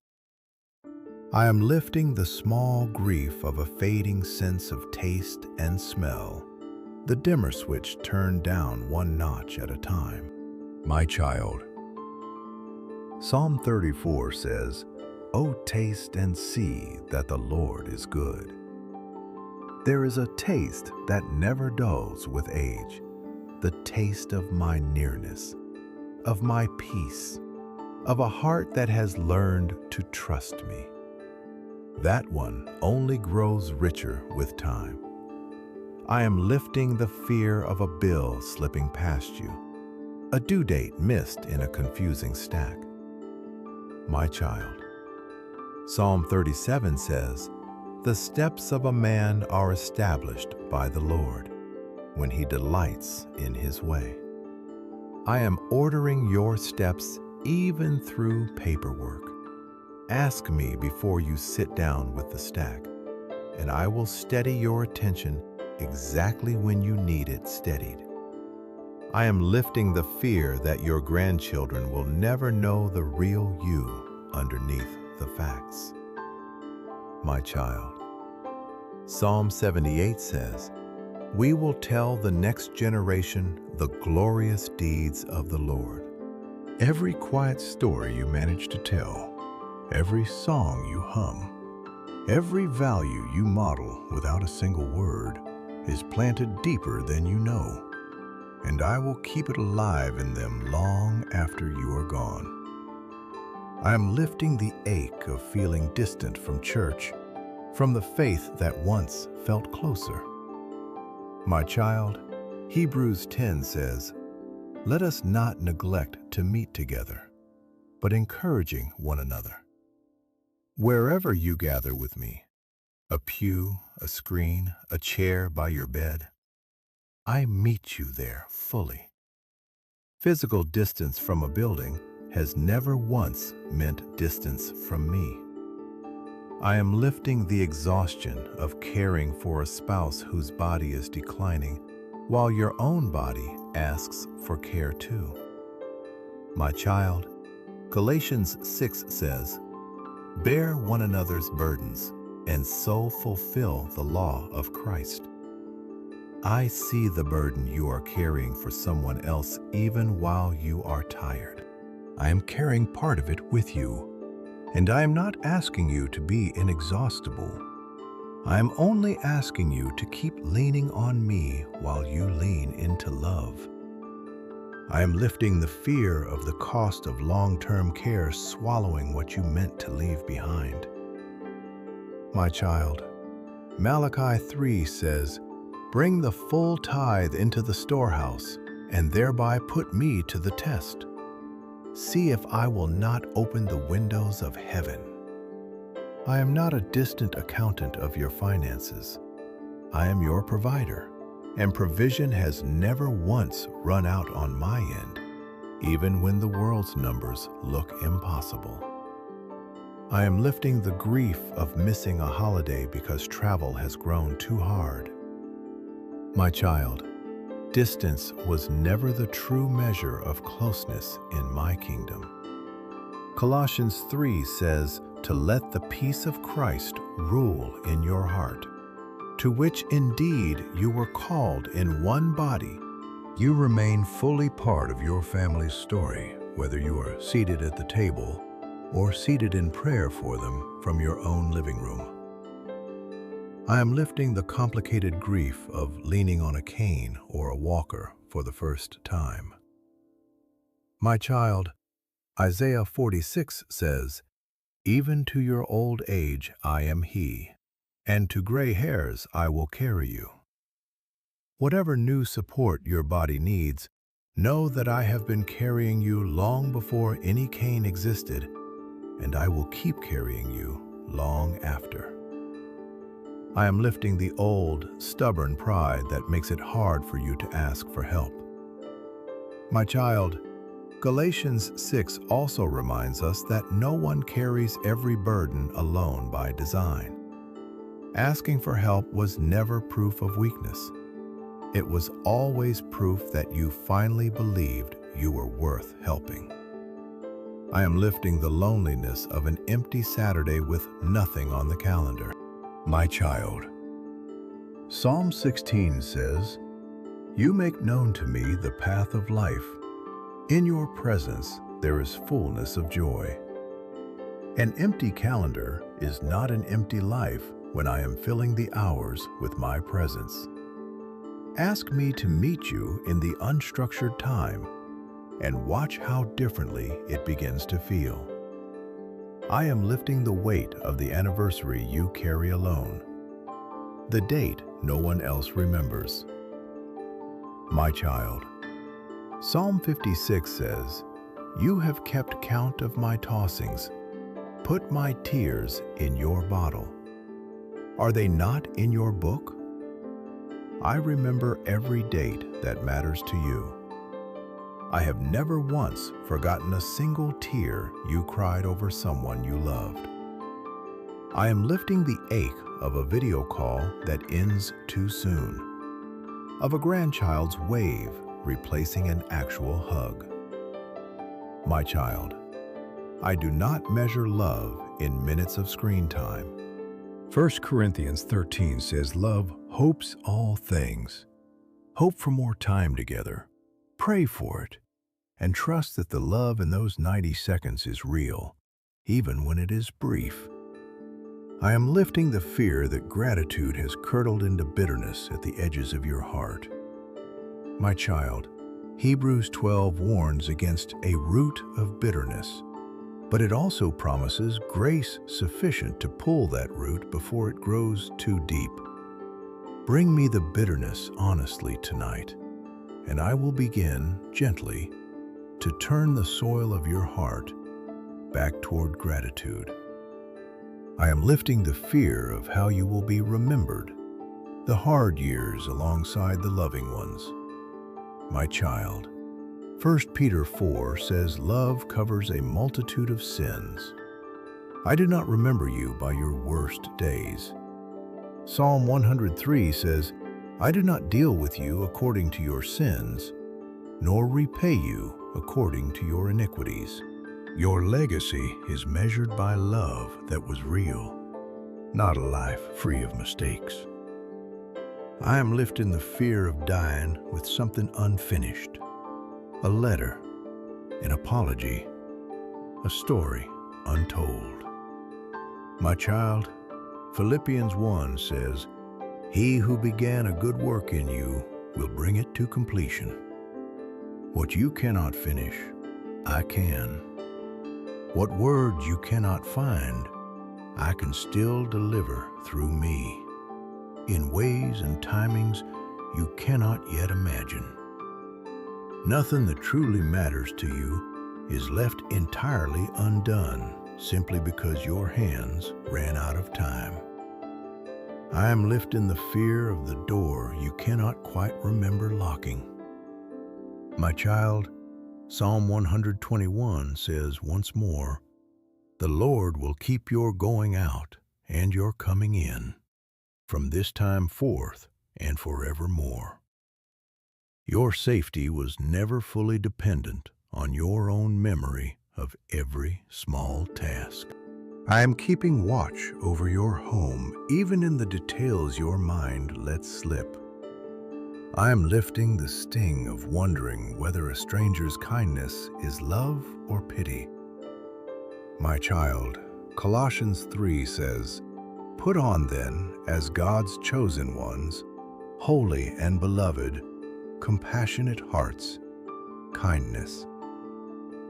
I am lifting the small grief of a fading sense of taste and smell, the dimmer switch turned down one notch at a time. My child. Psalm 34 says, "O taste and see that the Lord is good." There is a taste that never dulls with age, the taste of my nearness, of my peace, of a heart that has learned to trust me. That one only grows richer with time. I am lifting the fear of a bill slipping past you, a due date missed in a confusing stack. My child. Psalm 37 says, "The steps of a man are established by the Lord when he delights in his way." I am ordering your steps even through paperwork. Ask me before you sit down with the stack, and I will steady your attention exactly when you need it steadied. I am lifting the fear that your grandchildren will never know the real you underneath the facts. My child. Psalm 78 says, "We will tell the next generation the glorious deeds of the Lord." Every quiet story you manage to tell, every song you hum, every value you model without a single word is planted deeper than you know, and I will keep it alive in them long after you are gone. I am lifting the ache of feeling distant from church, from the faith that once felt closer. My child, Hebrews 10 says, "Let us not neglect to meet together, but encouraging one another." Wherever you gather with me, a pew, a screen, a chair by your bed, I meet you there fully. Physical distance from a building has never once meant distance from me. I am lifting the exhaustion of caring for a spouse whose body is declining, while your own body asks for care too. My child, Galatians 6 says, "Bear one another's burdens, and so fulfill the law of Christ." I see the burden you are carrying for someone else even while you are tired. I am carrying part of it with you, and I am not asking you to be inexhaustible. I am only asking you to keep leaning on me while you lean into love. I am lifting the fear of the cost of long-term care swallowing what you meant to leave behind. My child, Malachi 3 says, "Bring the full tithe into the storehouse, and thereby put me to the test. See if I will not open the windows of heaven." I am not a distant accountant of your finances. I am your provider, and provision has never once run out on my end, even when the world's numbers look impossible. I am lifting the grief of missing a holiday because travel has grown too hard. My child, distance was never the true measure of closeness in my kingdom. Colossians 3 says to let the peace of Christ rule in your heart, to which indeed you were called in one body. You remain fully part of your family's story, whether you are seated at the table or seated in prayer for them from your own living room. I am lifting the complicated grief of leaning on a cane or a walker for the first time. My child, Isaiah 46 says, "Even to your old age I am He, and to gray hairs I will carry you." Whatever new support your body needs, know that I have been carrying you long before any cane existed, and I will keep carrying you long after. I am lifting the old, stubborn pride that makes it hard for you to ask for help. My child, Galatians 6 also reminds us that no one carries every burden alone by design. Asking for help was never proof of weakness. It was always proof that you finally believed you were worth helping. I am lifting the loneliness of an empty Saturday with nothing on the calendar. My child. Psalm 16 says, "You make known to me the path of life. In your presence there is fullness of joy." An empty calendar is not an empty life when I am filling the hours with my presence. Ask me to meet you in the unstructured time and watch how differently it begins to feel. I am lifting the weight of the anniversary you carry alone, the date no one else remembers. My child. Psalm 56 says, "You have kept count of my tossings. Put my tears in your bottle. Are they not in your book? I remember every date that matters to you. I have never once forgotten a single tear you cried over someone you loved. I am lifting the ache of a video call that ends too soon, of a grandchild's wave replacing an actual hug. My child, I do not measure love in minutes of screen time. 1 Corinthians 13 says, "Love hopes all things." Hope for more time together. Pray for it, and trust that the love in those 90 seconds is real, even when it is brief. I am lifting the fear that gratitude has curdled into bitterness at the edges of your heart. My child, Hebrews 12 warns against a root of bitterness, but it also promises grace sufficient to pull that root before it grows too deep. Bring me the bitterness honestly tonight, and I will begin gently to turn the soil of your heart back toward gratitude. I am lifting the fear of how you will be remembered, the hard years alongside the loving ones. My child, 1 Peter 4 says, "Love covers a multitude of sins." I do not remember you by your worst days. Psalm 103 says, "I do not deal with you according to your sins, nor repay you according to your iniquities." Your legacy is measured by love that was real, not a life free of mistakes. I am lifting the fear of dying with something unfinished. A letter, an apology, a story untold. My child, Philippians 1 says, "He who began a good work in you will bring it to completion." What you cannot finish, I can. What words you cannot find, I can still deliver through me, in ways and timings you cannot yet imagine. Nothing that truly matters to you is left entirely undone simply because your hands ran out of time. I am lifting the fear of the door you cannot quite remember locking. My child, Psalm 121 says once more, "The Lord will keep your going out and your coming in, from this time forth and forevermore." Your safety was never fully dependent on your own memory of every small task. I am keeping watch over your home, even in the details your mind lets slip. I am lifting the sting of wondering whether a stranger's kindness is love or pity. My child, Colossians 3 says, "Put on then, as God's chosen ones, holy and beloved, compassionate hearts, kindness."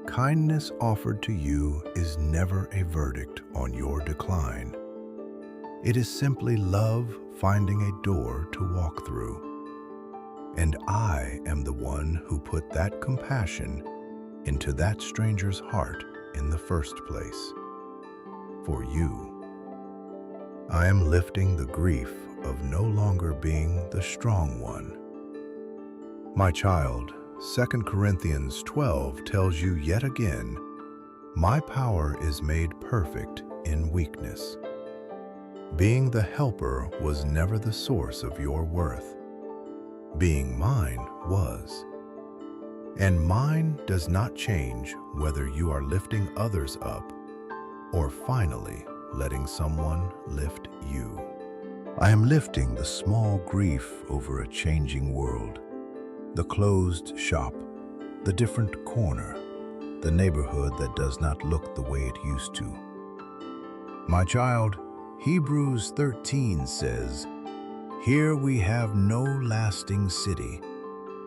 Kindness offered to you is never a verdict on your decline. It is simply love finding a door to walk through. And I am the one who put that compassion into that stranger's heart in the first place. For you. I am lifting the grief of no longer being the strong one. My child, 2 Corinthians 12 tells you yet again, "My power is made perfect in weakness." Being the helper was never the source of your worth. Being mine was. And mine does not change whether you are lifting others up or finally letting someone lift you. I am lifting the small grief over a changing world, the closed shop, the different corner, the neighborhood that does not look the way it used to. My child, Hebrews 13 says, "Here we have no lasting city,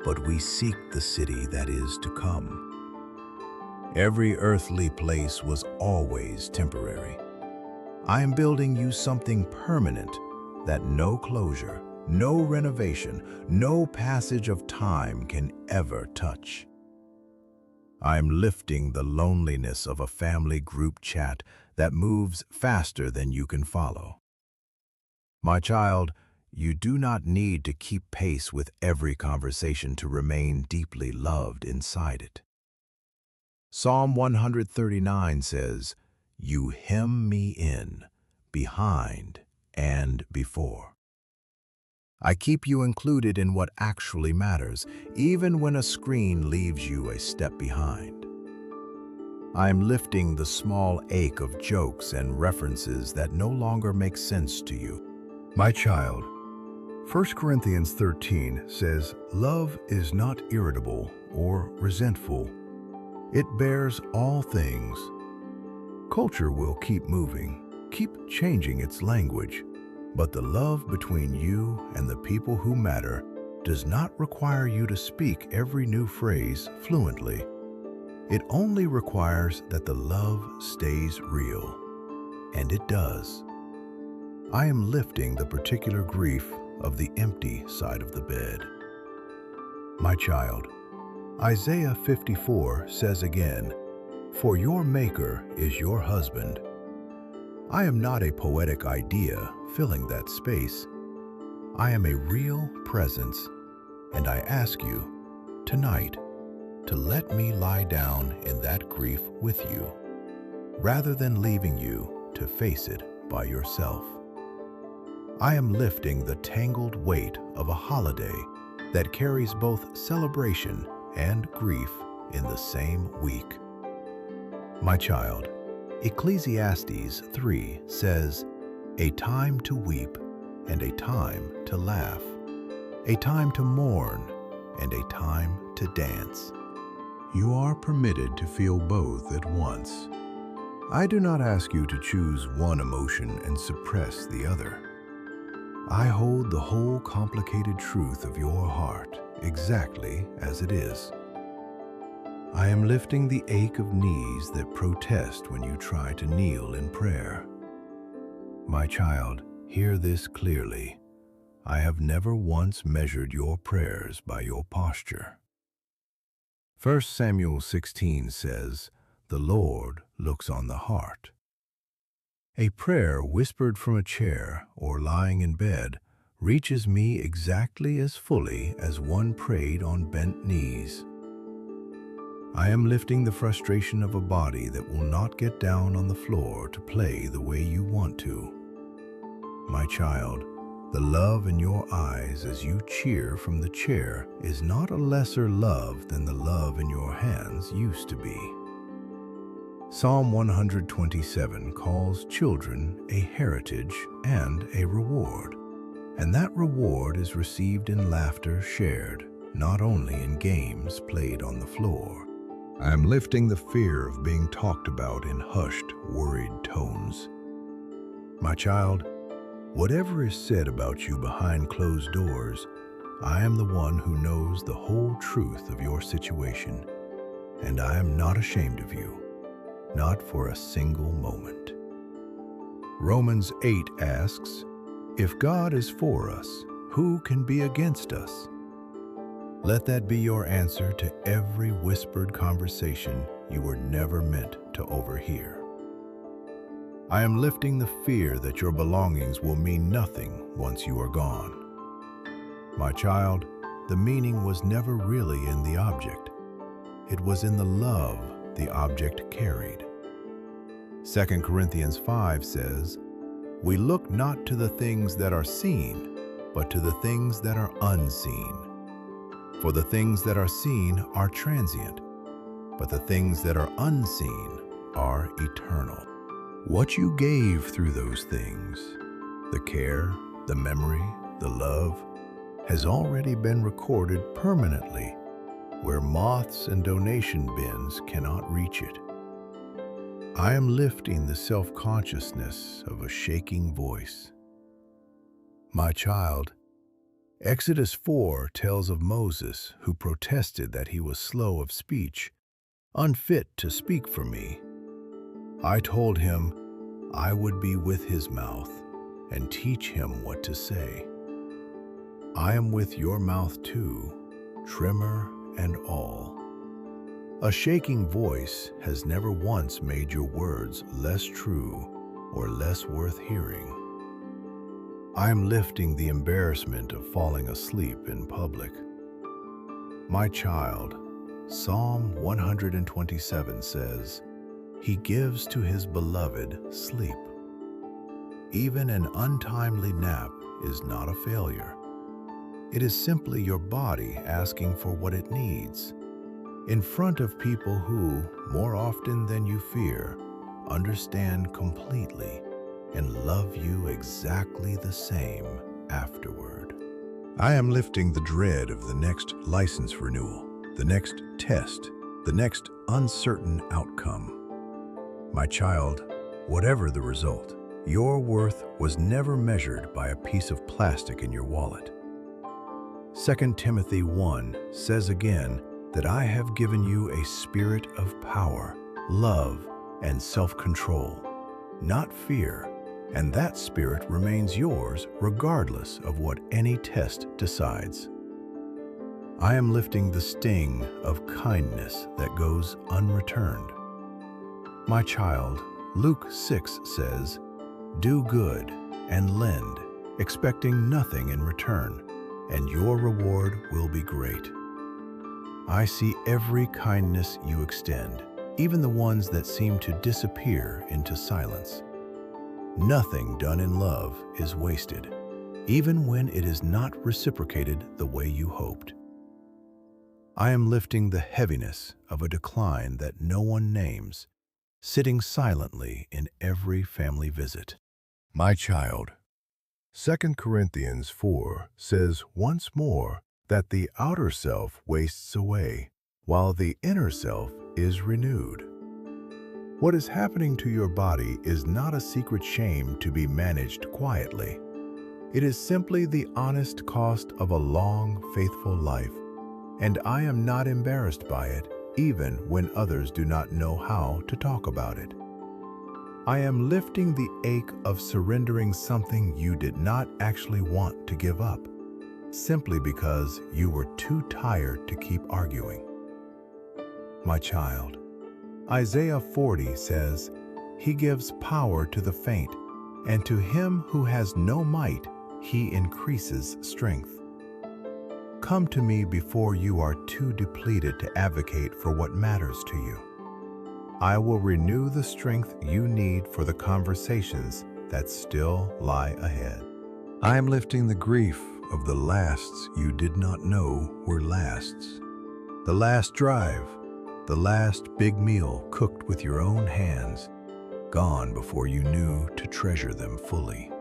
but we seek the city that is to come." Every earthly place was always temporary. I am building you something permanent that no closure, no renovation, no passage of time can ever touch. I am lifting the loneliness of a family group chat that moves faster than you can follow. My child, you do not need to keep pace with every conversation to remain deeply loved inside it. Psalm 139 says, "You hem me in, behind and before." I keep you included in what actually matters, even when a screen leaves you a step behind. I am lifting the small ache of jokes and references that no longer make sense to you. My child, 1 Corinthians 13 says, "Love is not irritable or resentful. It bears all things." Culture will keep moving, keep changing its language, but the love between you and the people who matter does not require you to speak every new phrase fluently. It only requires that the love stays real, and it does. I am lifting the particular grief of the empty side of the bed. My child, Isaiah 54 says again, "For your Maker is your husband." I am not a poetic idea filling that space. I am a real presence, and I ask you tonight to let me lie down in that grief with you, rather than leaving you to face it by yourself. I am lifting the tangled weight of a holiday that carries both celebration and grief in the same week. My child, Ecclesiastes 3 says, "A time to weep and a time to laugh, a time to mourn and a time to dance." You are permitted to feel both at once. I do not ask you to choose one emotion and suppress the other. I hold the whole complicated truth of your heart exactly as it is. I am lifting the ache of knees that protest when you try to kneel in prayer. My child, hear this clearly. I have never once measured your prayers by your posture. 1 Samuel 16 says, "The Lord looks on the heart." A prayer whispered from a chair or lying in bed reaches me exactly as fully as one prayed on bent knees. I am lifting the frustration of a body that will not get down on the floor to play the way you want to. My child, the love in your eyes as you cheer from the chair is not a lesser love than the love in your hands used to be. Psalm 127 calls children a heritage and a reward, and that reward is received in laughter shared, not only in games played on the floor. I am lifting the fear of being talked about in hushed, worried tones. My child, whatever is said about you behind closed doors, I am the one who knows the whole truth of your situation, and I am not ashamed of you, not for a single moment. Romans 8 asks, "If God is for us, who can be against us?" Let that be your answer to every whispered conversation you were never meant to overhear. I am lifting the fear that your belongings will mean nothing once you are gone. My child, the meaning was never really in the object. It was in the love the object carried. 2 Corinthians 5 says, "We look not to the things that are seen, but to the things that are unseen. For the things that are seen are transient, but the things that are unseen are eternal. What you gave through those things, the care, the memory, the love, has already been recorded permanently where moths and donation bins cannot reach it. I am lifting the self-consciousness of a shaking voice. My child, Exodus 4 tells of Moses who protested that he was slow of speech, unfit to speak for me. I told him I would be with his mouth and teach him what to say. I am with your mouth too, trimmer and all. A shaking voice has never once made your words less true or less worth hearing. I am lifting the embarrassment of falling asleep in public. My child, Psalm 127 says, He gives to His beloved sleep. Even an untimely nap is not a failure. It is simply your body asking for what it needs. In front of people who, more often than you fear, understand completely and love you exactly the same afterward. I am lifting the dread of the next license renewal, the next test, the next uncertain outcome. My child, whatever the result, your worth was never measured by a piece of plastic in your wallet. 2 Timothy 1 says again that I have given you a spirit of power, love, and self-control, not fear, and that spirit remains yours regardless of what any test decides. I am lifting the sting of kindness that goes unreturned. My child, Luke 6 says, Do good and lend, expecting nothing in return, and your reward will be great. I see every kindness you extend, even the ones that seem to disappear into silence. Nothing done in love is wasted, even when it is not reciprocated the way you hoped. I am lifting the heaviness of a decline that no one names, sitting silently in every family visit. My child, 2 Corinthians 4 says once more that the outer self wastes away, while the inner self is renewed. What is happening to your body is not a secret shame to be managed quietly. It is simply the honest cost of a long, faithful life, and I am not embarrassed by it, even when others do not know how to talk about it. I am lifting the ache of surrendering something you did not actually want to give up, simply because you were too tired to keep arguing. My child, Isaiah 40 says, He gives power to the faint, and to him who has no might, He increases strength. Come to me before you are too depleted to advocate for what matters to you. I will renew the strength you need for the conversations that still lie ahead. I am lifting the grief of the lasts you did not know were lasts. The last drive, the last big meal cooked with your own hands, gone before you knew to treasure them fully.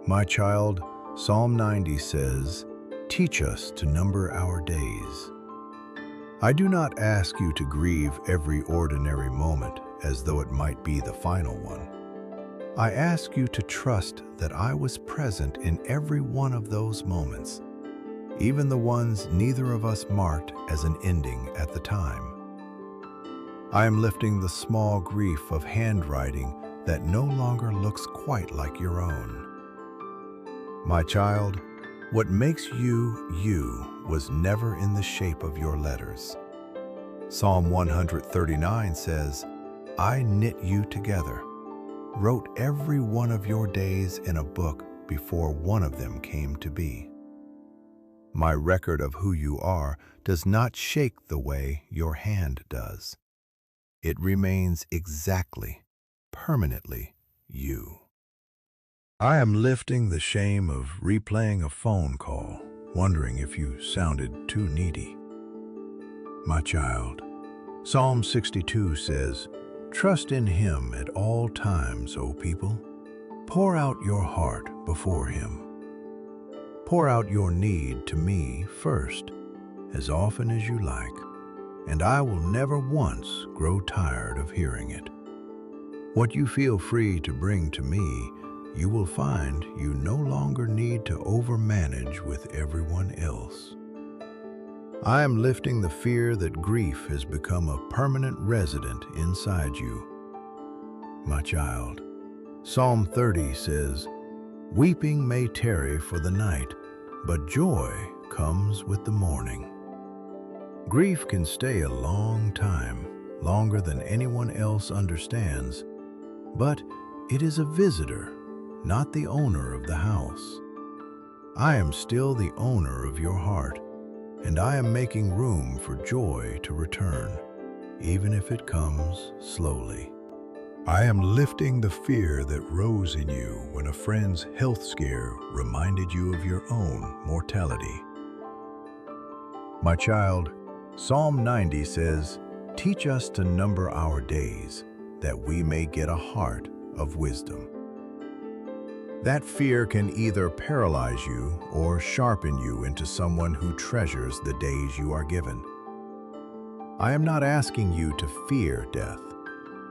My child, Psalm 90 says, Teach us to number our days. I do not ask you to grieve every ordinary moment as though it might be the final one. I ask you to trust that I was present in every one of those moments, even the ones neither of us marked as an ending at the time. I am lifting the small grief of handwriting that no longer looks quite like your own. My child, what makes you, you was never in the shape of your letters. Psalm 139 says, I knit you together, wrote every one of your days in a book before one of them came to be. My record of who you are does not shake the way your hand does. It remains exactly, permanently you. I am lifting the shame of replaying a phone call wondering if you sounded too needy. My child, Psalm 62 says, "Trust in Him at all times, O people. Pour out your heart before Him. Pour out your need to me first, as often as you like, and I will never once grow tired of hearing it. What you feel free to bring to me, you will find you no longer need to overmanage with everyone else. I am lifting the fear that grief has become a permanent resident inside you. My child, Psalm 30 says, "Weeping may tarry for the night, but joy comes with the morning." Grief can stay a long time, longer than anyone else understands, but it is a visitor, not the owner of the house. I am still the owner of your heart, and I am making room for joy to return, even if it comes slowly. I am lifting the fear that rose in you when a friend's health scare reminded you of your own mortality. My child, Psalm 90 says, "Teach us to number our days, that we may get a heart of wisdom." That fear can either paralyze you or sharpen you into someone who treasures the days you are given. I am not asking you to fear death.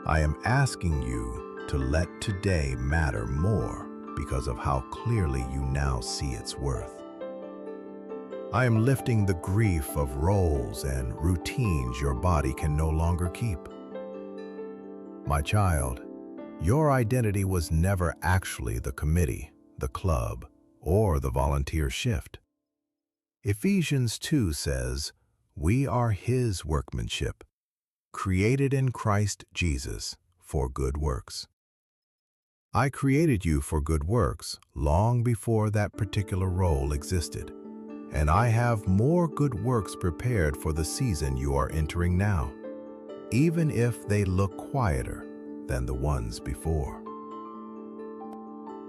I am asking you to let today matter more because of how clearly you now see its worth. I am lifting the grief of roles and routines your body can no longer keep. My child, your identity was never actually the committee, the club, or the volunteer shift. Ephesians 2 says, "We are His workmanship, created in Christ Jesus for good works." I created you for good works long before that particular role existed, and I have more good works prepared for the season you are entering now, even if they look quieter than the ones before.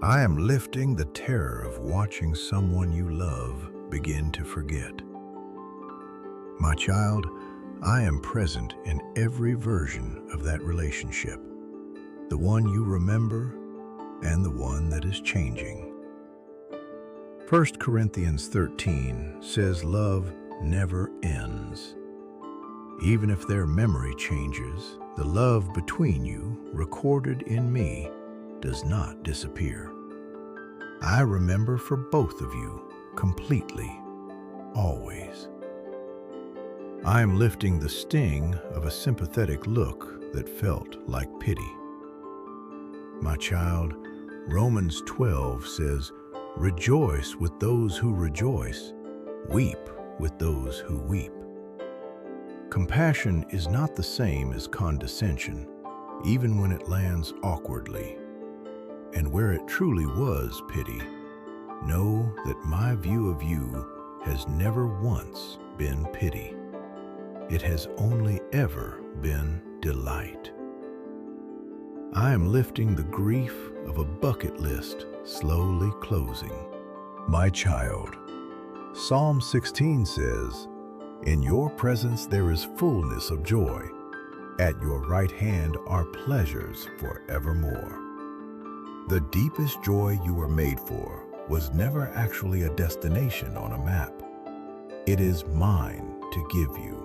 I am lifting the terror of watching someone you love begin to forget. My child, I am present in every version of that relationship, the one you remember and the one that is changing. 1 Corinthians 13 says love never ends. Even if their memory changes, the love between you, recorded in me, does not disappear. I remember for both of you completely, always. I am lifting the sting of a sympathetic look that felt like pity. My child, Romans 12 says, "Rejoice with those who rejoice, weep with those who weep." Compassion is not the same as condescension, even when it lands awkwardly. And where it truly was pity, know that my view of you has never once been pity. It has only ever been delight. I am lifting the grief of a bucket list slowly closing. My child, Psalm 16 says, "In your presence there is fullness of joy. At your right hand are pleasures forevermore." The deepest joy you were made for was never actually a destination on a map. It is mine to give you,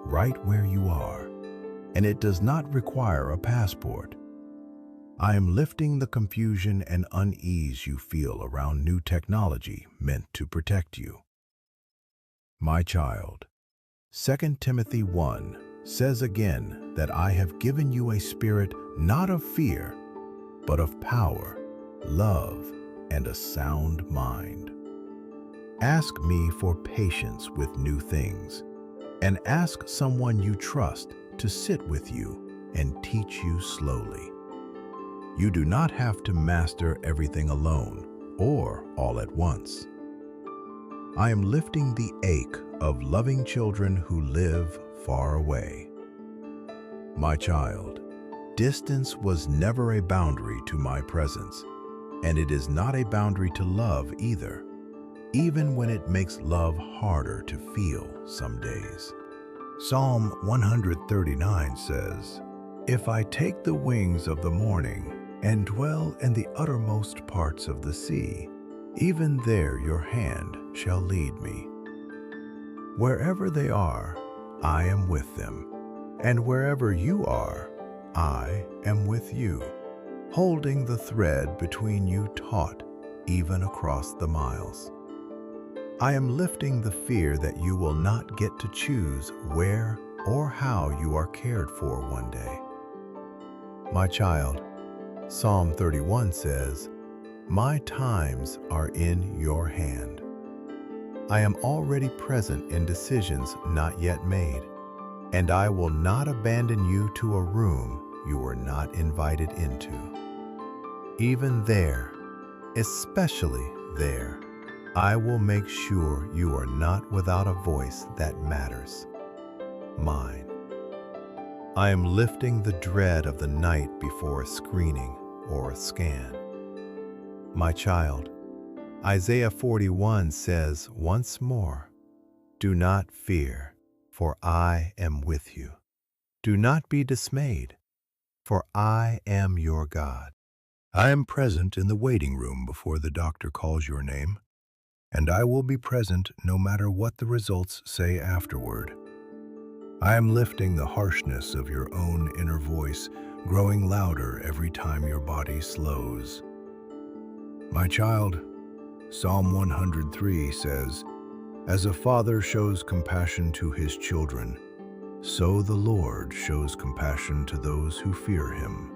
right where you are, and it does not require a passport. I am lifting the confusion and unease you feel around new technology meant to protect you. My child, 2 Timothy 1 says again that I have given you a spirit not of fear, but of power, love, and a sound mind. Ask me for patience with new things, and ask someone you trust to sit with you and teach you slowly. You do not have to master everything alone or all at once. I am lifting the ache of loving children who live far away. My child, distance was never a boundary to my presence, and it is not a boundary to love either. even when it makes love harder to feel some days. Psalm 139 says, "If I take the wings of the morning and dwell in the uttermost parts of the sea, even there your hand shall lead me. Wherever they are, I am with them, and wherever you are, I am with you, holding the thread between you taut, even across the miles. I am lifting the fear that you will not get to choose where or how you are cared for one day." My child, Psalm 31 says, "My times are in your hand. I am already present in decisions not yet made, and I will not abandon you to a room you were not invited into. Even there, especially there, I will make sure you are not without a voice that matters. Mine. I am lifting the dread of the night before a screening or a scan. My child, Isaiah 41 says once more, "Do not fear, for I am with you. Do not be dismayed, for I am your God. I am present in the waiting room before the doctor calls your name, and I will be present no matter what the results say afterward. I am lifting the harshness of your own inner voice, growing louder every time your body slows. My child, Psalm 103 says, "As a father shows compassion to his children, so the Lord shows compassion to those who fear him."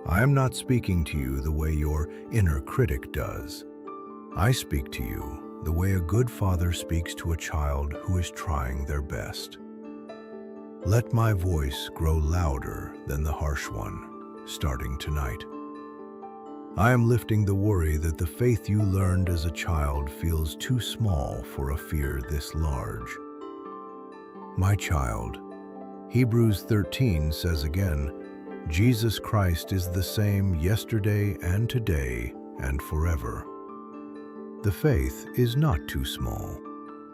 I am not speaking to you the way your inner critic does. I speak to you the way a good father speaks to a child who is trying their best. Let my voice grow louder than the harsh one, starting tonight. I am lifting the worry that the faith you learned as a child feels too small for a fear this large. My child, Hebrews 13 says again, "Jesus Christ is the same yesterday and today and forever." The faith is not too small.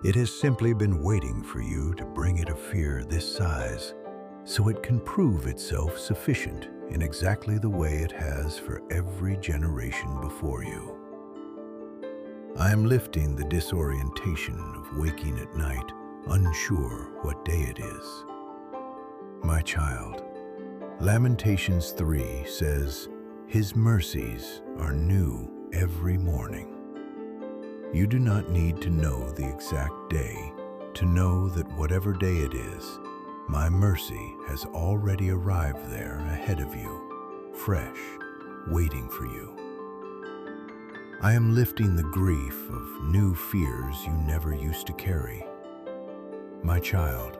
It has simply been waiting for you to bring it a fear this size, so it can prove itself sufficient in exactly the way it has for every generation before you. I am lifting the disorientation of waking at night, unsure what day it is. My child, Lamentations 3 says, "His mercies are new every morning." You do not need to know the exact day to know that whatever day it is, my mercy has already arrived there ahead of you, fresh, waiting for you. I am lifting the grief of new fears you never used to carry. My child,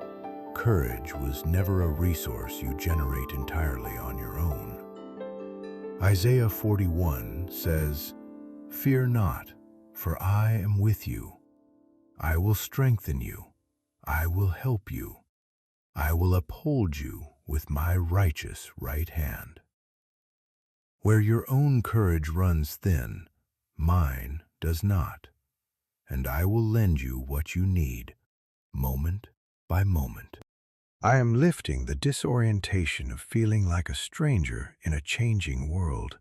courage was never a resource you generate entirely on your own. Isaiah 41 says, "Fear not, for I am with you. I will strengthen you. I will help you. I will uphold you with my righteous right hand." Where your own courage runs thin, mine does not, and I will lend you what you need, moment by moment. I am lifting the disorientation of feeling like a stranger in a changing world.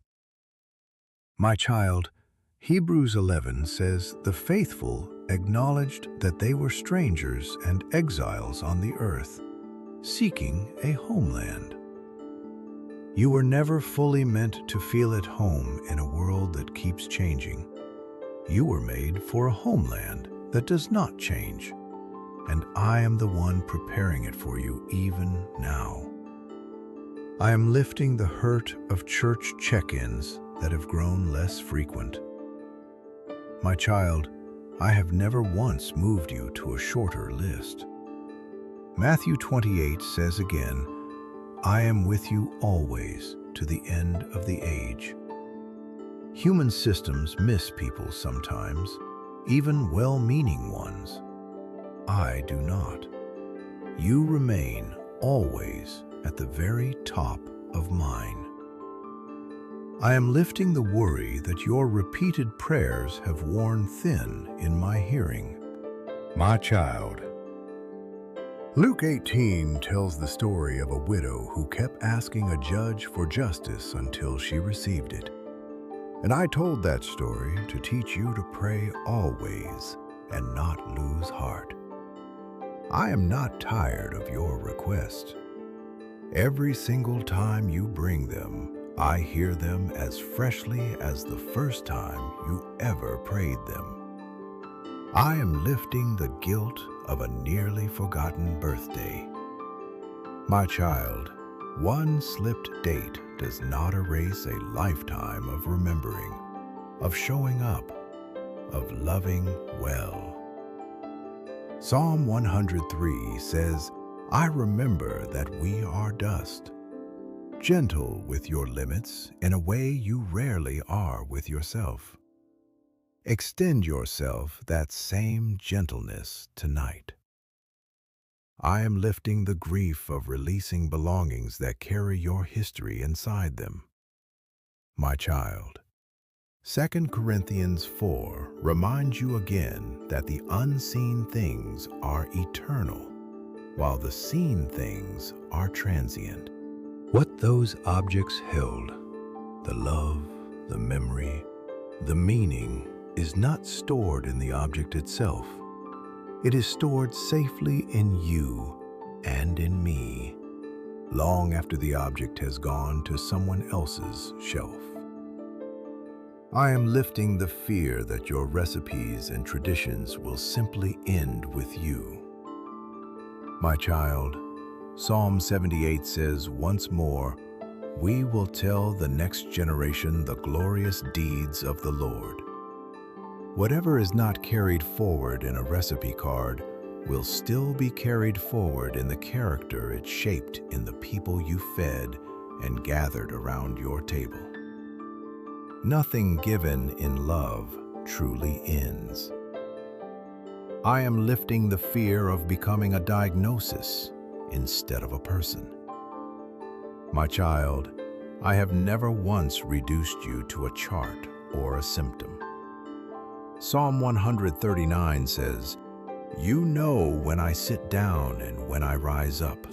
My child, Hebrews 11 says, "The faithful acknowledged that they were strangers and exiles on the earth, seeking a homeland." You were never fully meant to feel at home in a world that keeps changing. You were made for a homeland that does not change, and I am the one preparing it for you even now. I am lifting the hurt of church check-ins that have grown less frequent. My child, I have never once moved you to a shorter list. Matthew 28 says again, "I am with you always to the end of the age." Human systems miss people sometimes, even well-meaning ones. I do not. You remain always at the very top of mine. I am lifting the worry that your repeated prayers have worn thin in my hearing. My child. Luke 18 tells the story of a widow who kept asking a judge for justice until she received it. And I told that story to teach you to pray always and not lose heart. I am not tired of your requests. Every single time you bring them, I hear them as freshly as the first time you ever prayed them. I am lifting the guilt of a nearly forgotten birthday. My child, one slipped date does not erase a lifetime of remembering, of showing up, of loving well. Psalm 103 says, I remember that we are dust. Gentle with your limits in a way you rarely are with yourself. Extend yourself that same gentleness tonight. I am lifting the grief of releasing belongings that carry your history inside them. My child, 2 Corinthians 4 reminds you again that the unseen things are eternal, while the seen things are transient. What those objects held, the love, the memory, the meaning, is not stored in the object itself. It is stored safely in you and in me, long after the object has gone to someone else's shelf. I am lifting the fear that your recipes and traditions will simply end with you. My child, Psalm 78 says once more, we will tell the next generation the glorious deeds of the Lord. Whatever is not carried forward in a recipe card will still be carried forward in the character it shaped in the people you fed and gathered around your table. Nothing given in love truly ends. I am lifting the fear of becoming a diagnosis instead of a person. My child, I have never once reduced you to a chart or a symptom. Psalm 139 says, you know when I sit down and when I rise up.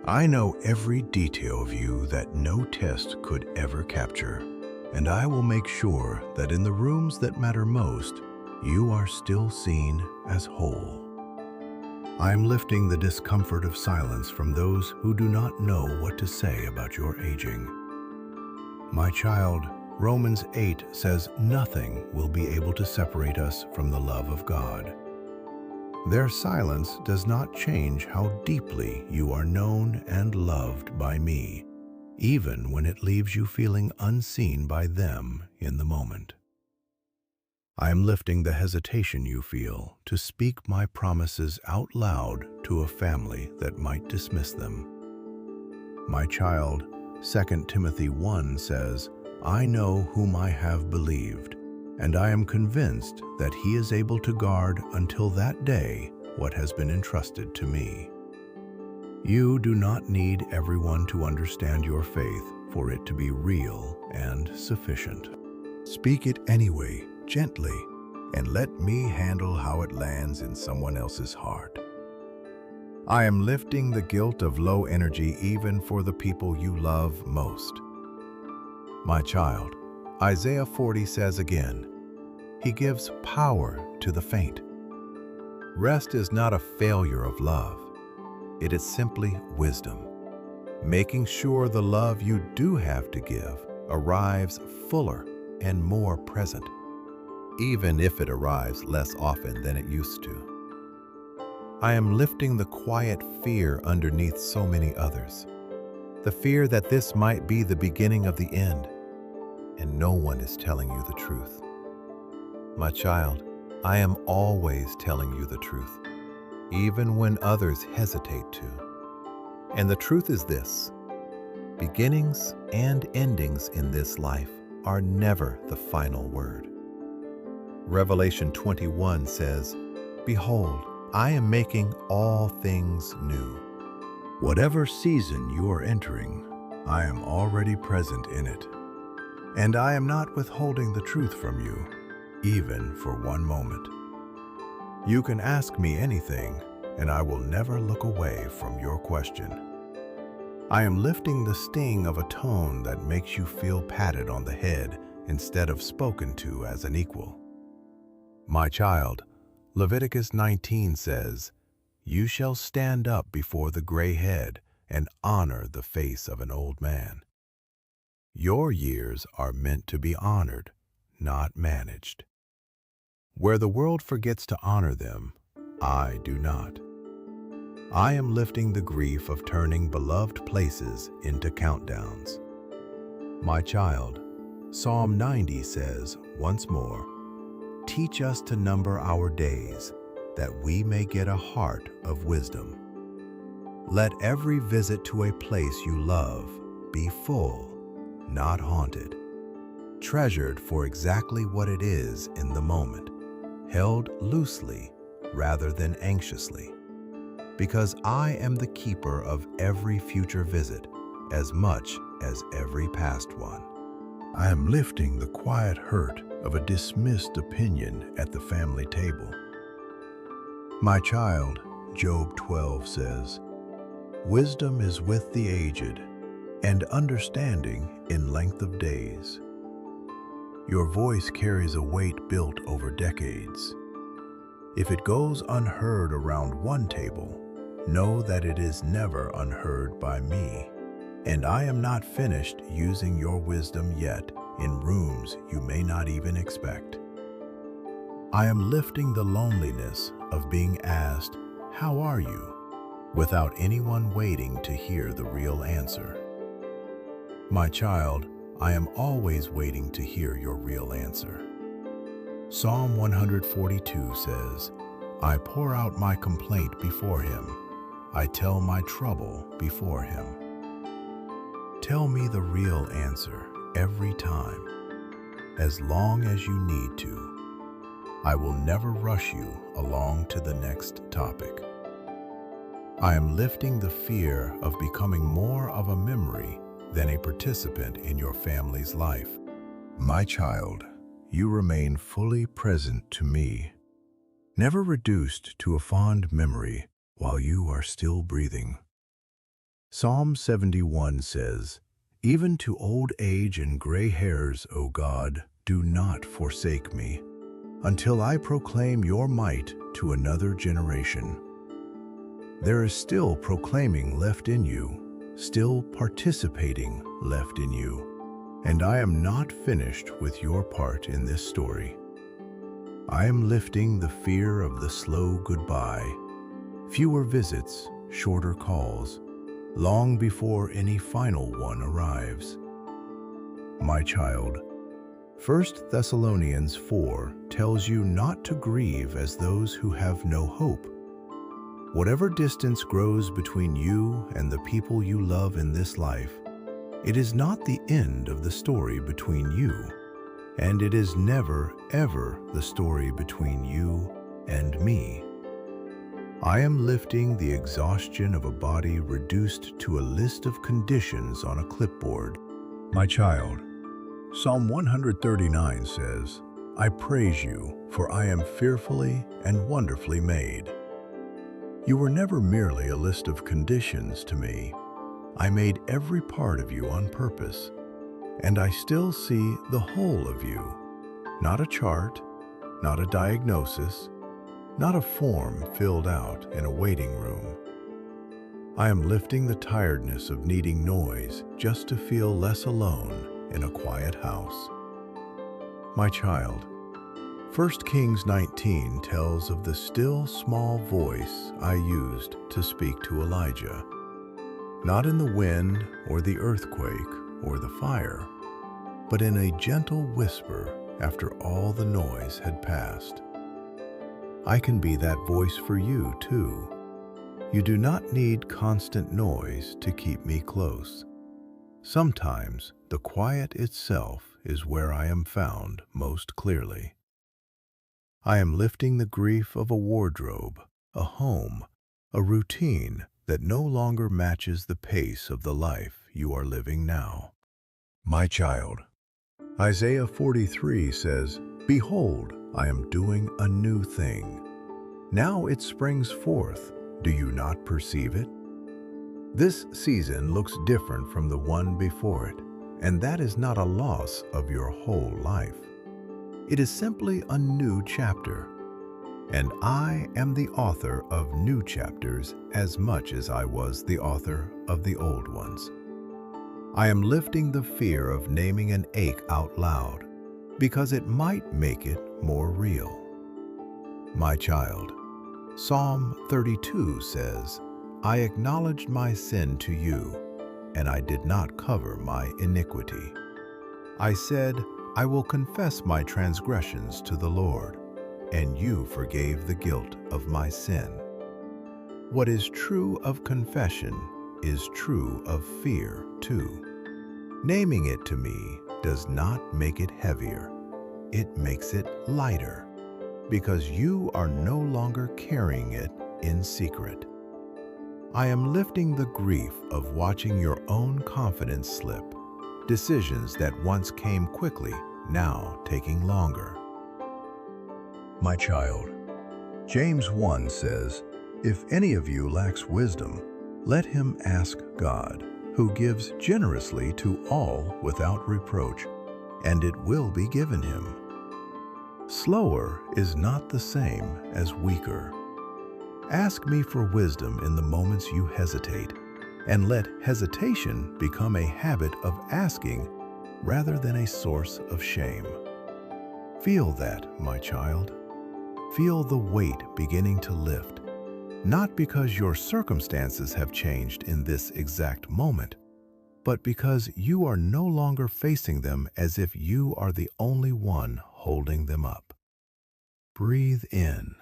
I know every detail of you that no test could ever capture, and I will make sure that in the rooms that matter most, you are still seen as whole. I am lifting the discomfort of silence from those who do not know what to say about your aging. My child, Romans 8 says nothing will be able to separate us from the love of God. Their silence does not change how deeply you are known and loved by me, even when it leaves you feeling unseen by them in the moment. I am lifting the hesitation you feel to speak my promises out loud to a family that might dismiss them. My child, 2 Timothy 1 says, I know whom I have believed, and I am convinced that he is able to guard until that day what has been entrusted to me. You do not need everyone to understand your faith for it to be real and sufficient. Speak it anyway, gently, and let me handle how it lands in someone else's heart. I am lifting the guilt of low energy even for the people you love most. My child, Isaiah 40 says again, he gives power to the faint. Rest is not a failure of love. It is simply wisdom, making sure the love you do have to give arrives fuller and more present, even if it arrives less often than it used to. I am lifting the quiet fear underneath so many others, the fear that this might be the beginning of the end, and no one is telling you the truth. My child, I am always telling you the truth, even when others hesitate to. And the truth is this: beginnings and endings in this life are never the final word. Revelation 21 says, behold, I am making all things new. Whatever season you are entering, I am already present in it. and I am not withholding the truth from you, even for one moment. You can ask me anything, and I will never look away from your question. I am lifting the sting of a tone that makes you feel patted on the head instead of spoken to as an equal. My child, Leviticus 19 says, "You shall stand up before the gray head and honor the face of an old man." Your years are meant to be honored, not managed. Where the world forgets to honor them, I do not. I am lifting the grief of turning beloved places into countdowns. My child, Psalm 90 says once more, "Teach us to number our days, that we may get a heart of wisdom." Let every visit to a place you love be full, not haunted, treasured for exactly what it is in the moment, held loosely rather than anxiously, because I am the keeper of every future visit as much as every past one. I am lifting the quiet hurt of a dismissed opinion at the family table. My child, Job 12 says, "Wisdom is with the aged, and understanding in length of days." Your voice carries a weight built over decades. If it goes unheard around one table, know that it is never unheard by me, and I am not finished using your wisdom yet in rooms you may not even expect. I am lifting the loneliness of being asked, "How are you?" without anyone waiting to hear the real answer. My child, I am always waiting to hear your real answer. Psalm 142 says, "I pour out my complaint before him. I tell my trouble before him." Tell me the real answer every time, as long as you need to. I will never rush you along to the next topic. I am lifting the fear of becoming more of a memory than a participant in your family's life. My child, you remain fully present to me, never reduced to a fond memory while you are still breathing. Psalm 71 says, "Even to old age and gray hairs, O God, do not forsake me, until I proclaim your might to another generation." There is still proclaiming left in you, still participating left in you, and I am not finished with your part in this story. I am lifting the fear of the slow goodbye, fewer visits, shorter calls, long before any final one arrives. My child, 1 Thessalonians 4 tells you not to grieve as those who have no hope. Whatever distance grows between you and the people you love in this life, it is not the end of the story between you, and it is never, ever the story between you and me. I am lifting the exhaustion of a body reduced to a list of conditions on a clipboard. My child, Psalm 139 says, "I praise you, for I am fearfully and wonderfully made." You were never merely a list of conditions to me. I made every part of you on purpose, and I still see the whole of you. Not a chart, not a diagnosis, not a form filled out in a waiting room. I am lifting the tiredness of needing noise just to feel less alone in a quiet house. My child, 1 Kings 19 tells of the still small voice I used to speak to Elijah. Not in the wind or the earthquake or the fire, but in a gentle whisper after all the noise had passed. I can be that voice for you too. You do not need constant noise to keep me close. Sometimes the quiet itself is where I am found most clearly. I am lifting the grief of a wardrobe, a home, a routine that no longer matches the pace of the life you are living now. My child, Isaiah 43 says, "Behold, I am doing a new thing. Now it springs forth. Do you not perceive it?" This season looks different from the one before it, and that is not a loss of your whole life. It is simply a new chapter. And I am the author of new chapters as much as I was the author of the old ones. I am lifting the fear of naming an ache out loud because it might make it more real. My child, Psalm 32 says, "I acknowledged my sin to you, and I did not cover my iniquity. I said, I will confess my transgressions to the Lord, and you forgave the guilt of my sin." What is true of confession is true of fear too. Naming it to me does not make it heavier. It makes it lighter, because you are no longer carrying it in secret. I am lifting the grief of watching your own confidence slip, decisions that once came quickly, now taking longer. My child, James 1 says, "If any of you lacks wisdom, let him ask God, who gives generously to all without reproach, and it will be given him." Slower is not the same as weaker. Ask me for wisdom in the moments you hesitate, and let hesitation become a habit of asking rather than a source of shame. Feel that, my child. Feel the weight beginning to lift, not because your circumstances have changed in this exact moment, but because you are no longer facing them as if you are the only one holding them up. Breathe in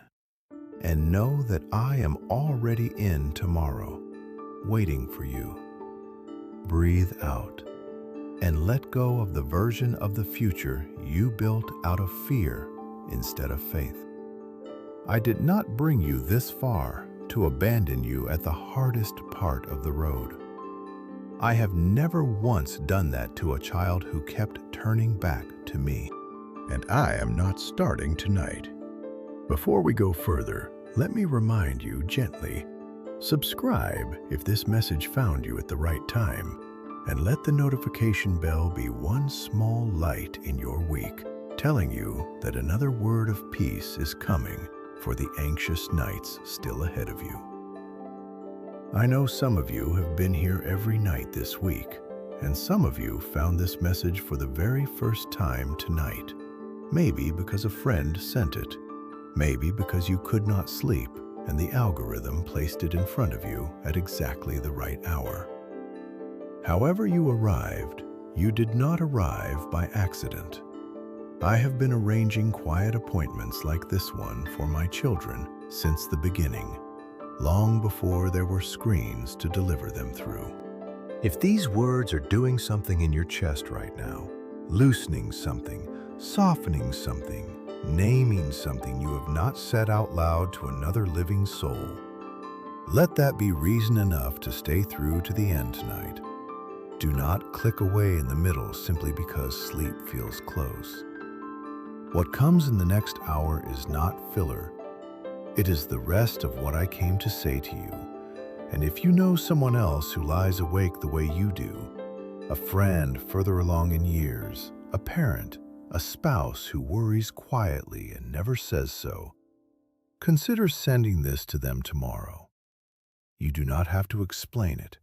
and know that I am already in tomorrow, waiting for you. Breathe out and let go of the version of the future you built out of fear instead of faith. I did not bring you this far to abandon you at the hardest part of the road. I have never once done that to a child who kept turning back to me. And I am not starting tonight. Before we go further, let me remind you gently, subscribe if this message found you at the right time, and let the notification bell be one small light in your week, telling you that another word of peace is coming for the anxious nights still ahead of you. I know some of you have been here every night this week, and some of you found this message for the very first time tonight. Maybe because a friend sent it. Maybe because you could not sleep and the algorithm placed it in front of you at exactly the right hour. However you arrived, you did not arrive by accident. I have been arranging quiet appointments like this one for my children since the beginning, long before there were screens to deliver them through. If these words are doing something in your chest right now, loosening something, softening something, naming something you have not said out loud to another living soul, let that be reason enough to stay through to the end tonight. Do not click away in the middle simply because sleep feels close. What comes in the next hour is not filler. It is the rest of what I came to say to you. And if you know someone else who lies awake the way you do, a friend further along in years, a parent, a spouse who worries quietly and never says so, consider sending this to them tomorrow. You do not have to explain it.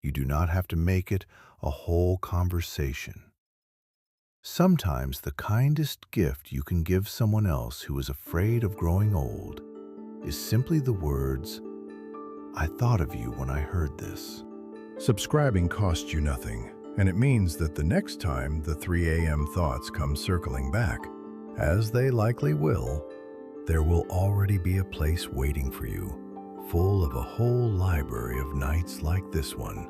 You do not have to make it a whole conversation. Sometimes the kindest gift you can give someone else who is afraid of growing old is simply the words, "I thought of you when I heard this." Subscribing costs you nothing, and it means that the next time the 3 a.m. thoughts come circling back, as they likely will, there will already be a place waiting for you, full of a whole library of nights like this one,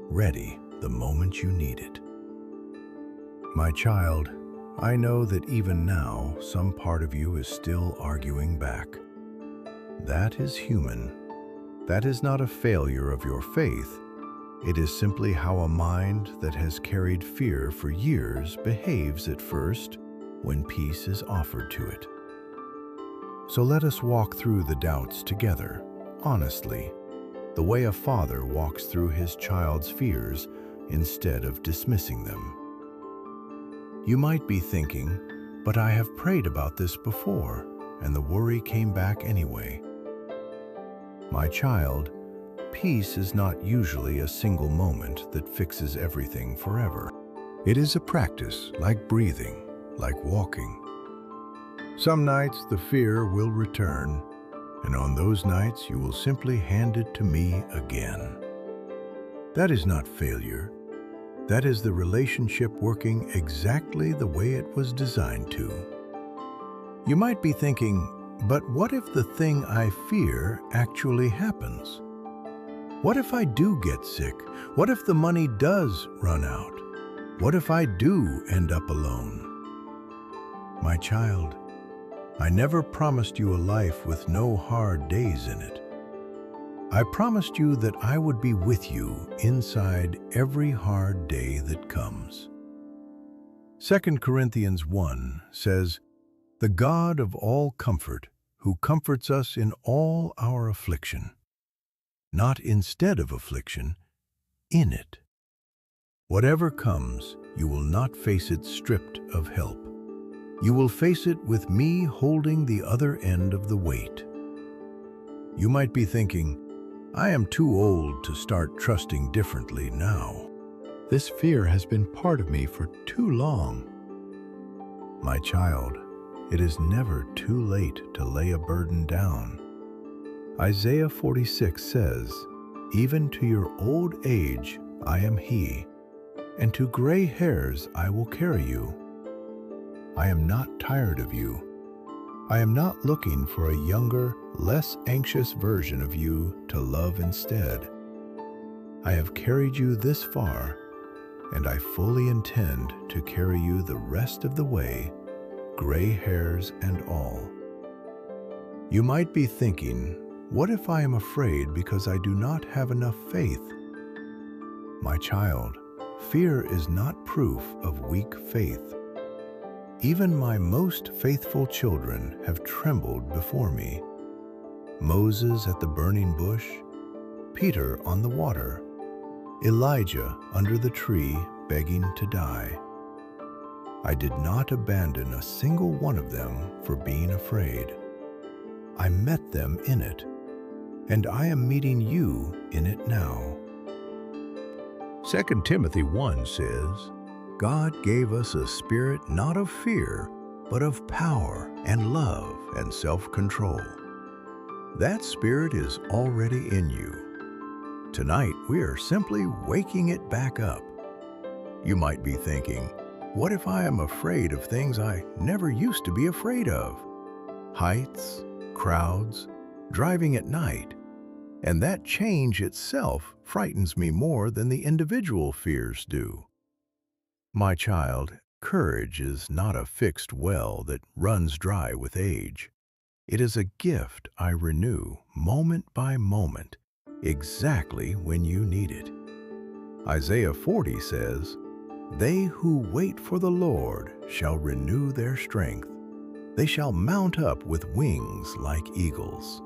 ready the moment you need it. My child, I know that even now some part of you is still arguing back. That is human. That is not a failure of your faith. It is simply how a mind that has carried fear for years behaves at first when peace is offered to it. So let us walk through the doubts together, honestly, the way a father walks through his child's fears instead of dismissing them. You might be thinking, but I have prayed about this before, and the worry came back anyway. My child, peace is not usually a single moment that fixes everything forever. It is a practice, like breathing, like walking. Some nights the fear will return, and on those nights you will simply hand it to me again. That is not failure. That is the relationship working exactly the way it was designed to. You might be thinking, but what if the thing I fear actually happens? What if I do get sick? What if the money does run out? What if I do end up alone? My child, I never promised you a life with no hard days in it. I promised you that I would be with you inside every hard day that comes. 2 Corinthians 1 says, "The God of all comfort, who comforts us in all our affliction," not instead of affliction, in it. Whatever comes, you will not face it stripped of help. You will face it with me holding the other end of the weight. You might be thinking, I am too old to start trusting differently now. This fear has been part of me for too long. My child, it is never too late to lay a burden down. Isaiah 46 says, "Even to your old age I am He, and to gray hairs I will carry you." I am not tired of you. I am not looking for a younger, less anxious version of you to love instead. I have carried you this far, and I fully intend to carry you the rest of the way, gray hairs and all. You might be thinking, what if I am afraid because I do not have enough faith? My child, fear is not proof of weak faith. Even my most faithful children have trembled before me. Moses at the burning bush, Peter on the water, Elijah under the tree begging to die. I did not abandon a single one of them for being afraid. I met them in it, and I am meeting you in it now. 2 Timothy 1 says, God gave us a spirit not of fear, but of power and love and self-control. That spirit is already in you. Tonight, we are simply waking it back up. You might be thinking, what if I am afraid of things I never used to be afraid of? Heights, crowds, driving at night. And that change itself frightens me more than the individual fears do. My child, courage is not a fixed well that runs dry with age. It is a gift I renew moment by moment, exactly when you need it. Isaiah 40 says, "They who wait for the Lord shall renew their strength. They shall mount up with wings like eagles."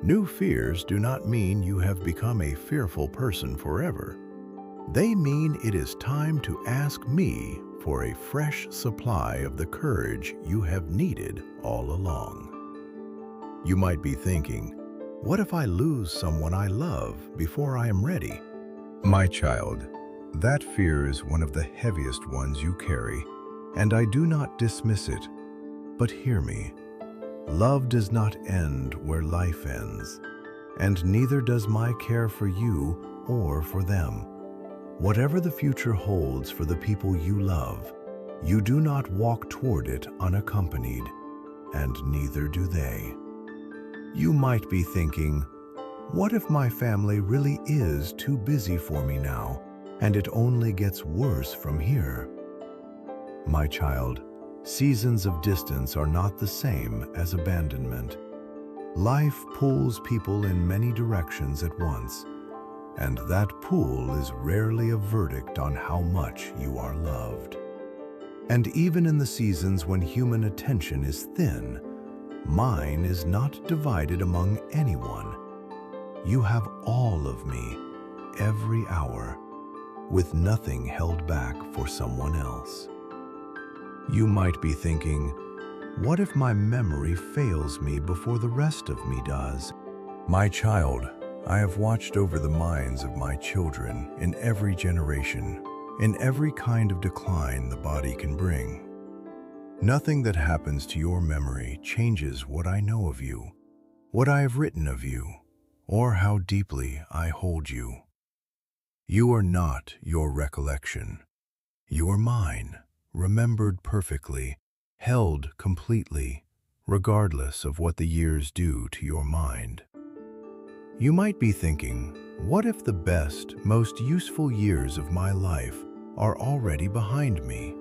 New fears do not mean you have become a fearful person forever. They mean it is time to ask me for a fresh supply of the courage you have needed all along. You might be thinking, what if I lose someone I love before I am ready? My child, that fear is one of the heaviest ones you carry, and I do not dismiss it. But hear me, love does not end where life ends, and neither does my care for you or for them. Whatever the future holds for the people you love, you do not walk toward it unaccompanied, and neither do they. You might be thinking, what if my family really is too busy for me now, and it only gets worse from here? My child, seasons of distance are not the same as abandonment. Life pulls people in many directions at once, And that pool is rarely a verdict on how much you are loved. And even in the seasons when human attention is thin, mine is not divided among anyone. You have all of me, every hour, with nothing held back for someone else. You might be thinking, what if my memory fails me before the rest of me does? My child, I have watched over the minds of my children in every generation, in every kind of decline the body can bring. Nothing that happens to your memory changes what I know of you, what I have written of you, or how deeply I hold you. You are not your recollection. You are mine, remembered perfectly, held completely, regardless of what the years do to your mind. You might be thinking, what if the best, most useful years of my life are already behind me?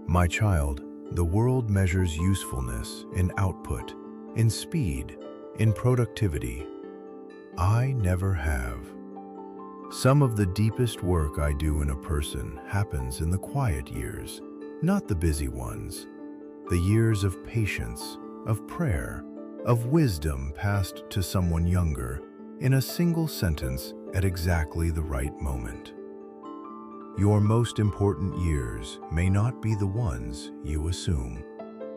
My child, the world measures usefulness in output, in speed, in productivity. I never have. Some of the deepest work I do in a person happens in the quiet years, not the busy ones. The years of patience, of prayer, of wisdom passed to someone younger in a single sentence at exactly the right moment. Your most important years may not be the ones you assume.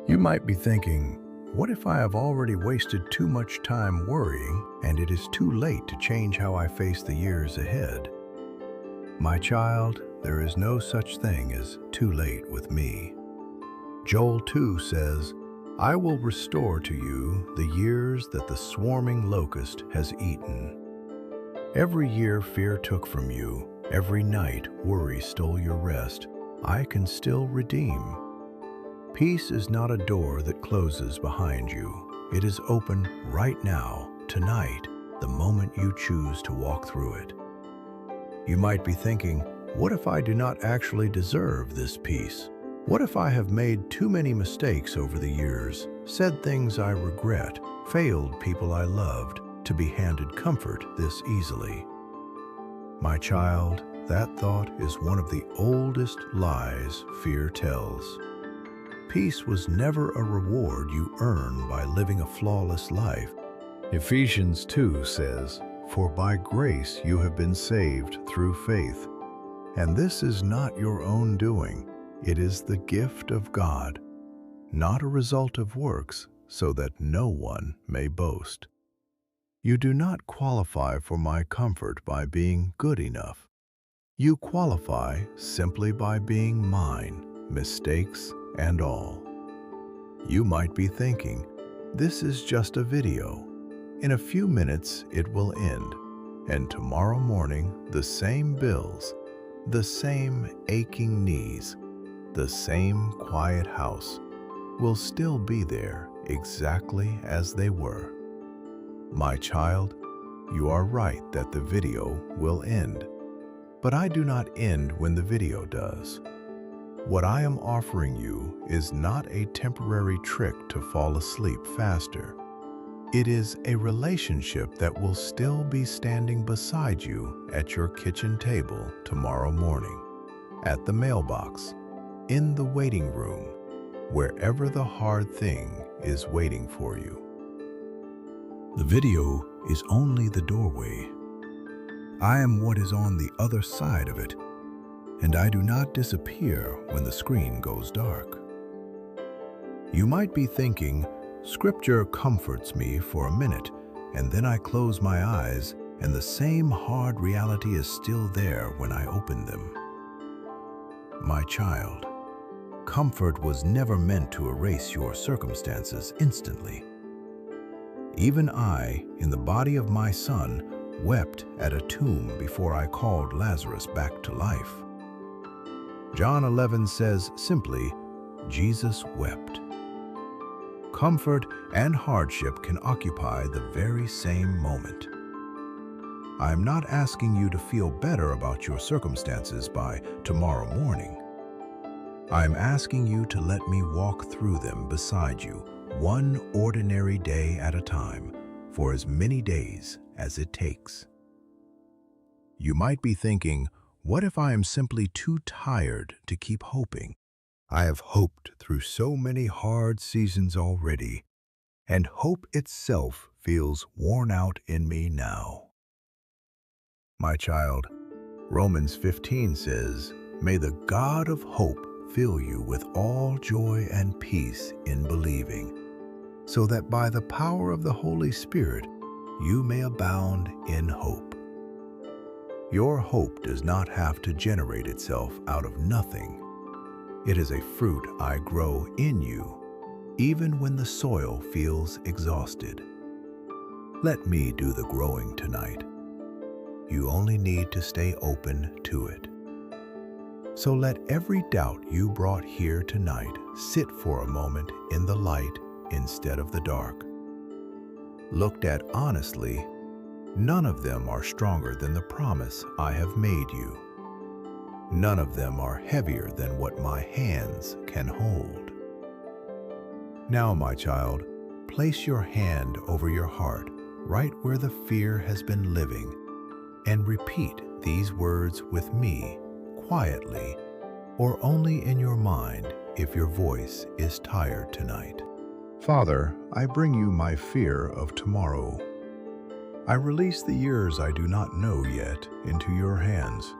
You might be thinking, what if I have already wasted too much time worrying and it is too late to change how I face the years ahead? My child, there is no such thing as too late with me. Joel 2 says, I will restore to you the years that the swarming locust has eaten. Every year fear took from you, every night worry stole your rest, I can still redeem. Peace is not a door that closes behind you. It is open right now, tonight, the moment you choose to walk through it. You might be thinking, what if I do not actually deserve this peace? What if I have made too many mistakes over the years, said things I regret, failed people I loved, to be handed comfort this easily? My child, that thought is one of the oldest lies fear tells. Peace was never a reward you earn by living a flawless life. Ephesians 2 says, For by grace you have been saved through faith. And this is not your own doing. It is the gift of God, not a result of works, so that no one may boast. You do not qualify for my comfort by being good enough. You qualify simply by being mine, mistakes and all. You might be thinking, this is just a video. In a few minutes it will end, and tomorrow morning the same bills, the same aching knees, the same quiet house will still be there exactly as they were. My child, you are right that the video will end, but I do not end when the video does. What I am offering you is not a temporary trick to fall asleep faster. It is a relationship that will still be standing beside you at your kitchen table tomorrow morning, at the mailbox, in the waiting room, wherever the hard thing is waiting for you. The video is only the doorway. I am what is on the other side of it, and I do not disappear when the screen goes dark. You might be thinking, Scripture comforts me for a minute, and then I close my eyes, and the same hard reality is still there when I open them. My child, comfort was never meant to erase your circumstances instantly. Even I, in the body of my son, wept at a tomb before I called Lazarus back to life. John 11 says simply, Jesus wept. Comfort and hardship can occupy the very same moment. I am not asking you to feel better about your circumstances by tomorrow morning. I am asking you to let me walk through them beside you, one ordinary day at a time, for as many days as it takes. You might be thinking, what if I am simply too tired to keep hoping? I have hoped through so many hard seasons already, and hope itself feels worn out in me now. My child, Romans 15 says, "May the God of hope fill you with all joy and peace in believing, so that by the power of the Holy Spirit you may abound in hope." Your hope does not have to generate itself out of nothing. It is a fruit I grow in you, even when the soil feels exhausted. Let me do the growing tonight. You only need to stay open to it. So let every doubt you brought here tonight sit for a moment in the light instead of the dark. Looked at honestly, none of them are stronger than the promise I have made you. None of them are heavier than what my hands can hold. Now, my child, place your hand over your heart, right where the fear has been living, and repeat these words with me, quietly, or only in your mind if your voice is tired tonight. Father, I bring you my fear of tomorrow. I release the years I do not know yet into your hands.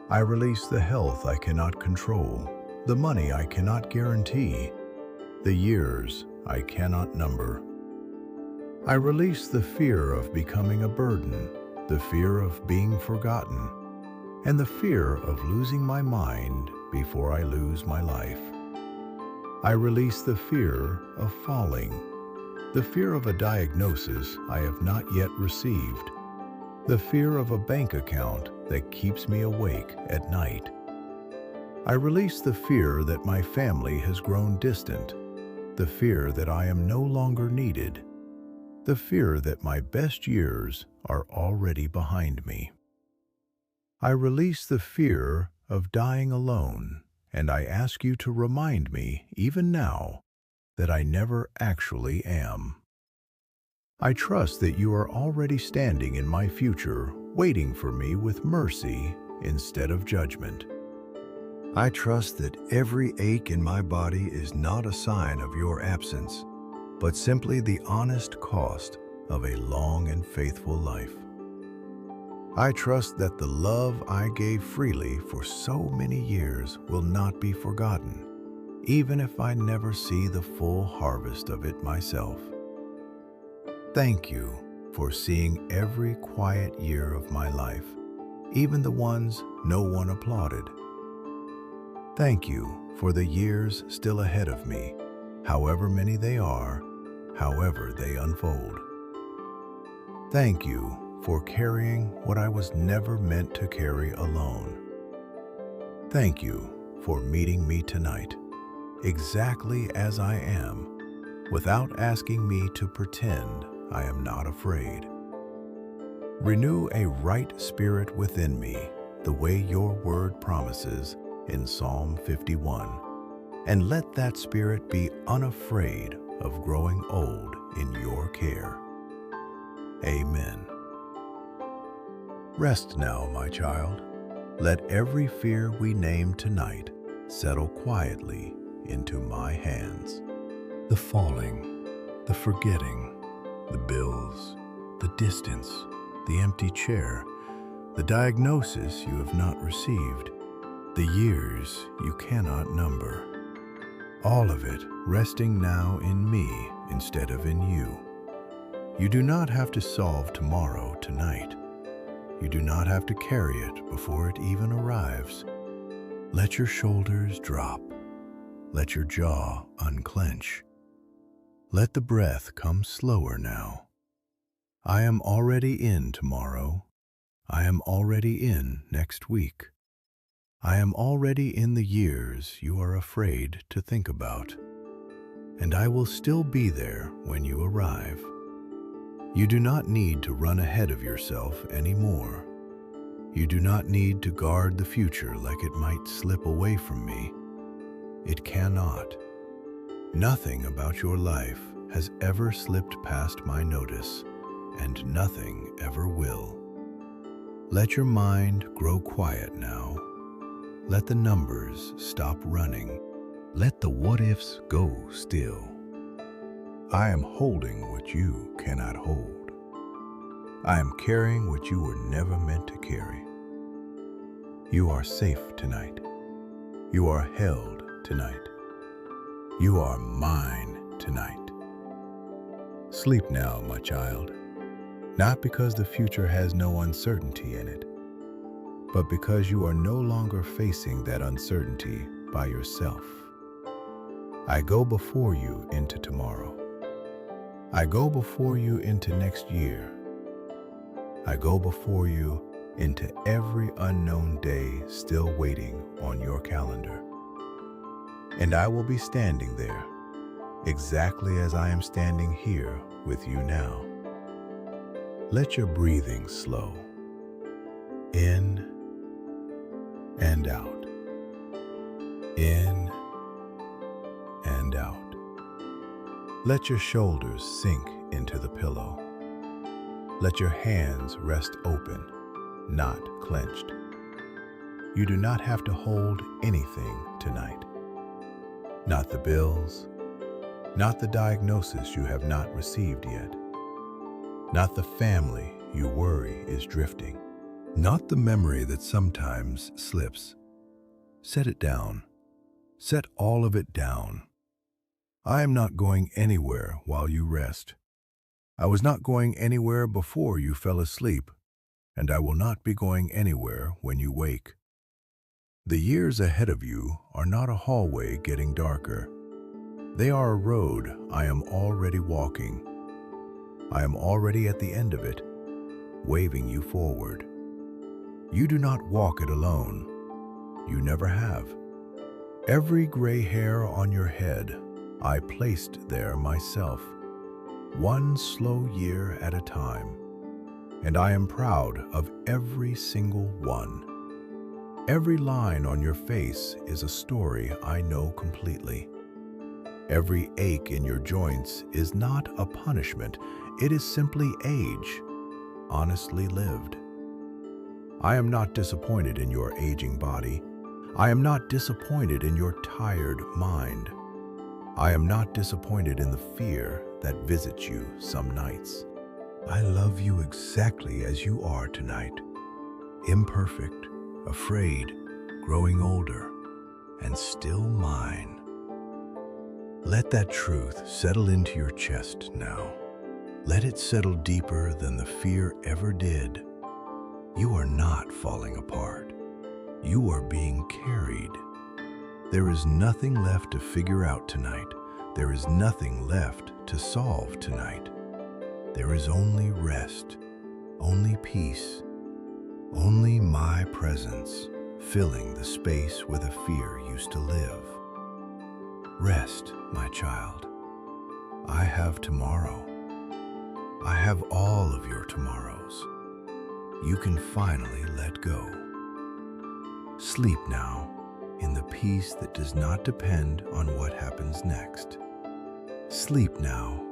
I release the health I cannot control, the money I cannot guarantee, the years I cannot number. I release the fear of becoming a burden, the fear of being forgotten, and the fear of losing my mind before I lose my life. I release the fear of falling, the fear of a diagnosis I have not yet received, the fear of a bank account that keeps me awake at night. I release the fear that my family has grown distant, the fear that I am no longer needed, the fear that my best years are already behind me. I release the fear of dying alone, and I ask you to remind me, even now, that I never actually am. I trust that you are already standing in my future, waiting for me with mercy instead of judgment. I trust that every ache in my body is not a sign of your absence, but simply the honest cost of a long and faithful life. I trust that the love I gave freely for so many years will not be forgotten, even if I never see the full harvest of it myself. Thank you for seeing every quiet year of my life, even the ones no one applauded. Thank you for the years still ahead of me, however many they are, however they unfold. Thank you for carrying what I was never meant to carry alone. Thank you for meeting me tonight, exactly as I am, without asking me to pretend I am not afraid. Renew a right spirit within me, the way your word promises in Psalm 51, and let that spirit be unafraid of growing old in your care. Amen. Rest now, my child. Let every fear we name tonight settle quietly into my hands. The falling, the forgetting, the bills, the distance, the empty chair, the diagnosis you have not received, the years you cannot number. All of it resting now in me instead of in you. You do not have to solve tomorrow tonight. You do not have to carry it before it even arrives. Let your shoulders drop. Let your jaw unclench. Let the breath come slower now. I am already in tomorrow. I am already in next week. I am already in the years you are afraid to think about. And I will still be there when you arrive. You do not need to run ahead of yourself anymore. You do not need to guard the future like it might slip away from me. It cannot. Nothing about your life has ever slipped past my notice, and nothing ever will. Let your mind grow quiet now. Let the numbers stop running. Let the what-ifs go still. I am holding what you cannot hold. I am carrying what you were never meant to carry. You are safe tonight. You are held tonight. You are mine tonight. Sleep now, my child, not because the future has no uncertainty in it, but because you are no longer facing that uncertainty by yourself. I go before you into tomorrow. I go before you into next year. I go before you into every unknown day still waiting on your calendar. And I will be standing there, exactly as I am standing here with you now. Let your breathing slow, in and out, in and out. Let your shoulders sink into the pillow. Let your hands rest open, not clenched. You do not have to hold anything tonight. Not the bills, not the diagnosis you have not received yet, not the family you worry is drifting, not the memory that sometimes slips. Set it down. Set all of it down. I am not going anywhere while you rest. I was not going anywhere before you fell asleep, and I will not be going anywhere when you wake. The years ahead of you are not a hallway getting darker. They are a road I am already walking. I am already at the end of it, waving you forward. You do not walk it alone. You never have. Every gray hair on your head I placed there myself, one slow year at a time, and I am proud of every single one. Every line on your face is a story I know completely. Every ache in your joints is not a punishment, it is simply age, honestly lived. I am not disappointed in your aging body. I am not disappointed in your tired mind. I am not disappointed in the fear that visits you some nights. I love you exactly as you are tonight, imperfect, afraid, growing older, and still mine. Let that truth settle into your chest now. Let it settle deeper than the fear ever did. You are not falling apart. You are being carried. There is nothing left to figure out tonight. There is nothing left to solve tonight. There is only rest, only peace, only my presence filling the space where the fear used to live. Rest, my child. I have tomorrow. I have all of your tomorrows. You can finally let go. Sleep now in the peace that does not depend on what happens next. Sleep now,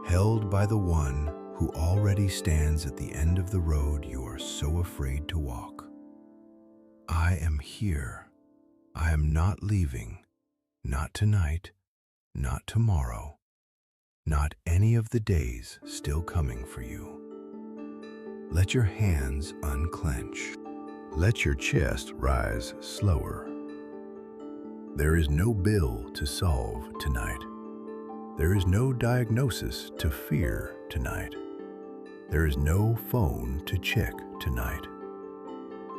held by the one who already stands at the end of the road you are so afraid to walk. I am here. I am not leaving. Not tonight, not tomorrow, not any of the days still coming for you. Let your hands unclench. Let your chest rise slower. There is no bill to solve tonight. There is no diagnosis to fear tonight. There is no phone to check tonight.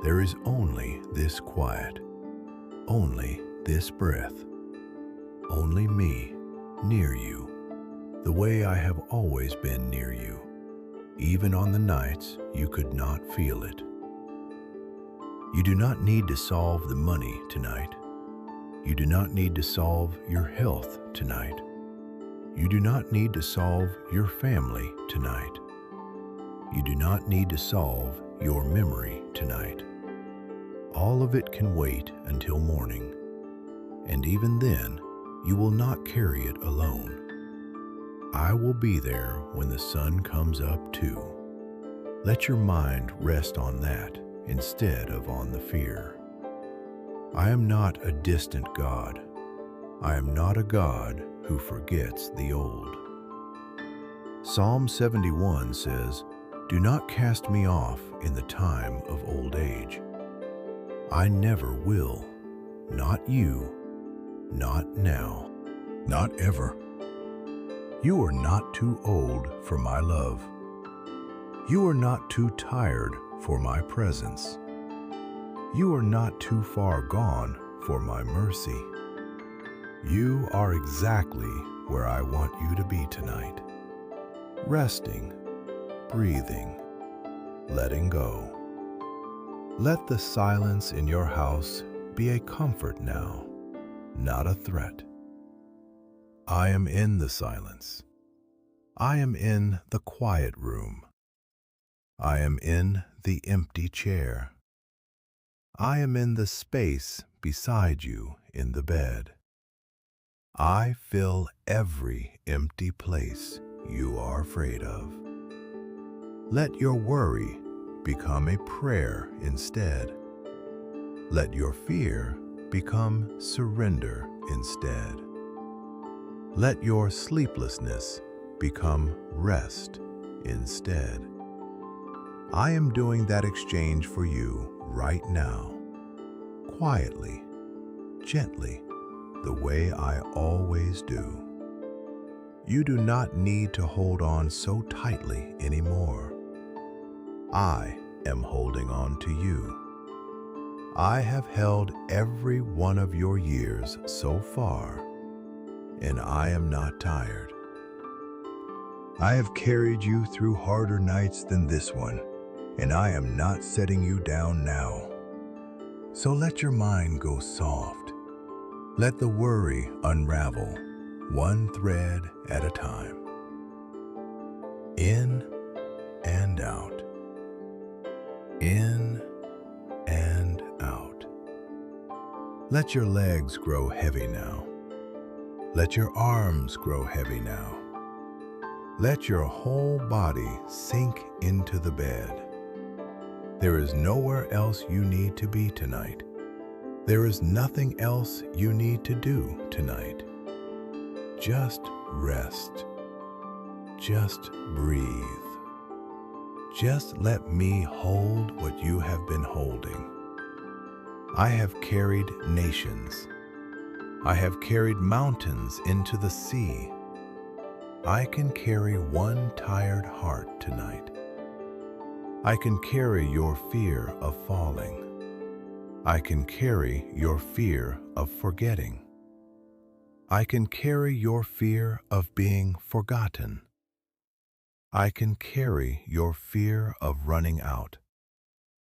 There is only this quiet, only this breath, only me near you, the way I have always been near you, even on the nights you could not feel it. You do not need to solve the money tonight. You do not need to solve your health tonight. You do not need to solve your family tonight. You do not need to solve your memory tonight. All of it can wait until morning, and even then, you will not carry it alone. I will be there when the sun comes up too. Let your mind rest on that instead of on the fear. I am not a distant God. I am not a God who forgets the old. Psalm 71 says, "Do not cast me off in the time of old age." I never will. Not you. Not now. Not ever. You are not too old for my love. You are not too tired for my presence. You are not too far gone for my mercy. You are exactly where I want you to be tonight. Resting, breathing, letting go. Let the silence in your house be a comfort now, not a threat. I am in the silence. I am in the quiet room. I am in the empty chair. I am in the space beside you in the bed. I fill every empty place you are afraid of. Let your worry become a prayer instead. Let your fear become surrender instead. Let your sleeplessness become rest instead. I am doing that exchange for you right now, quietly, gently, the way I always do. You do not need to hold on so tightly anymore. I am holding on to you. I have held every one of your years so far, and I am not tired. I have carried you through harder nights than this one, and I am not setting you down now. So let your mind go soft. Let the worry unravel, one thread at a time. In and out. In and out. Let your legs grow heavy now. Let your arms grow heavy now. Let your whole body sink into the bed. There is nowhere else you need to be tonight. There is nothing else you need to do tonight. Just rest. Just breathe. Just let me hold what you have been holding. I have carried nations. I have carried mountains into the sea. I can carry one tired heart tonight. I can carry your fear of falling. I can carry your fear of forgetting. I can carry your fear of being forgotten. I can carry your fear of running out,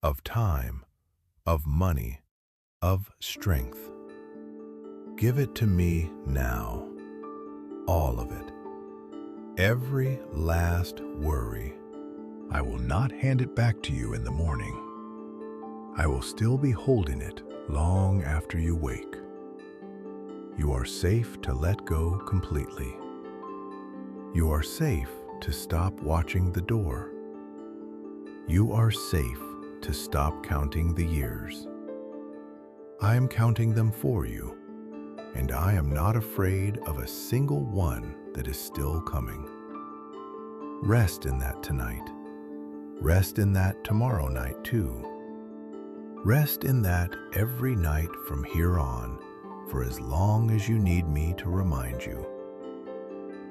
of time, of money, of strength. Give it to me now, all of it. Every last worry. I will not hand it back to you in the morning. I will still be holding it long after you wake. You are safe to let go completely. You are safe to stop watching the door. You are safe to stop counting the years. I am counting them for you, and I am not afraid of a single one that is still coming. Rest in that tonight. Rest in that tomorrow night too. Rest in that every night from here on, for as long as you need me to remind you.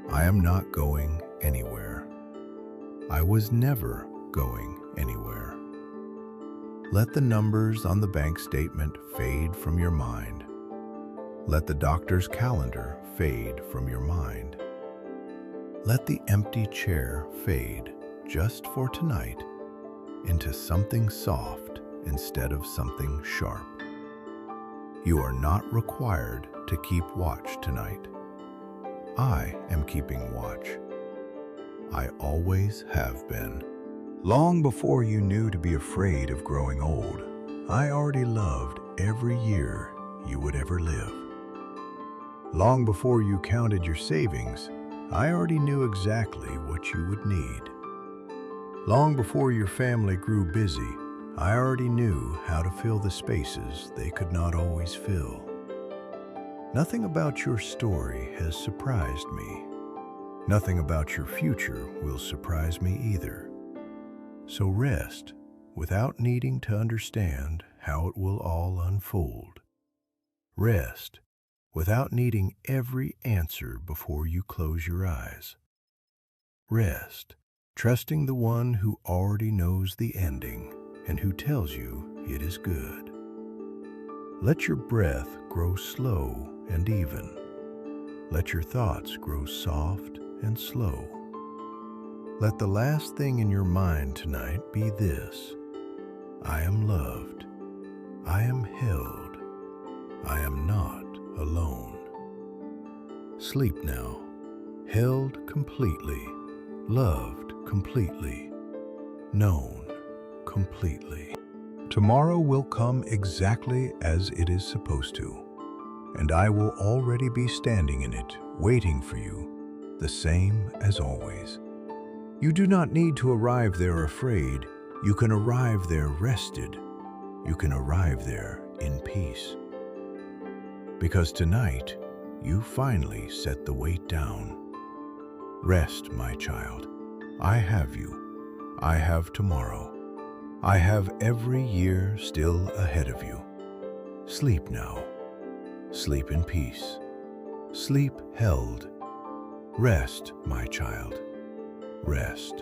I am not going anywhere. I was never going anywhere. Let the numbers on the bank statement fade from your mind. Let the doctor's calendar fade from your mind. Let the empty chair fade just for tonight into something soft instead of something sharp. You are not required to keep watch tonight. I am keeping watch. I always have been. Long before you knew to be afraid of growing old, I already loved every year you would ever live. Long before you counted your savings, I already knew exactly what you would need. Long before your family grew busy, I already knew how to fill the spaces they could not always fill. Nothing about your story has surprised me. Nothing about your future will surprise me either. So rest without needing to understand how it will all unfold. Rest without needing every answer before you close your eyes. Rest, trusting the one who already knows the ending and who tells you it is good. Let your breath grow slow and even. Let your thoughts grow soft and slow. Let the last thing in your mind tonight be this: I am loved. I am held. I am not alone. Sleep now, held completely, loved completely, known completely. Tomorrow will come exactly as it is supposed to, and I will already be standing in it, waiting for you, the same as always. You do not need to arrive there afraid. You can arrive there rested. You can arrive there in peace. Because tonight, you finally set the weight down. Rest, my child. I have you. I have tomorrow. I have every year still ahead of you. Sleep now. Sleep in peace. Sleep held. Rest, my child. Rest.